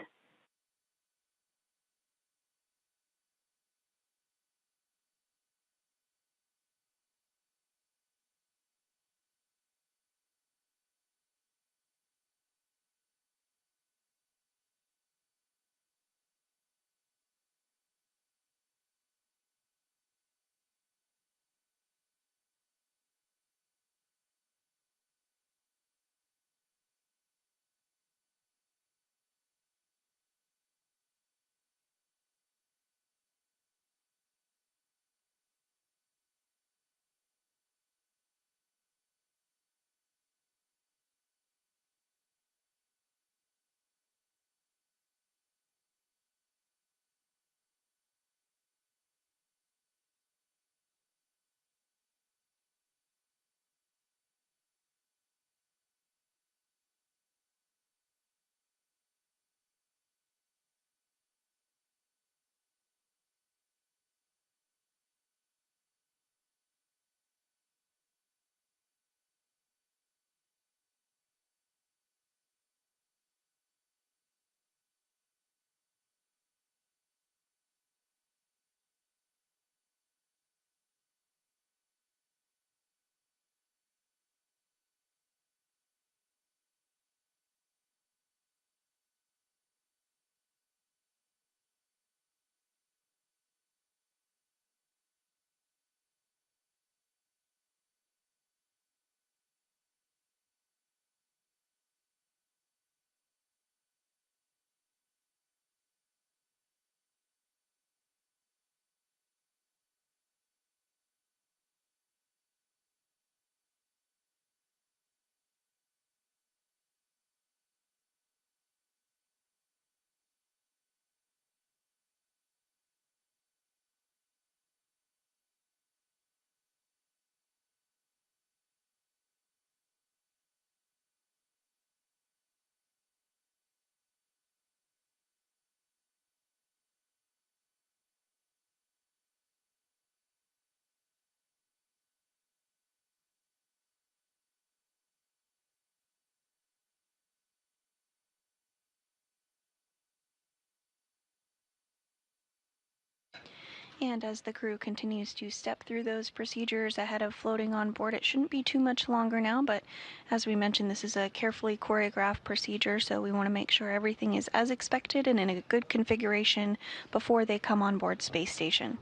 And as the crew continues to step through those procedures ahead of floating on board, it shouldn't be too much longer now, but as we mentioned, this is a carefully choreographed procedure, so we want to make sure everything is as expected and in a good configuration before they come on board Space Station.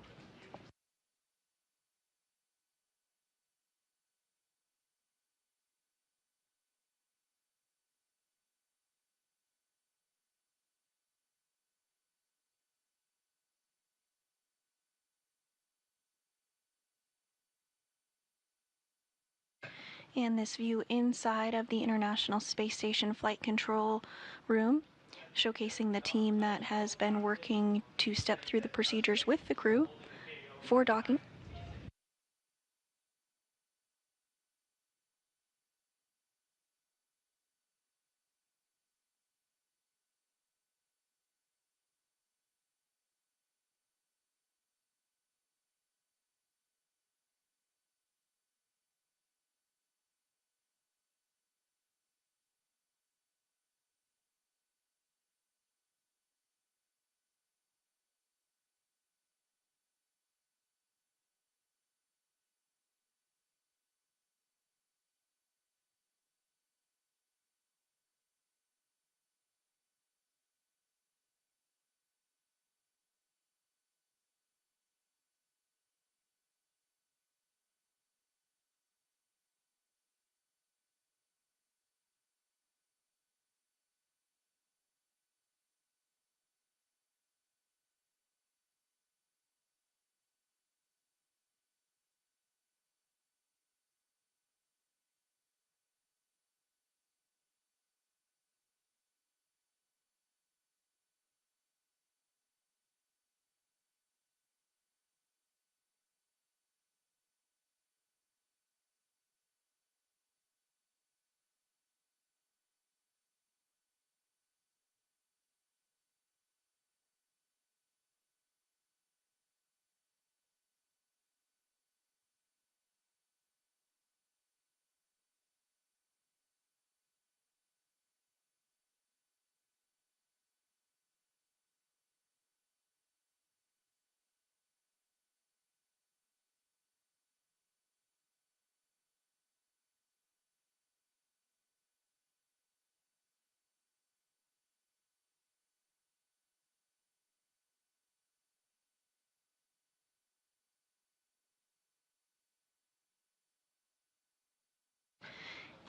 And this view inside of the International Space Station Flight Control Room, showcasing the team that has been working to step through the procedures with the crew for docking.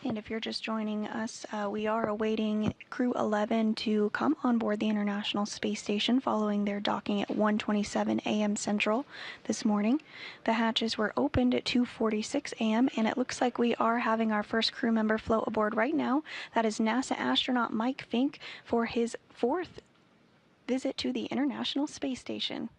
And if you're just joining us, we are awaiting Crew-11 to come on board the International Space Station following their docking at 1:27 a.m. Central this morning. The hatches were opened at 2:46 a.m. and it looks like we are having our first crew member float aboard right now. That is NASA astronaut Mike Fink for his 4th visit to the International Space Station.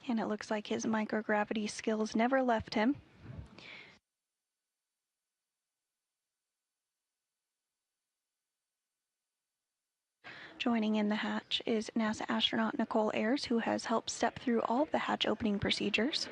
And it looks like his microgravity skills never left him. Joining in the hatch is NASA astronaut Nicole Ayers, who has helped step through all of the hatch opening procedures.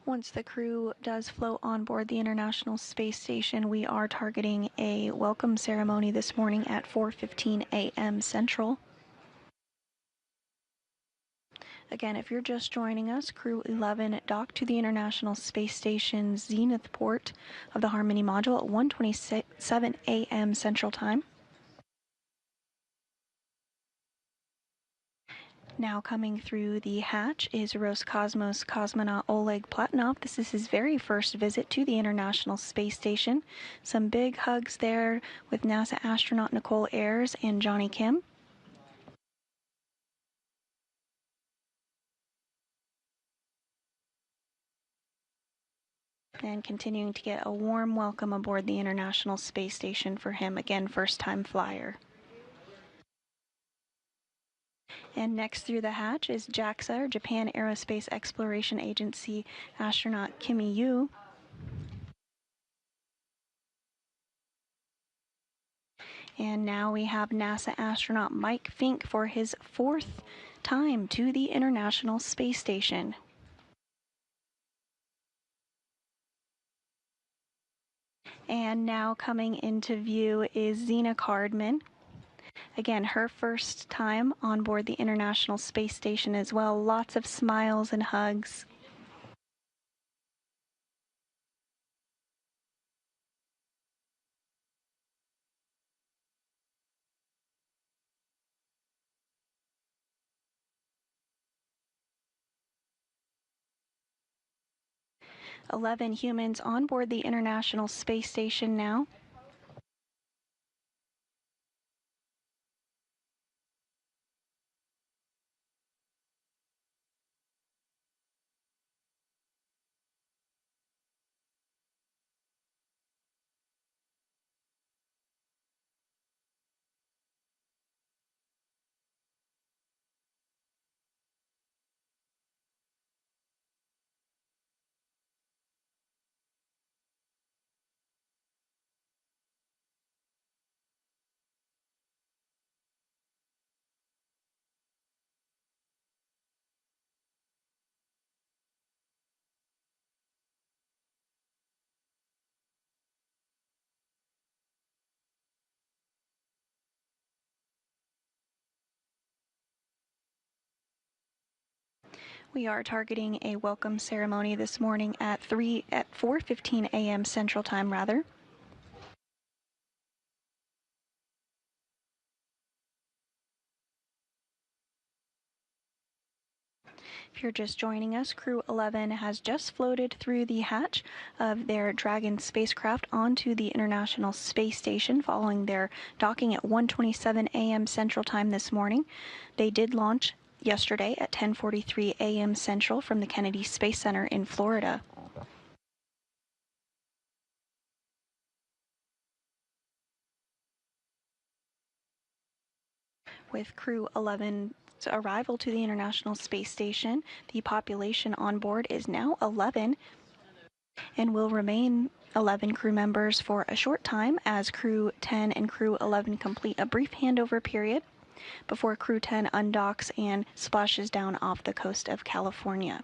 Once the crew does float on board the International Space Station, we are targeting a welcome ceremony this morning at 4:15 a.m. Central. Again, if you're just joining us, Crew-11 docked to the International Space Station's Zenith port of the Harmony module at 1:27 a.m. Central Time. Now coming through the hatch is Roscosmos cosmonaut Oleg Platonov. This is his very first visit to the International Space Station. Some big hugs there with NASA astronaut Nicole Ayers and Johnny Kim. And continuing to get a warm welcome aboard the International Space Station for him, again, first-time flyer. And next through the hatch is JAXA, or Japan Aerospace Exploration Agency astronaut Kimi Yu. And now we have NASA astronaut Mike Fink for his 4th time to the International Space Station. And now coming into view is Zena Cardman. Again, her first time on board the International Space Station as well. Lots of smiles and hugs. 11 humans on board the International Space Station now. We are targeting a welcome ceremony this morning at 4:15 a.m. Central Time, rather. If you're just joining us, Crew-11 has just floated through the hatch of their Dragon spacecraft onto the International Space Station following their docking at 1:27 a.m. Central Time this morning. They did launch yesterday at 10:43 a.m. Central from the Kennedy Space Center in Florida. With Crew-11's arrival to the International Space Station, the population on board is now 11 and will remain 11 crew members for a short time as Crew 10 and Crew 11 complete a brief handover period before Crew 10 undocks and splashes down off the coast of California.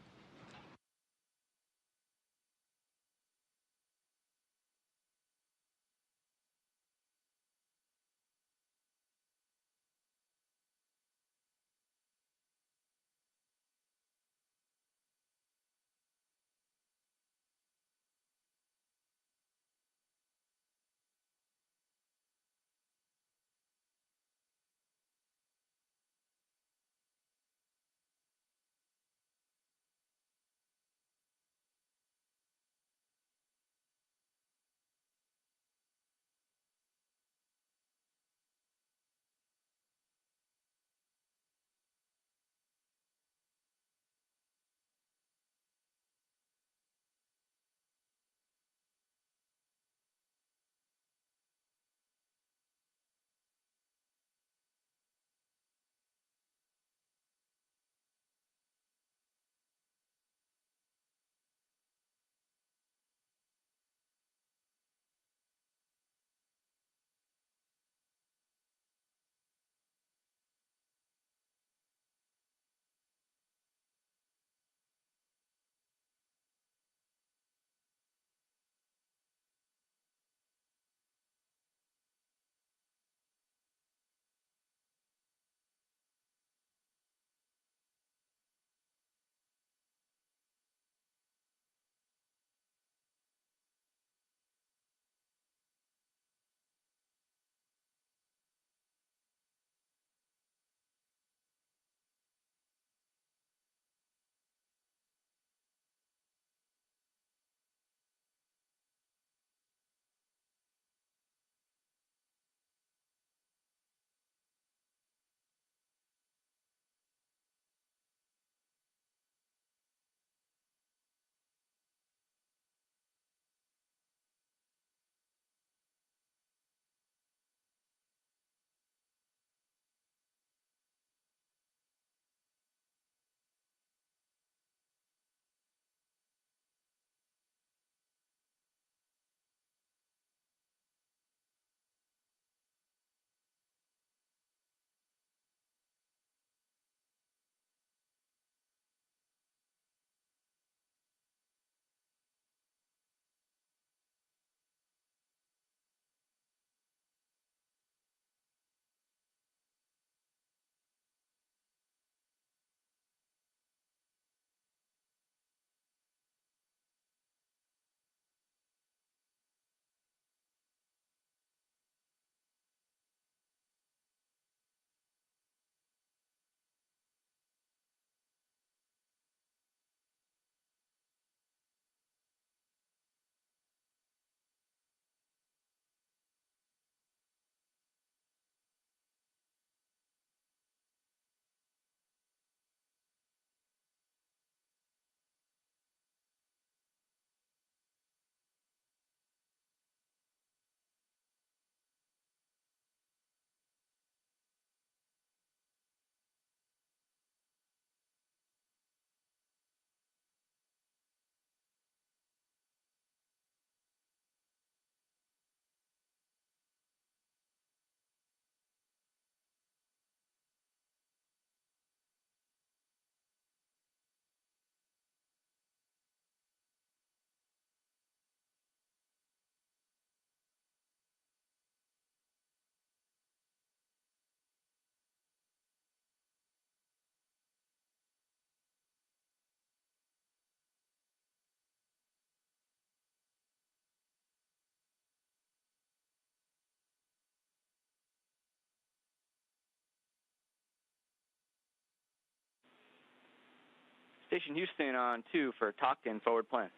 Station Houston on 2 for Talkton, forward plan.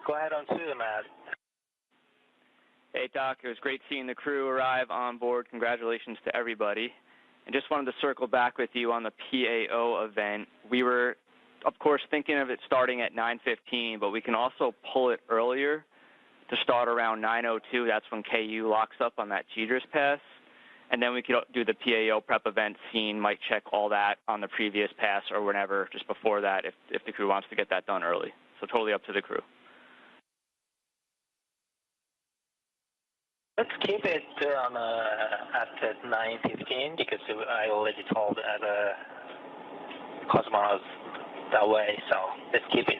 Go ahead on 2, Matt. Hey, Doc, it was great seeing the crew arrive on board. Congratulations to everybody. And just wanted to circle back with you on the PAO event. We were, of course, thinking of it starting at 9:15, but we can also pull it earlier to start around 9:02. That's when KU locks up on that GDRS pass. And then we could do the PAO prep event scene, might check all that on the previous pass or whenever, just before that, if the crew wants to get that done early. So totally up to the crew. Let's keep it at 9:15 because I already told the cosmonauts that way, so let's keep it.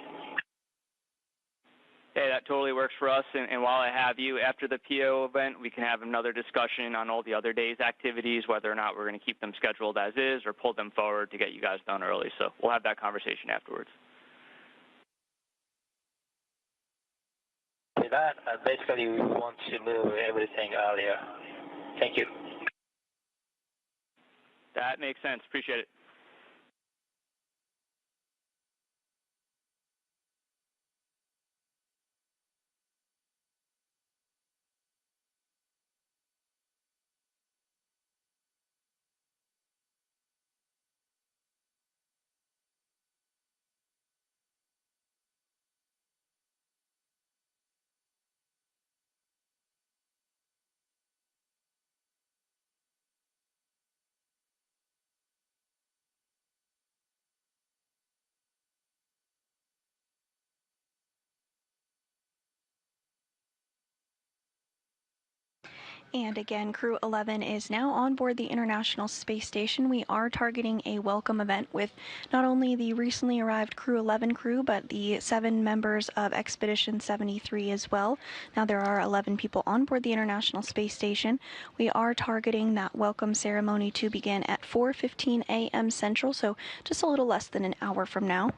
Hey, that totally works for us. And while I have you, after the PO event, we can have another discussion on all the other days' activities, whether or not we're going to keep them scheduled as is or pull them forward to get you guys done early. So we'll have that conversation afterwards. With that, basically we want to move everything earlier. Thank you. That makes sense. Appreciate it. And again, Crew-11 is now on board the International Space Station. We are targeting a welcome event with not only the recently arrived Crew-11 crew, but the 7 members of Expedition 73 as well. Now there are 11 people on board the International Space Station. We are targeting that welcome ceremony to begin at 4:15 a.m. Central, so just a little less than an hour from now.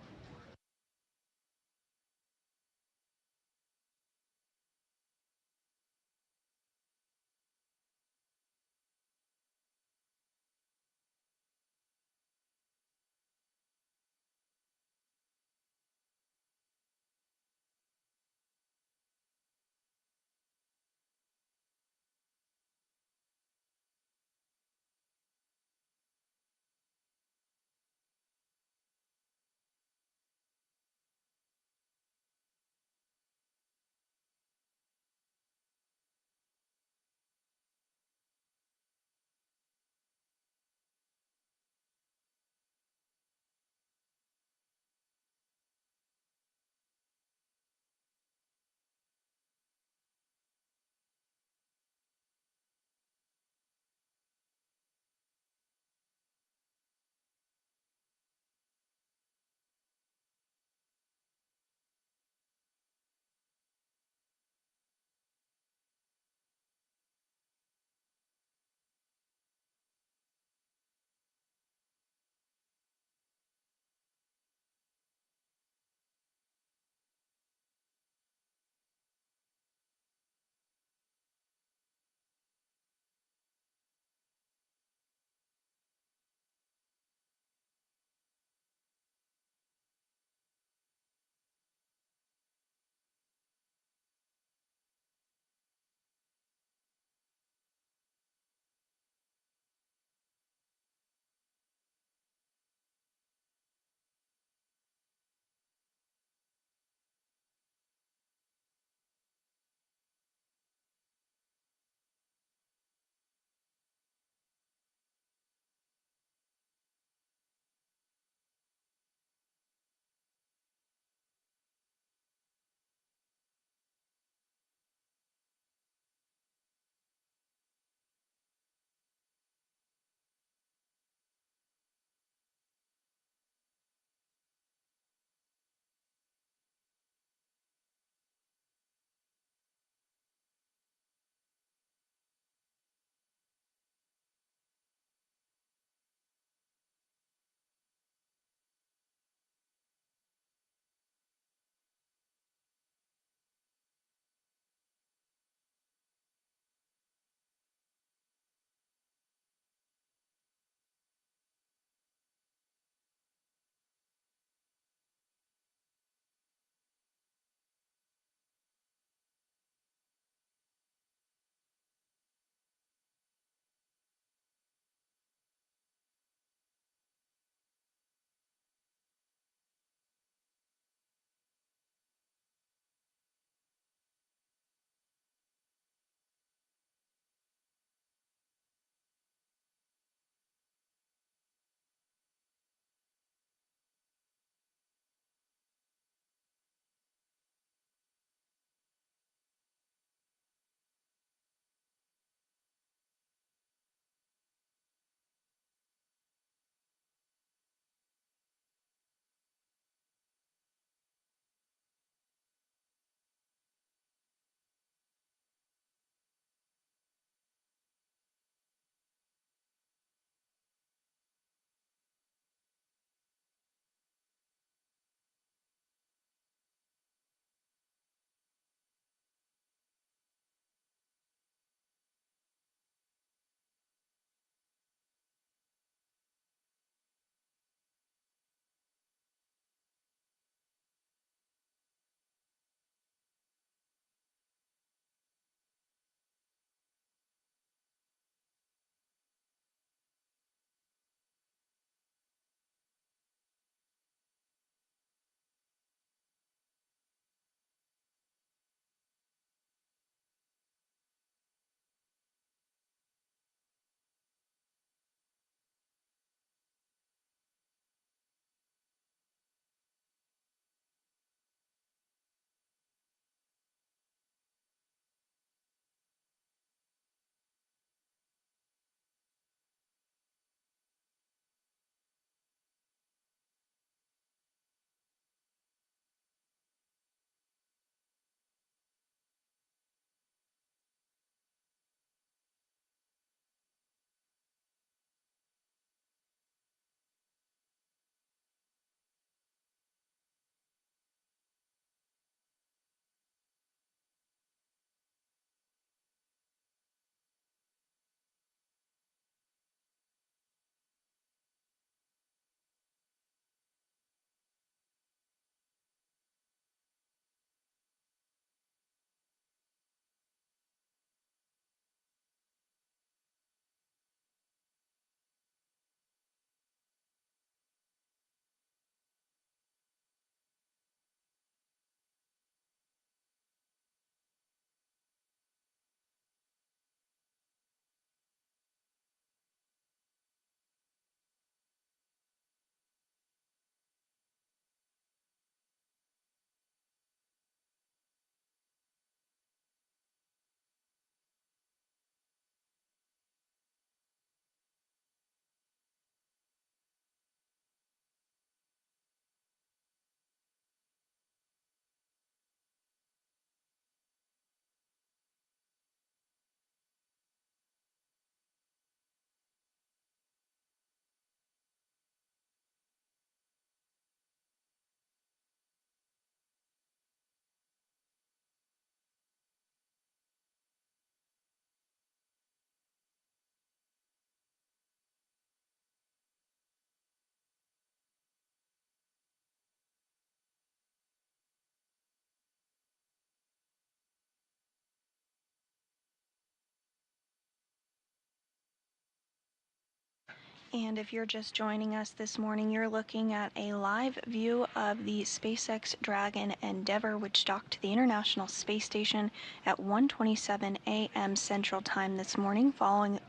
And if you're just joining us this morning, you're looking at a live view of the SpaceX Dragon Endeavour, which docked to the International Space Station at 1:27 a.m. Central Time this morning, following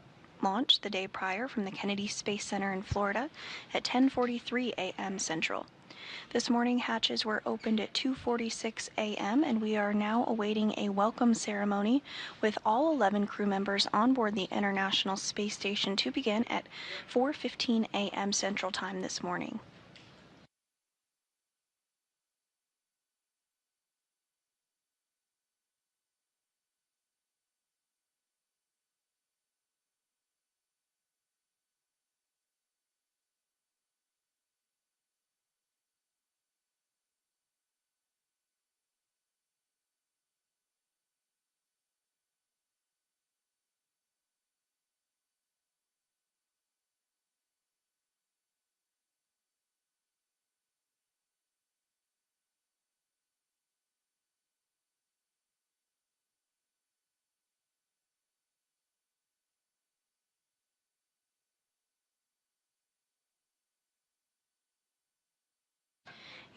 launch the day prior from the Kennedy Space Center in Florida at 10:43 a.m. Central. This morning, hatches were opened at 2:46 a.m., and we are now awaiting a welcome ceremony with all 11 crew members on board the International Space Station to begin at 4:15 a.m. Central Time this morning.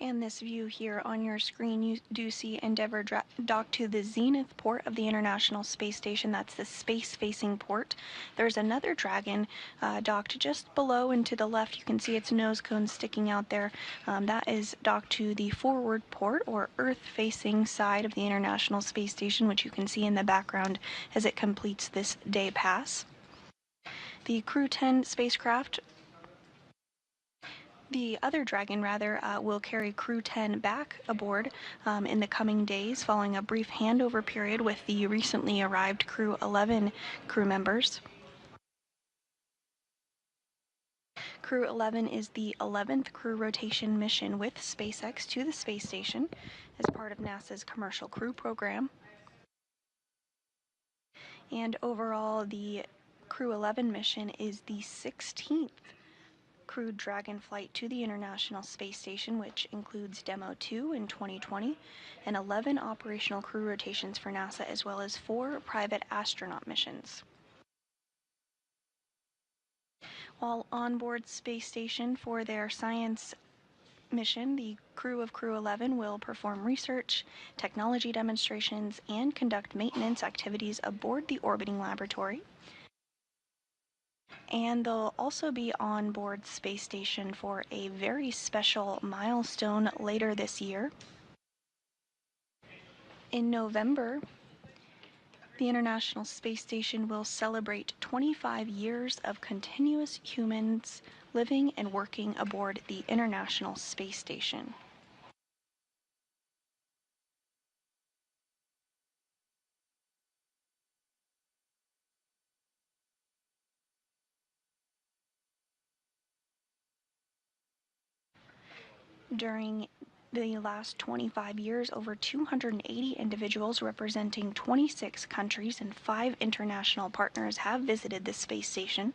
And this view here on your screen, you do see Endeavour dock to the zenith port of the International Space Station. That's the space-facing port. There's another Dragon docked just below and to the left. You can see its nose cone sticking out there. That is docked to the forward port, or Earth-facing side of the International Space Station, which you can see in the background as it completes this day pass. The Crew-10 spacecraft, the other Dragon, will carry Crew-10 back aboard in the coming days, following a brief handover period with the recently arrived Crew-11 crew members. Crew-11 is the 11th crew rotation mission with SpaceX to the space station as part of NASA's Commercial Crew Program. And overall, the Crew-11 mission is the 16th crewed Dragon flight to the International Space Station, which includes Demo 2 in 2020 and 11 operational crew rotations for NASA, as well as 4 private astronaut missions. While on board Space Station for their science mission, the crew of Crew-11 will perform research, technology demonstrations, and conduct maintenance activities aboard the orbiting laboratory. And they'll also be on board Space Station for a very special milestone later this year. In November, the International Space Station will celebrate 25 years of continuous humans living and working aboard the International Space Station. During the last 25 years, over 280 individuals representing 26 countries and 5 international partners have visited the space station.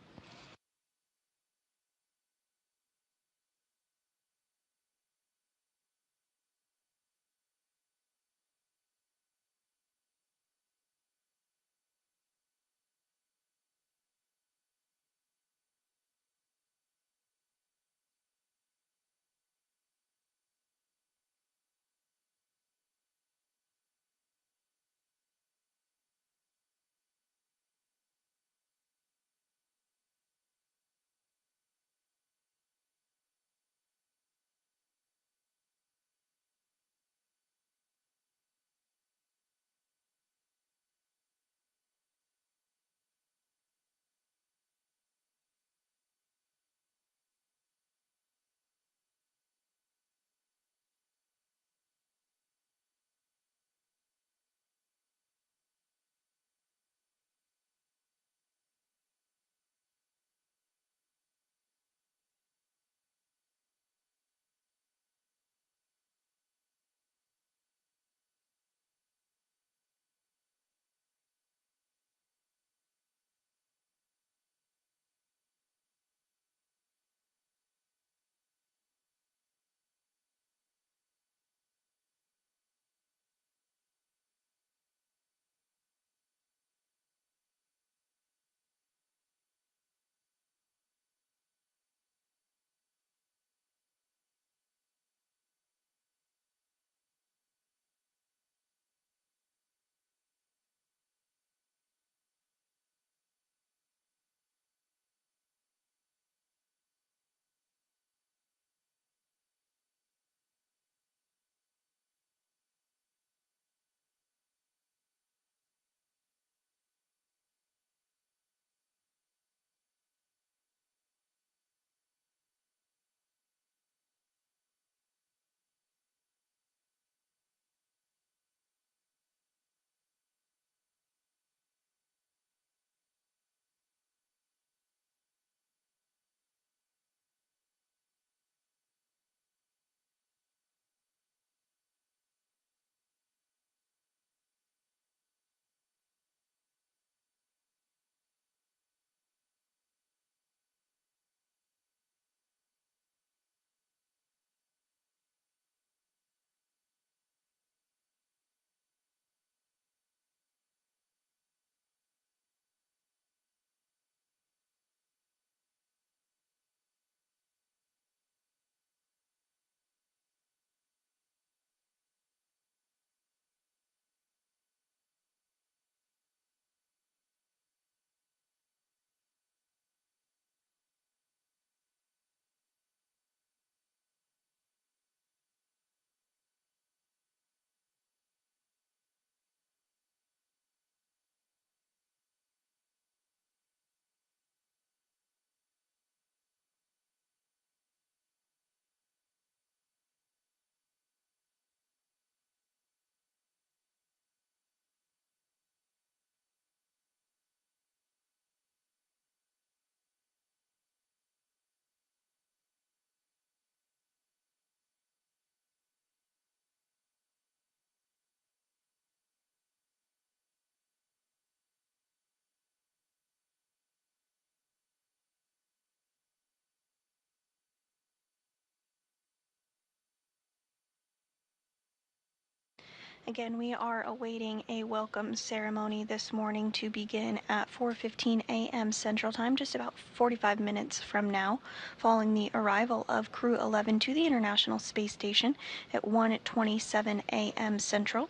Again, we are awaiting a welcome ceremony this morning to begin at 4:15 a.m. Central Time, just about 45 minutes from now, following the arrival of Crew-11 to the International Space Station at 1:27 a.m. Central.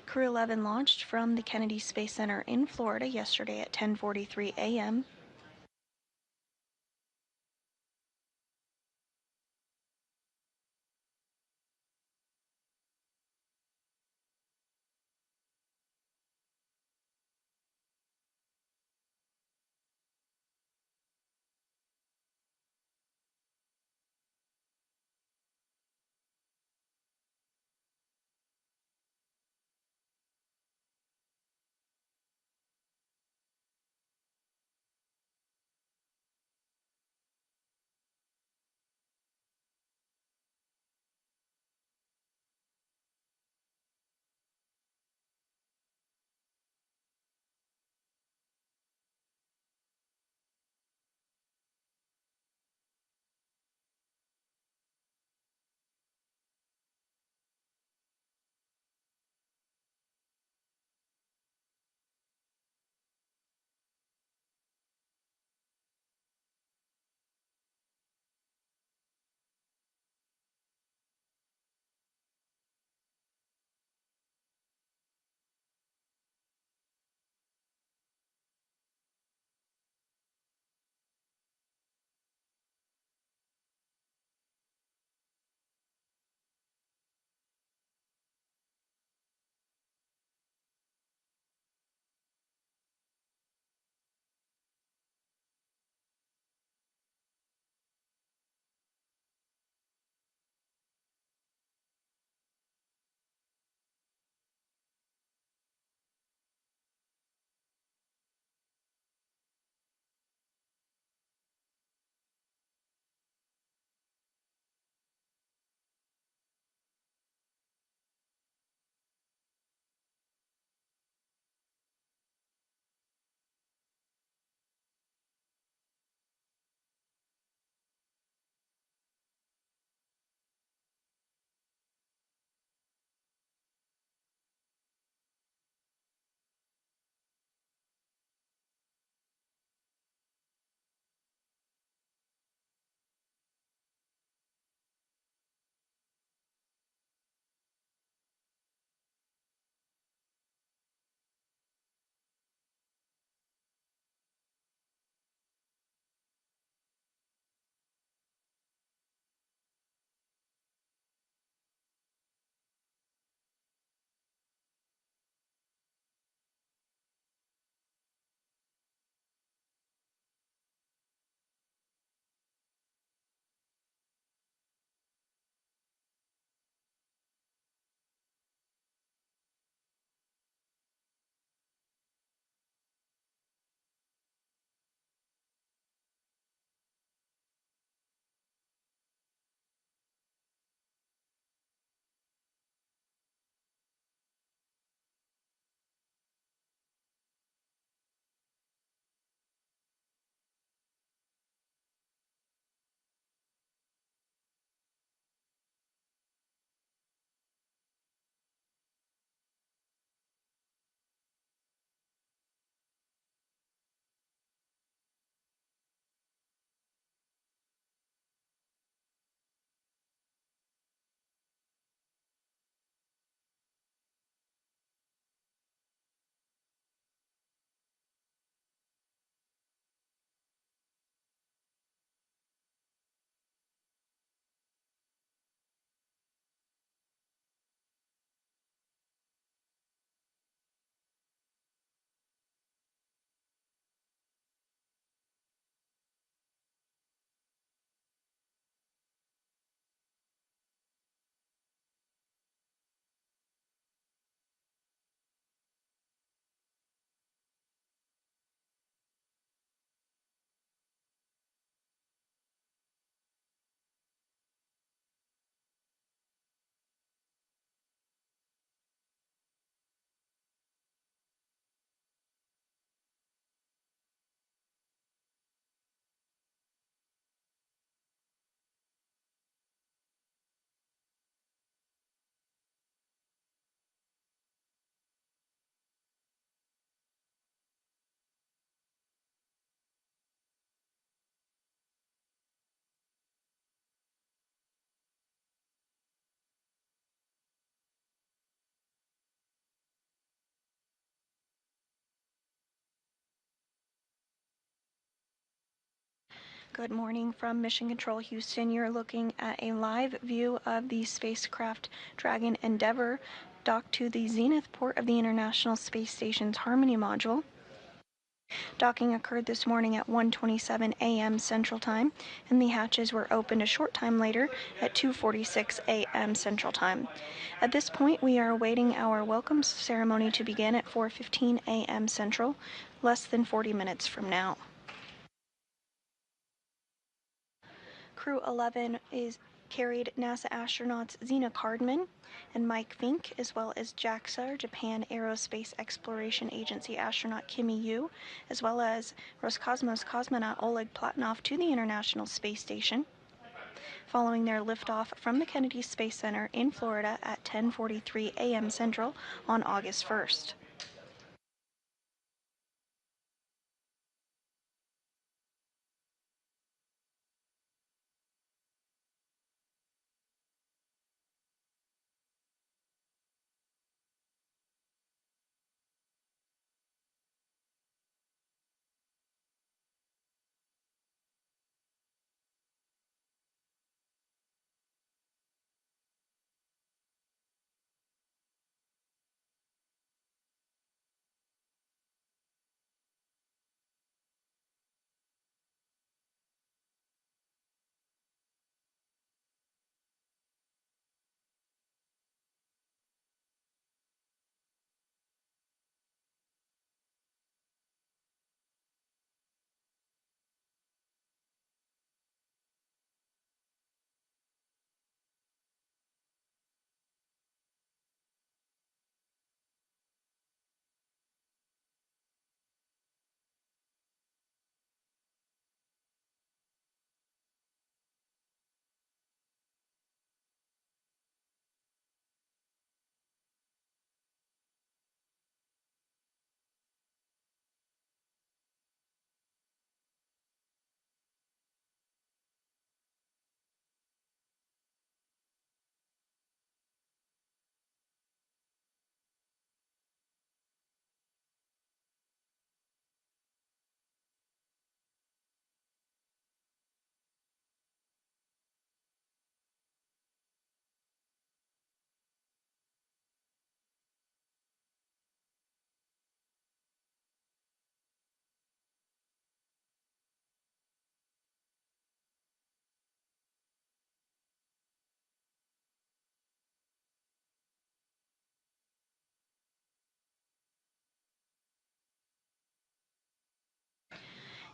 Crew-11 launched from the Kennedy Space Center in Florida yesterday at 10:43 a.m. Good morning from Mission Control Houston. You're looking at a live view of the spacecraft Dragon Endeavour docked to the zenith port of the International Space Station's Harmony module. Docking occurred this morning at 1:27 a.m. Central Time, and the hatches were opened a short time later at 2:46 a.m. Central Time. At this point, we are awaiting our welcome ceremony to begin at 4:15 a.m. Central, less than 40 minutes from now. Crew-11 carried NASA astronauts Zena Cardman and Mike Fink, as well as JAXA, Japan Aerospace Exploration Agency astronaut Kimi Yu, as well as Roscosmos cosmonaut Oleg Platonov to the International Space Station, following their liftoff from the Kennedy Space Center in Florida at 10:43 a.m. Central on August 1st.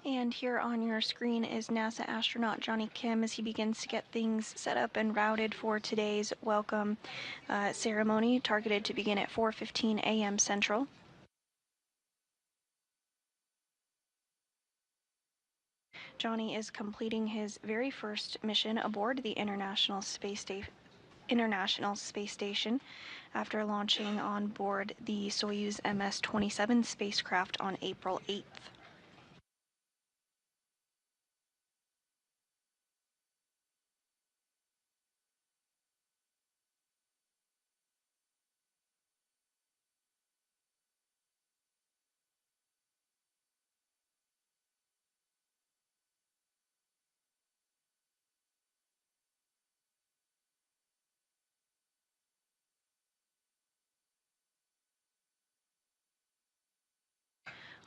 And here on your screen is NASA astronaut Johnny Kim as he begins to get things set up and routed for today's welcome ceremony, targeted to begin at 4:15 a.m. Central. Johnny is completing his very first mission aboard the International Space Station after launching on board the Soyuz MS-27 spacecraft on April 8th.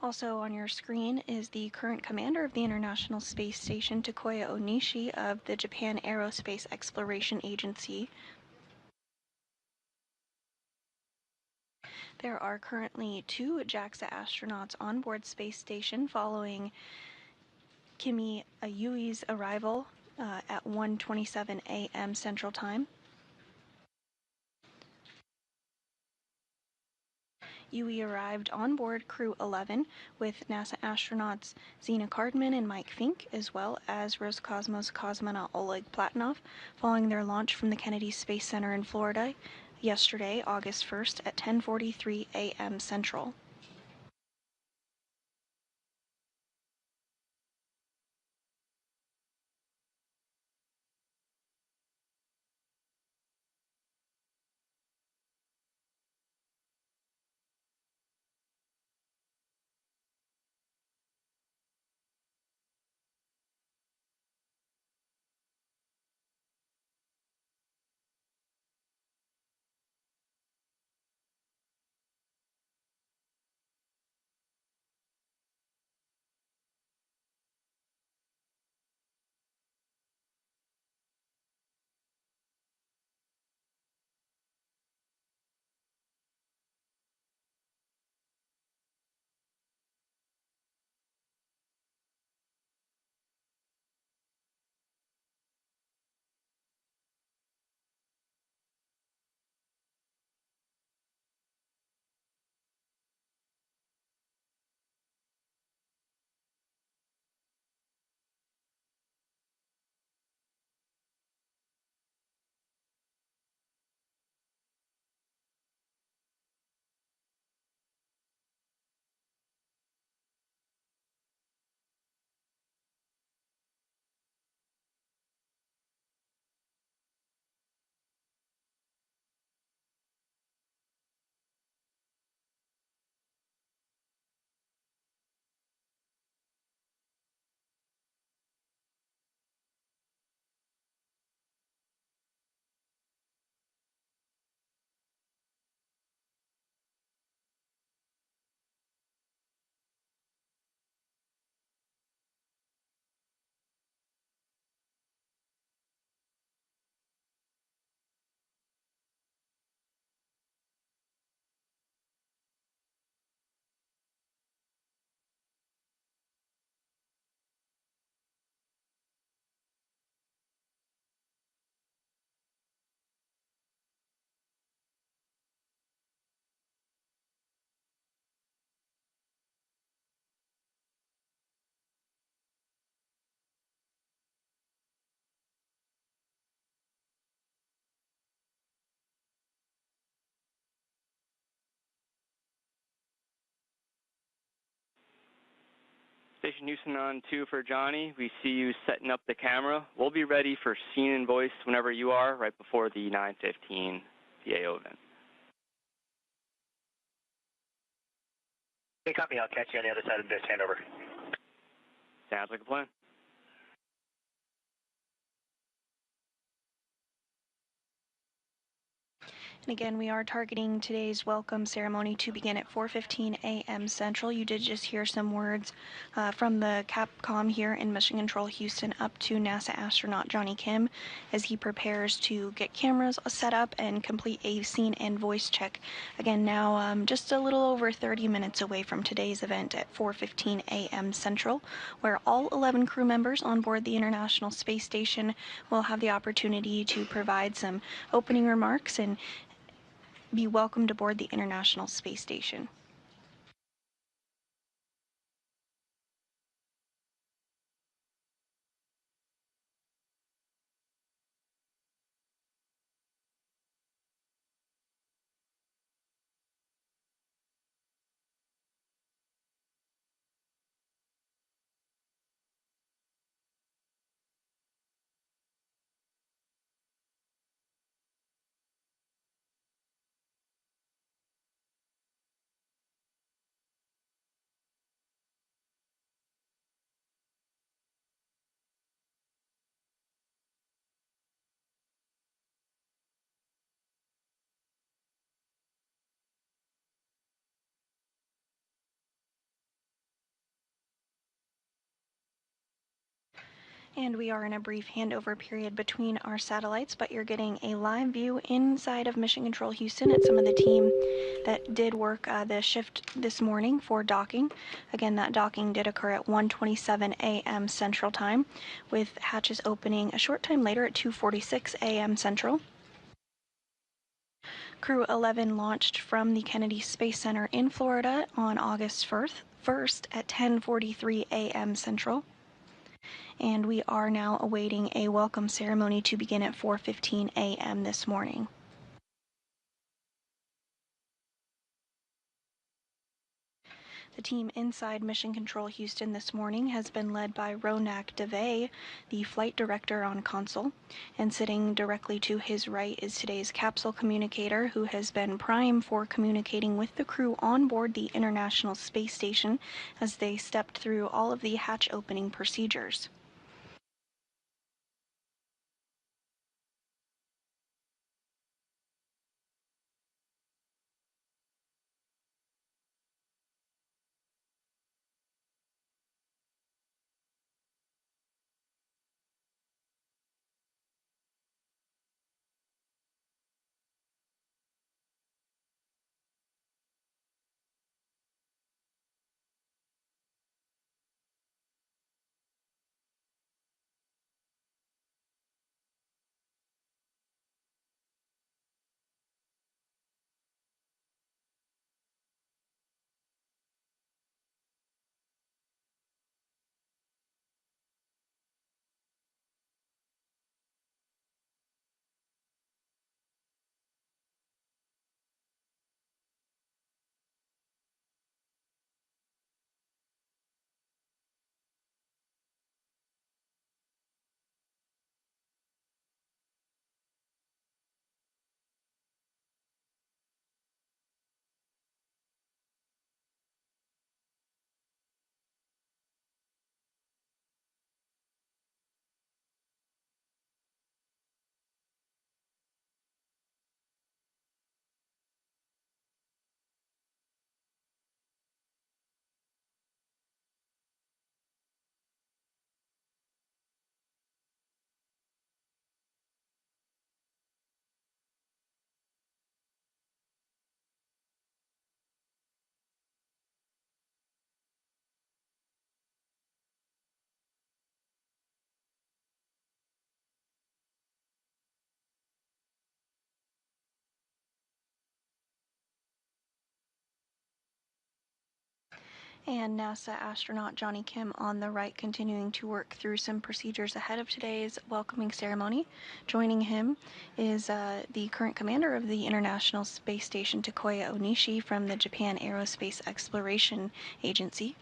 Also on your screen is the current commander of the International Space Station, Takuya Onishi of the Japan Aerospace Exploration Agency. There are currently 2 JAXA astronauts on board Space Station following Kimi Yui's arrival at 1:27 a.m. Central Time. Yui arrived on board Crew-11 with NASA astronauts Zena Cardman and Mike Fink, as well as Roscosmos cosmonaut Oleg Platonov, following their launch from the Kennedy Space Center in Florida yesterday, August 1st at 10:43 a.m. Central. Station Houston on 2 for Johnny. We see you setting up the camera. We'll be ready for scene and voice whenever you are, right before the 9:15 PAO event. Okay, copy. I'll catch you on the other side of this handover. Sounds like a plan. And again, we are targeting today's welcome ceremony to begin at 4:15 a.m. Central. You did just hear some words from the Capcom here in Mission Control Houston up to NASA astronaut Johnny Kim as he prepares to get cameras set up and complete a scene and voice check. Again, now just a little over 30 minutes away from today's event at 4:15 a.m. Central, where all 11 crew members on board the International Space Station will have the opportunity to provide some opening remarks and be welcomed aboard the International Space Station. And we are in a brief handover period between our satellites, but you're getting a live view inside of Mission Control Houston at some of the team that did work the shift this morning for docking. Again, that docking did occur at 1:27 a.m. Central Time, with hatches opening a short time later at 2:46 a.m. Central. Crew-11 launched from the Kennedy Space Center in Florida on August 1st at 10:43 a.m. Central. And we are now awaiting a welcome ceremony to begin at 4:15 a.m. this morning. The team inside Mission Control Houston this morning has been led by Ronak Dave, the flight director on console, and sitting directly to his right is today's capsule communicator, who has been prime for communicating with the crew on board the International Space Station as they stepped through all of the hatch opening procedures. And NASA astronaut Johnny Kim on the right, continuing to work through some procedures ahead of today's welcoming ceremony. Joining him is the current commander of the International Space Station, Takuya Onishi, from the Japan Aerospace Exploration Agency.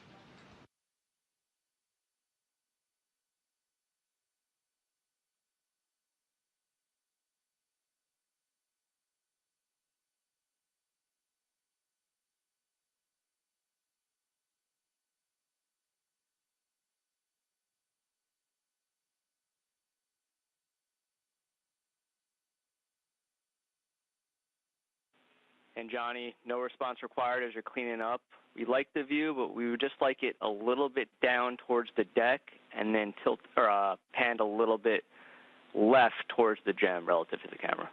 And Johnny, no response required as you're cleaning up. We like the view, but we would just like it a little bit down towards the deck and then tilt or panned a little bit left towards the gem relative to the camera.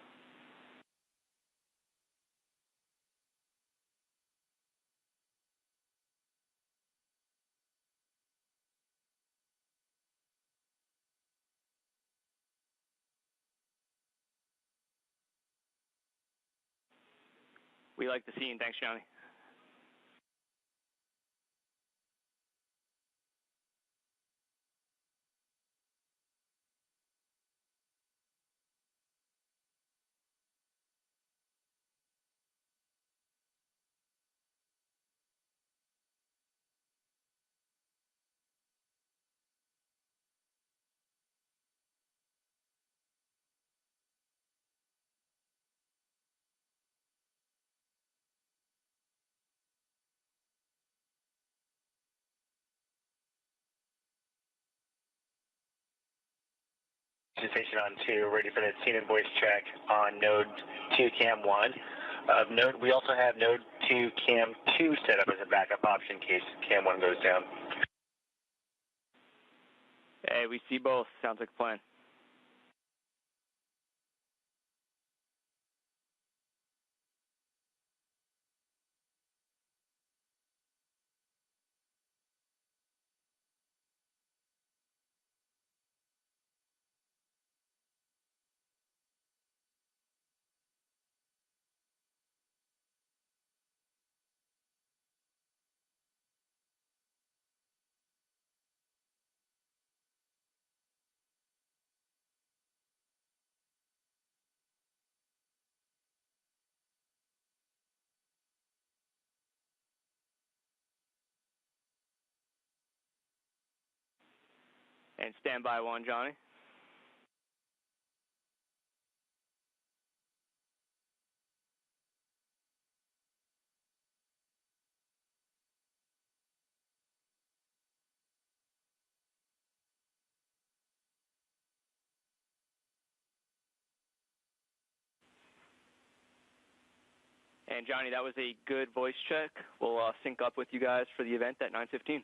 We like the scene. Thanks, Johnny. Station on 2, ready for the scene and voice check on node 2 cam 1. We also have node 2 cam 2 set up as a backup option in case cam 1 goes down. Hey, we see both. Sounds like a plan. And stand by 1, Johnny. And Johnny, that was a good voice check. We'll sync up with you guys for the event at 9:15.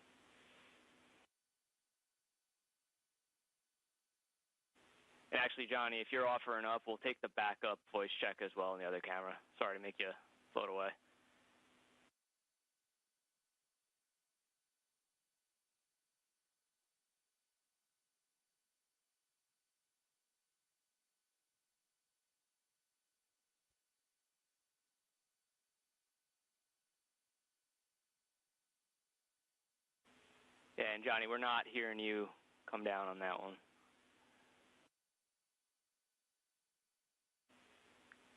And actually, Johnny, if you're offering up, we'll take the backup voice check as well on the other camera. Sorry to make you float away. Yeah, and Johnny, we're not hearing you come down on that one.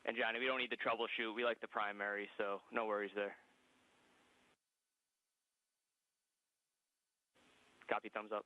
And Johnny, we don't need the troubleshoot. We like the primary, so no worries there. Copy, thumbs up.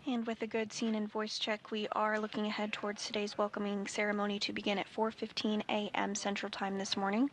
And with a good scene and voice check, we are looking ahead towards today's welcoming ceremony to begin at 4:15 a.m. Central Time this morning.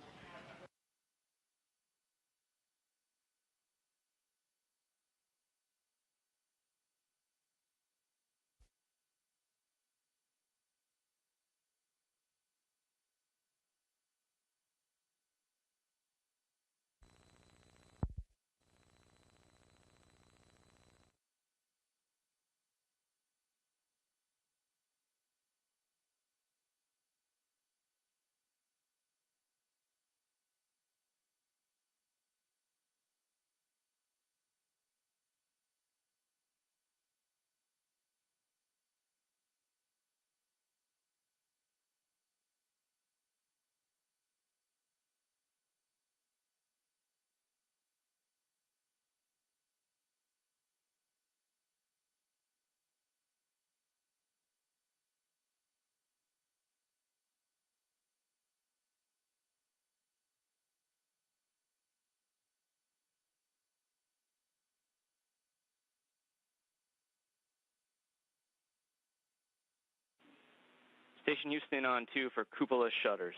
Station Houston on 2 for cupola shutters.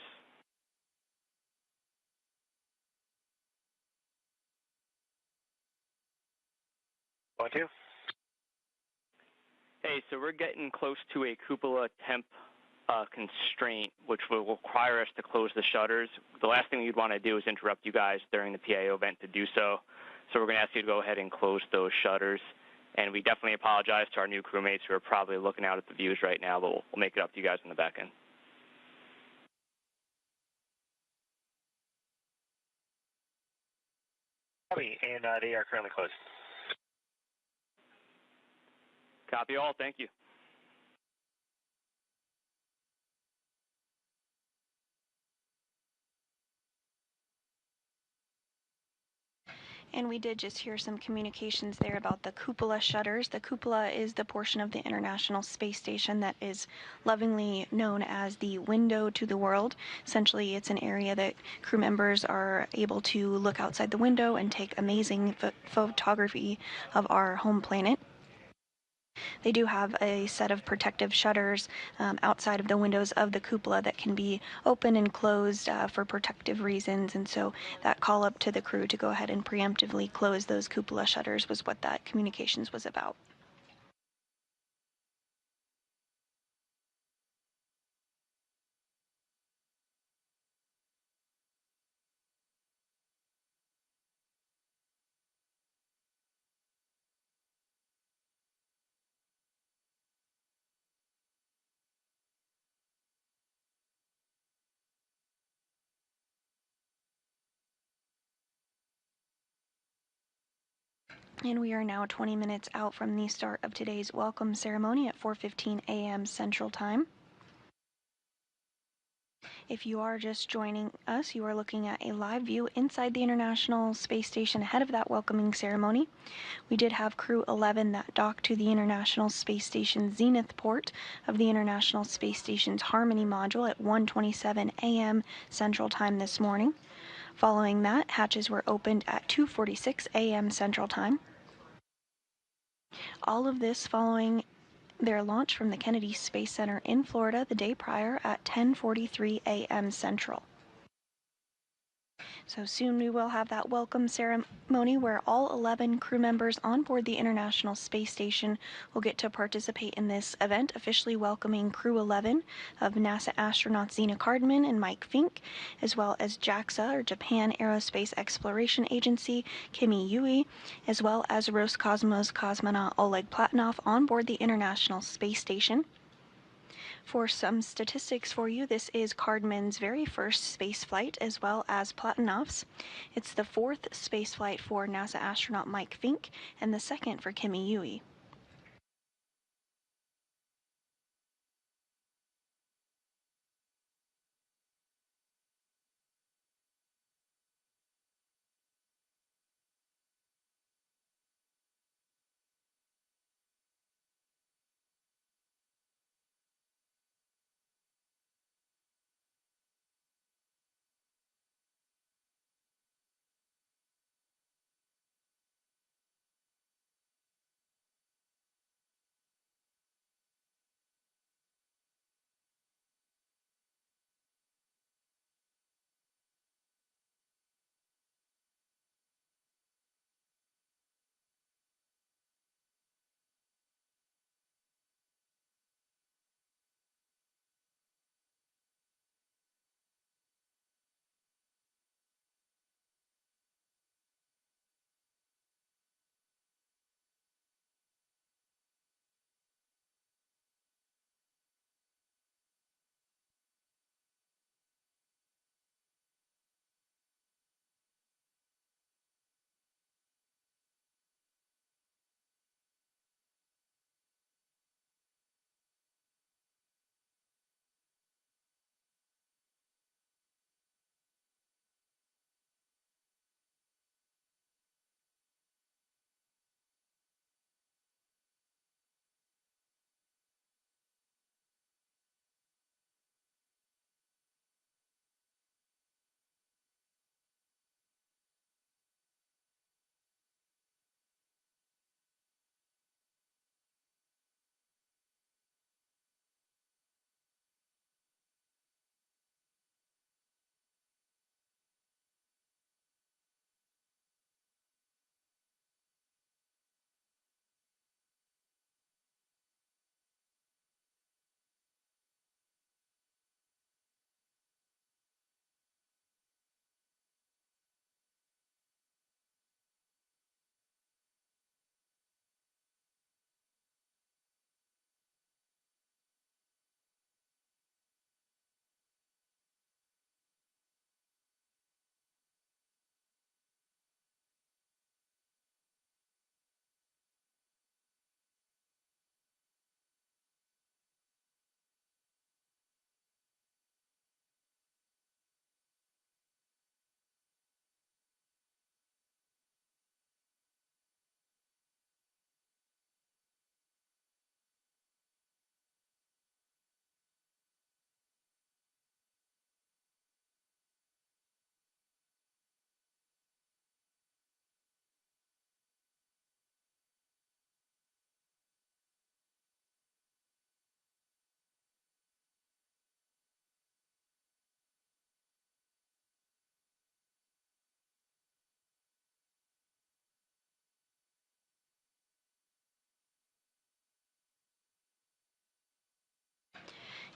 On 2. Hey, so we're getting close to a cupola temp constraint, which will require us to close the shutters. The last thing you'd want to do is interrupt you guys during the PAO event to do so. So we're going to ask you to go ahead and close those shutters. And we definitely apologize to our new crewmates who are probably looking out at the views right now, but we'll make it up to you guys on the back end. Copy, and they are currently closed. Copy all. Thank you. And we did just hear some communications there about the cupola shutters. The cupola is the portion of the International Space Station that is lovingly known as the window to the world. Essentially, it's an area that crew members are able to look outside the window and take amazing photography of our home planet. They do have a set of protective shutters outside of the windows of the cupola that can be open and closed for protective reasons, and so that call up to the crew to go ahead and preemptively close those cupola shutters was what that communications was about. And we are now 20 minutes out from the start of today's welcome ceremony at 4:15 a.m. Central Time. If you are just joining us, you are looking at a live view inside the International Space Station ahead of that welcoming ceremony. We did have Crew-11 that docked to the International Space Station Zenith port of the International Space Station's Harmony module at 1:27 a.m. Central Time this morning. Following that, hatches were opened at 2:46 a.m. Central Time. All of this following their launch from the Kennedy Space Center in Florida the day prior at 10:43 a.m. Central. So soon we will have that welcome ceremony where all 11 crew members on board the International Space Station will get to participate in this event, officially welcoming Crew-11 of NASA astronauts Zena Cardman and Mike Fink, as well as JAXA, or Japan Aerospace Exploration Agency, Kimi Yui, as well as Roscosmos cosmonaut Oleg Platonov on board the International Space Station. For some statistics for you, this is Cardman's very first space flight, as well as Platonov's. It's the 4th space flight for NASA astronaut Mike Fink, and the 2nd for Kimi Yui.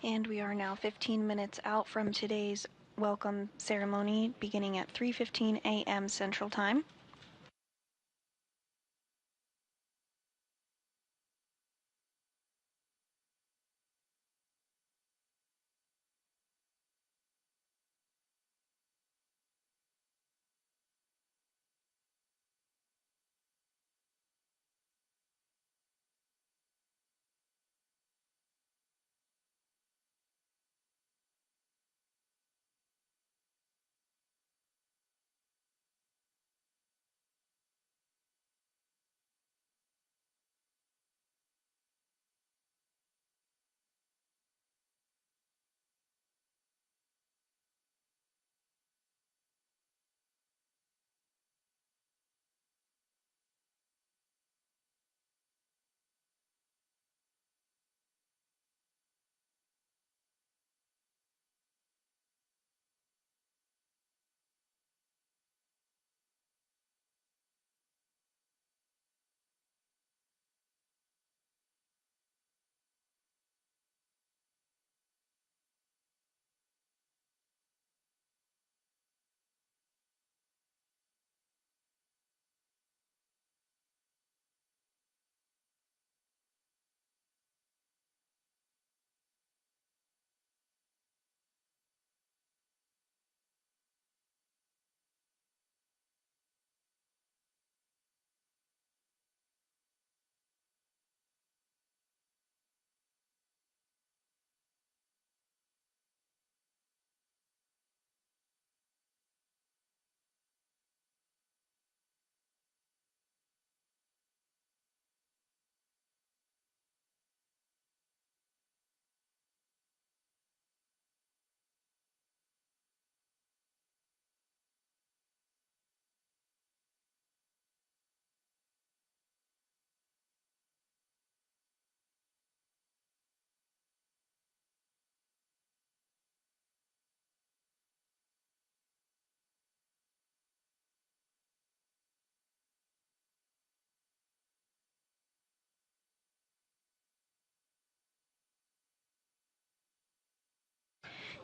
And we are now 15 minutes out from today's welcome ceremony, beginning at 3:15 a.m. Central Time.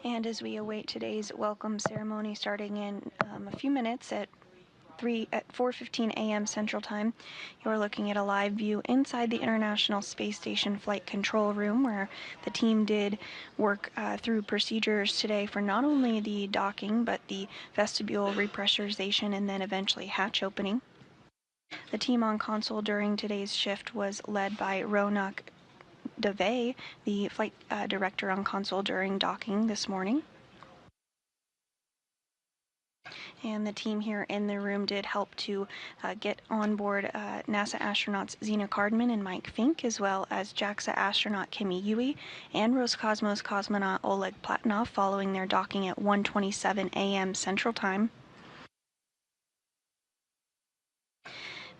And as we await today's welcome ceremony starting in a few minutes at 4:15 a.m. Central Time, you're looking at a live view inside the International Space Station Flight Control Room, where the team did work through procedures today for not only the docking, but the vestibule repressurization and then eventually hatch opening. The team on console during today's shift was led by Ronak Dave, the flight director on console during docking this morning. And the team here in the room did help to get on board NASA astronauts Zena Cardman and Mike Fink, as well as JAXA astronaut Kimi Yui and Roscosmos cosmonaut Oleg Platonov following their docking at 1:27 a.m. Central Time.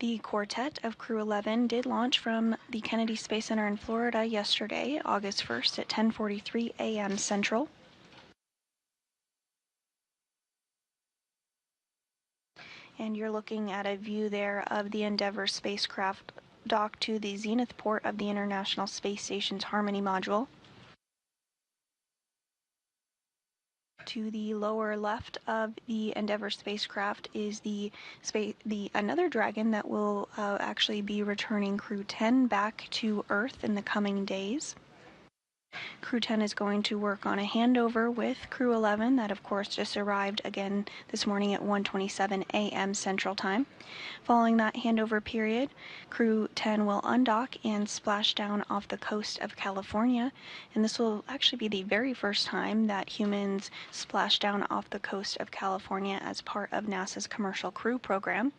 The quartet of Crew-11 did launch from the Kennedy Space Center in Florida yesterday, August 1st at 10:43 a.m. Central. And you're looking at a view there of the Endeavour spacecraft docked to the zenith port of the International Space Station's Harmony module. To the lower left of the Endeavour spacecraft is another Dragon that will actually be returning Crew 10 back to Earth in the coming days. Crew 10 is going to work on a handover with Crew 11 that of course just arrived again this morning at 1:27 a.m. Central Time. Following that handover period, Crew 10 will undock and splash down off the coast of California, and this will actually be the very first time that humans splash down off the coast of California as part of NASA's Commercial Crew program.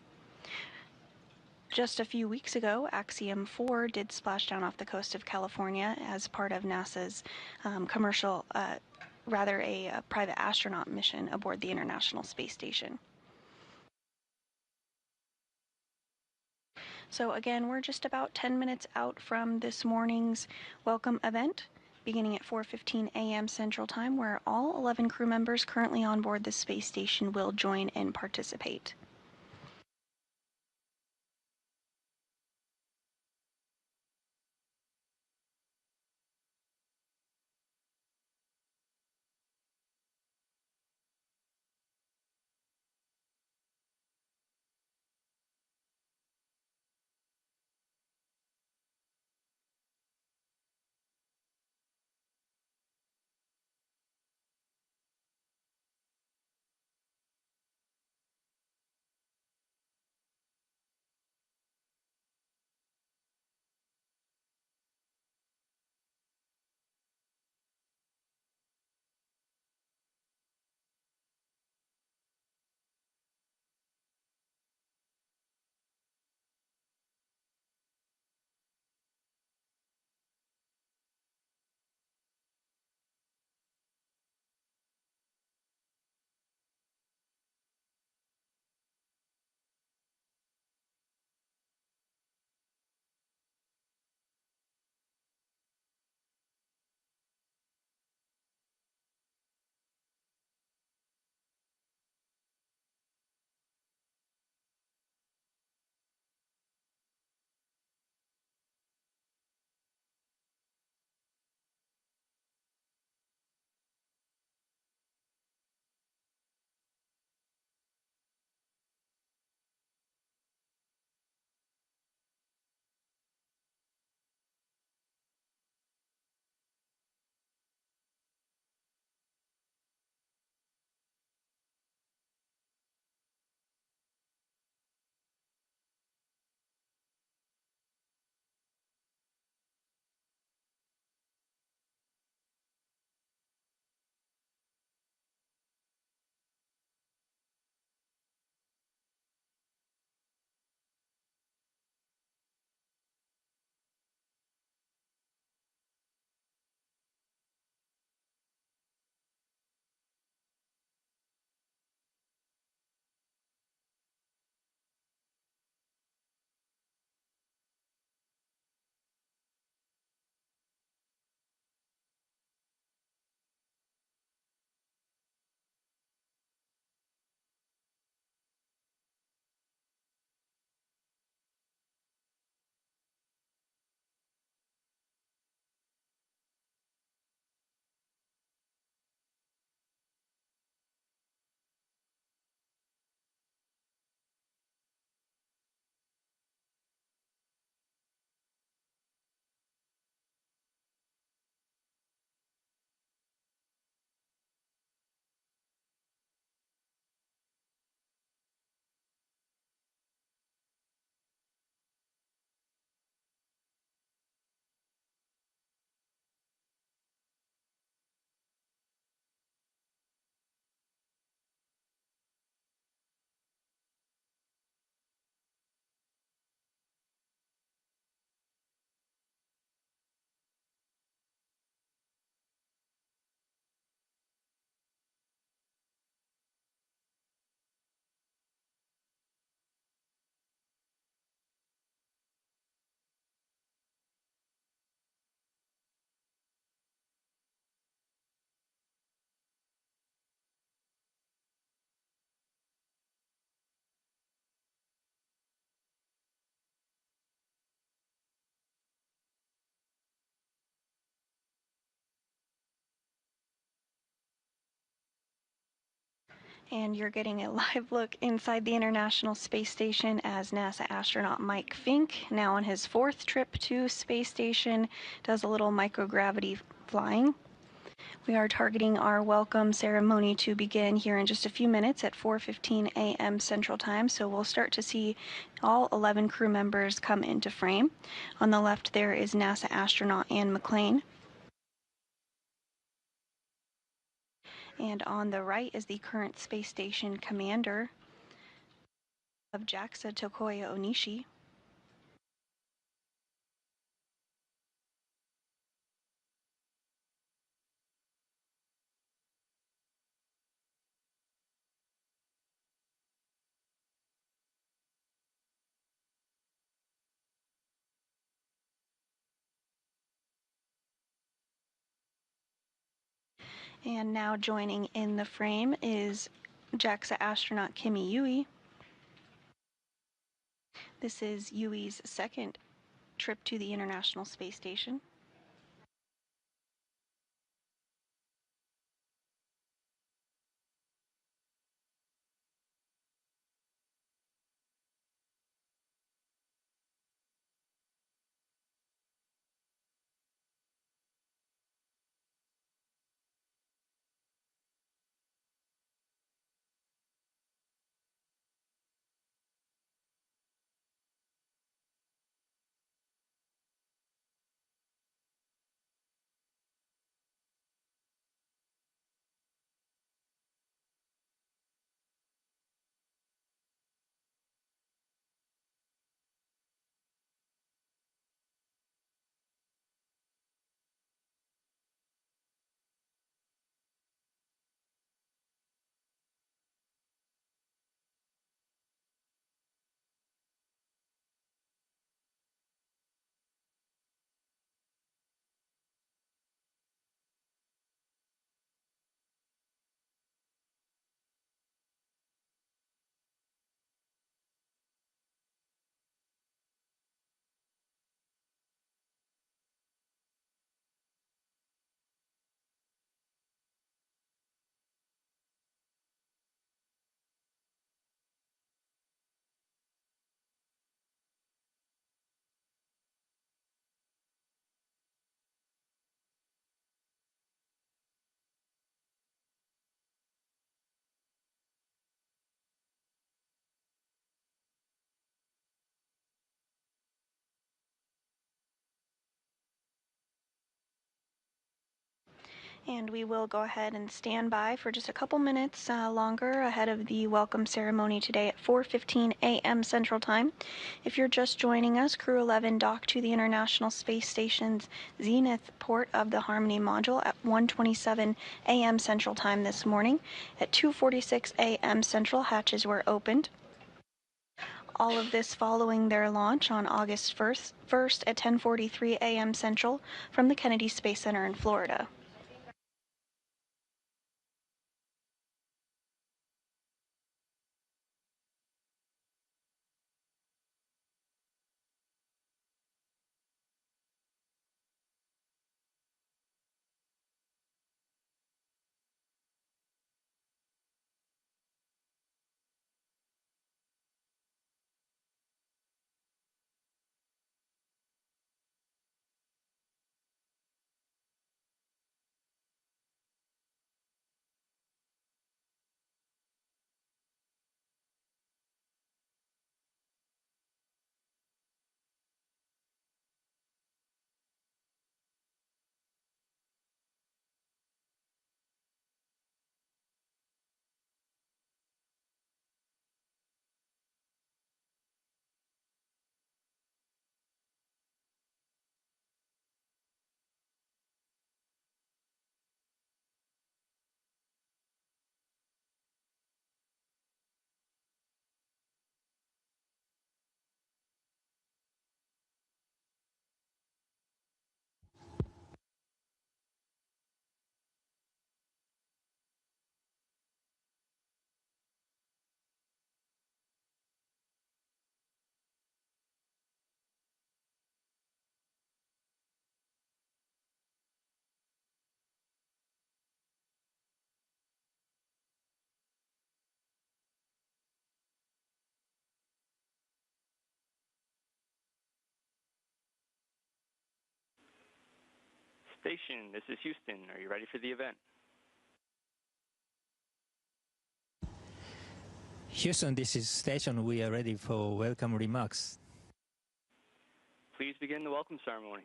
Just a few weeks ago, Axiom 4 did splash down off the coast of California as part of NASA's a private astronaut mission aboard the International Space Station. So again, we're just about 10 minutes out from this morning's welcome event, beginning at 4:15 a.m. Central Time, where all 11 crew members currently on board the space station will join and participate. And you're getting a live look inside the International Space Station as NASA astronaut Mike Fink, now on his 4th trip to Space Station, does a little microgravity flying. We are targeting our welcome ceremony to begin here in just a few minutes at 4:15 a.m. Central Time, so we'll start to see all 11 crew members come into frame. On the left there is NASA astronaut Ann McClain. And on the right is the current space station commander of JAXA, Tokoya Onishi. And now joining in the frame is JAXA astronaut Kimi Yui. This is Yui's 2nd trip to the International Space Station. And we will go ahead and stand by for just a couple minutes longer ahead of the welcome ceremony today at 4:15 a.m. Central Time. If you're just joining us, Crew-11 docked to the International Space Station's Zenith port of the Harmony module at 1:27 a.m. Central Time this morning. At 2:46 a.m. Central, hatches were opened. All of this following their launch on August 1st at 10:43 a.m. Central from the Kennedy Space Center in Florida. Station, this is Houston. Are you ready for the event? Houston, this is Station. We are ready for welcome remarks. Please begin the welcome ceremony.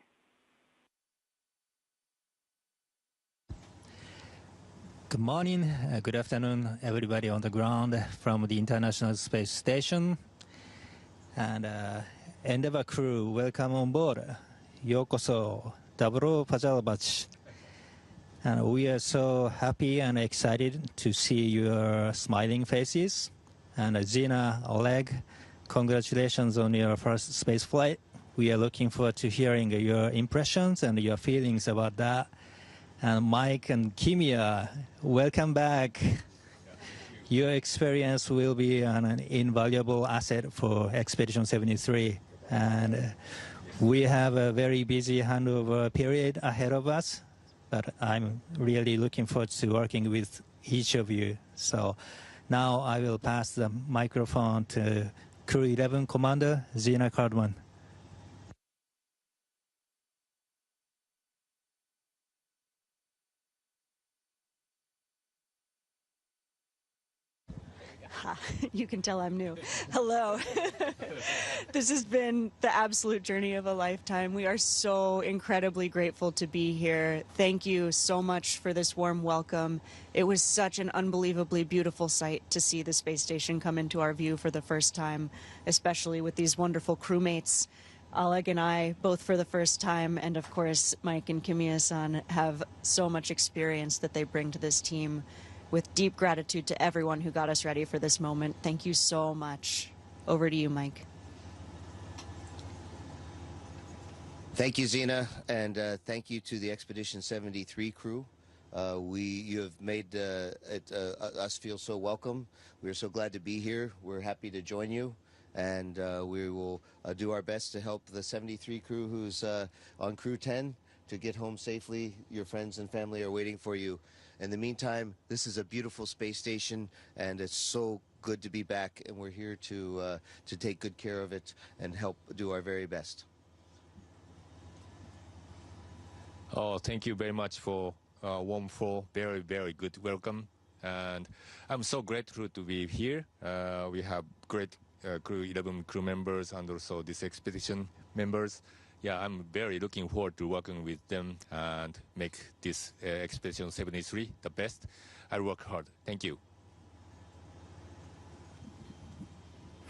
Good morning, good afternoon, everybody on the ground from the International Space Station. And Endeavour crew, welcome on board. Yokoso, Daburo Pajalabachi. And we are so happy and excited to see your smiling faces. And Gina, Oleg, congratulations on your first space flight. We are looking forward to hearing your impressions and your feelings about that. And Mike and Kimia, welcome back. Your experience will be an invaluable asset for Expedition 73. And we have a very busy handover period ahead of us, but I'm really looking forward to working with each of you. So now I will pass the microphone to Crew-11 Commander Gina Cardman. You can tell I'm new. Hello. This has been the absolute journey of a lifetime. We are so incredibly grateful to be here. Thank you so much for this warm welcome. It was such an unbelievably beautiful sight to see the space station come into our view for the first time, especially with these wonderful crewmates. Oleg and I, both for the first time, and of course Mike and Kimiya-san have so much experience that they bring to this team. With deep gratitude to everyone who got us ready for this moment. Thank you so much. Over to you, Mike. Thank you, Zena, and thank you to the Expedition 73 crew. You have made us feel so welcome. We're so glad to be here. We're happy to join you, and we will do our best to help the 73 crew who's on Crew 10 to get home safely. Your friends and family are waiting for you. In the meantime, this is a beautiful space station, and it's so good to be back, and we're here to take good care of it and help do our very best. Oh, thank you very much for warm, full, very, very good welcome. And I'm so grateful to be here. We have great Crew-11 crew members and also this expedition members. Yeah, I'm very looking forward to working with them and make this Expedition 73 the best. I'll work hard. Thank you.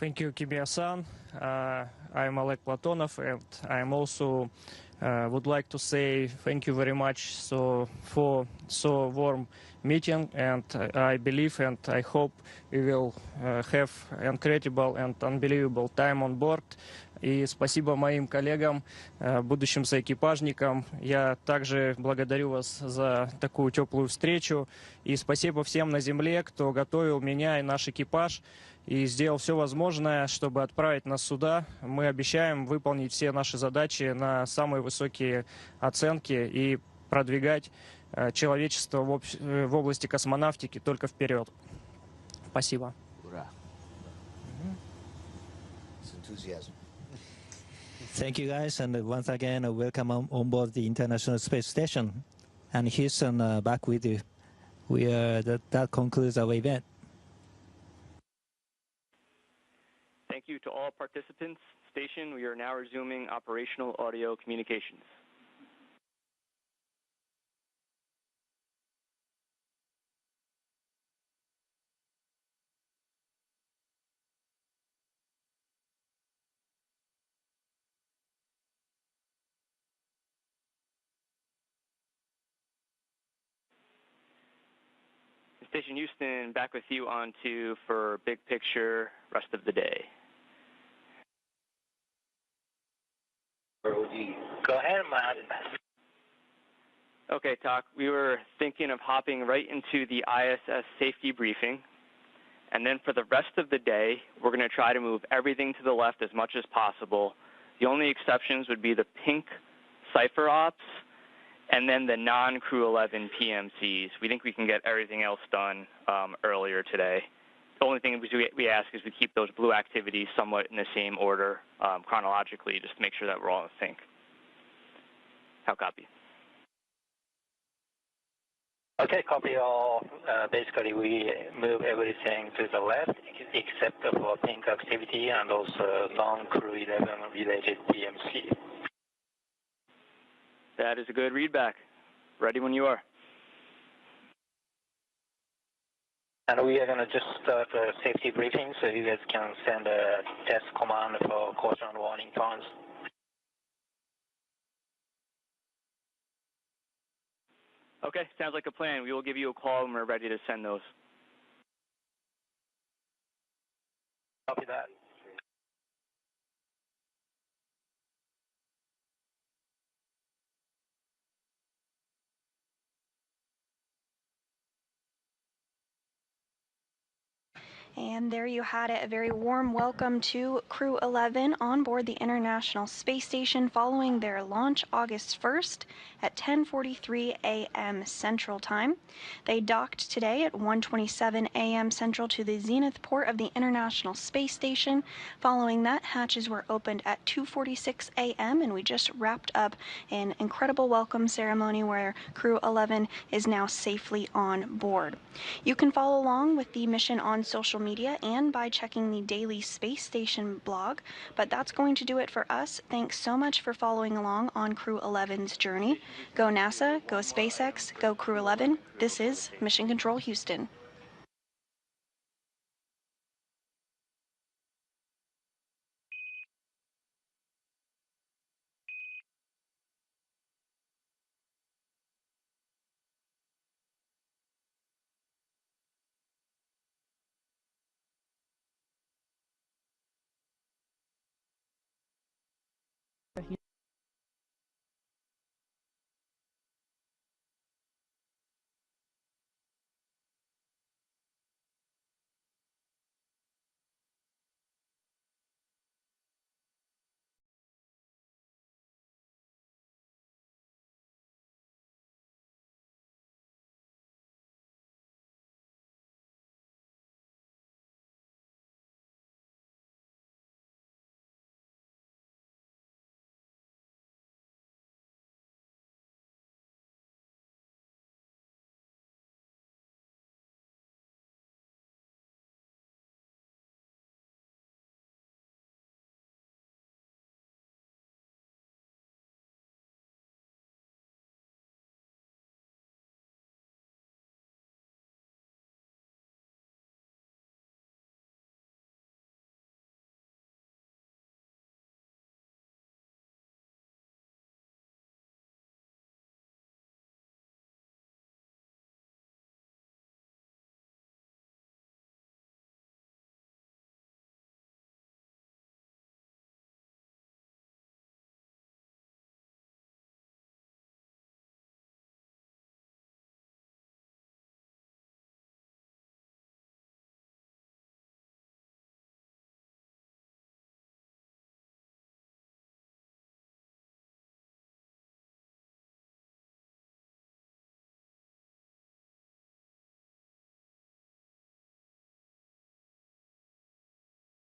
Thank you, Kimiya-san. I'm Oleg Platonov, and I'm also would like to say thank you very much for so warm meeting, and I believe and I hope we will have incredible and unbelievable time on board. И спасибо моим коллегам, будущим соэкипажникам. Я также благодарю вас за такую теплую встречу. И спасибо всем на Земле, кто готовил меня и наш экипаж и сделал все возможное, чтобы отправить нас сюда. Мы обещаем выполнить все наши задачи на самые высокие оценки и продвигать человечество в области космонавтики только вперед. Спасибо. Ура. It's enthusiasm. Thank you, guys, and once again, welcome on board the International Space Station. And Houston, back with you. That concludes our event. Thank you to all participants. Station, we are now resuming operational audio communications. Station Houston, back with you on to for big picture rest of the day. Go ahead, Matt. Okay, Tak, we were thinking of hopping right into the ISS safety briefing. And then for the rest of the day, we're going to try to move everything to the left as much as possible. The only exceptions would be the pink cipher ops and then the non-Crew-11 PMCs. We think we can get everything else done earlier today. The only thing we ask is we keep those blue activities somewhat in the same order chronologically, just to make sure that we're all in sync. How copy? Okay, copy all. Basically, we move everything to the left except for pink activity and also non-Crew-11 related PMC. That is a good readback. Ready when you are. And we are going to just start a safety briefing so you guys can send a test command for caution warning tones. Okay, sounds like a plan. We will give you a call when we're ready to send those. Copy that. And there you had it, a very warm welcome to Crew-11 on board the International Space Station following their launch August 1st at 10:43 a.m. Central Time. They docked today at 1:27 a.m. Central to the zenith port of the International Space Station. Following that, hatches were opened at 2:46 a.m. and we just wrapped up an incredible welcome ceremony where Crew-11 is now safely on board. You can follow along with the mission on social media and by checking the daily space station blog, but that's going to do it for us. Thanks so much for following along on Crew-11's journey. Go NASA, go SpaceX, go Crew-11. This is Mission Control Houston.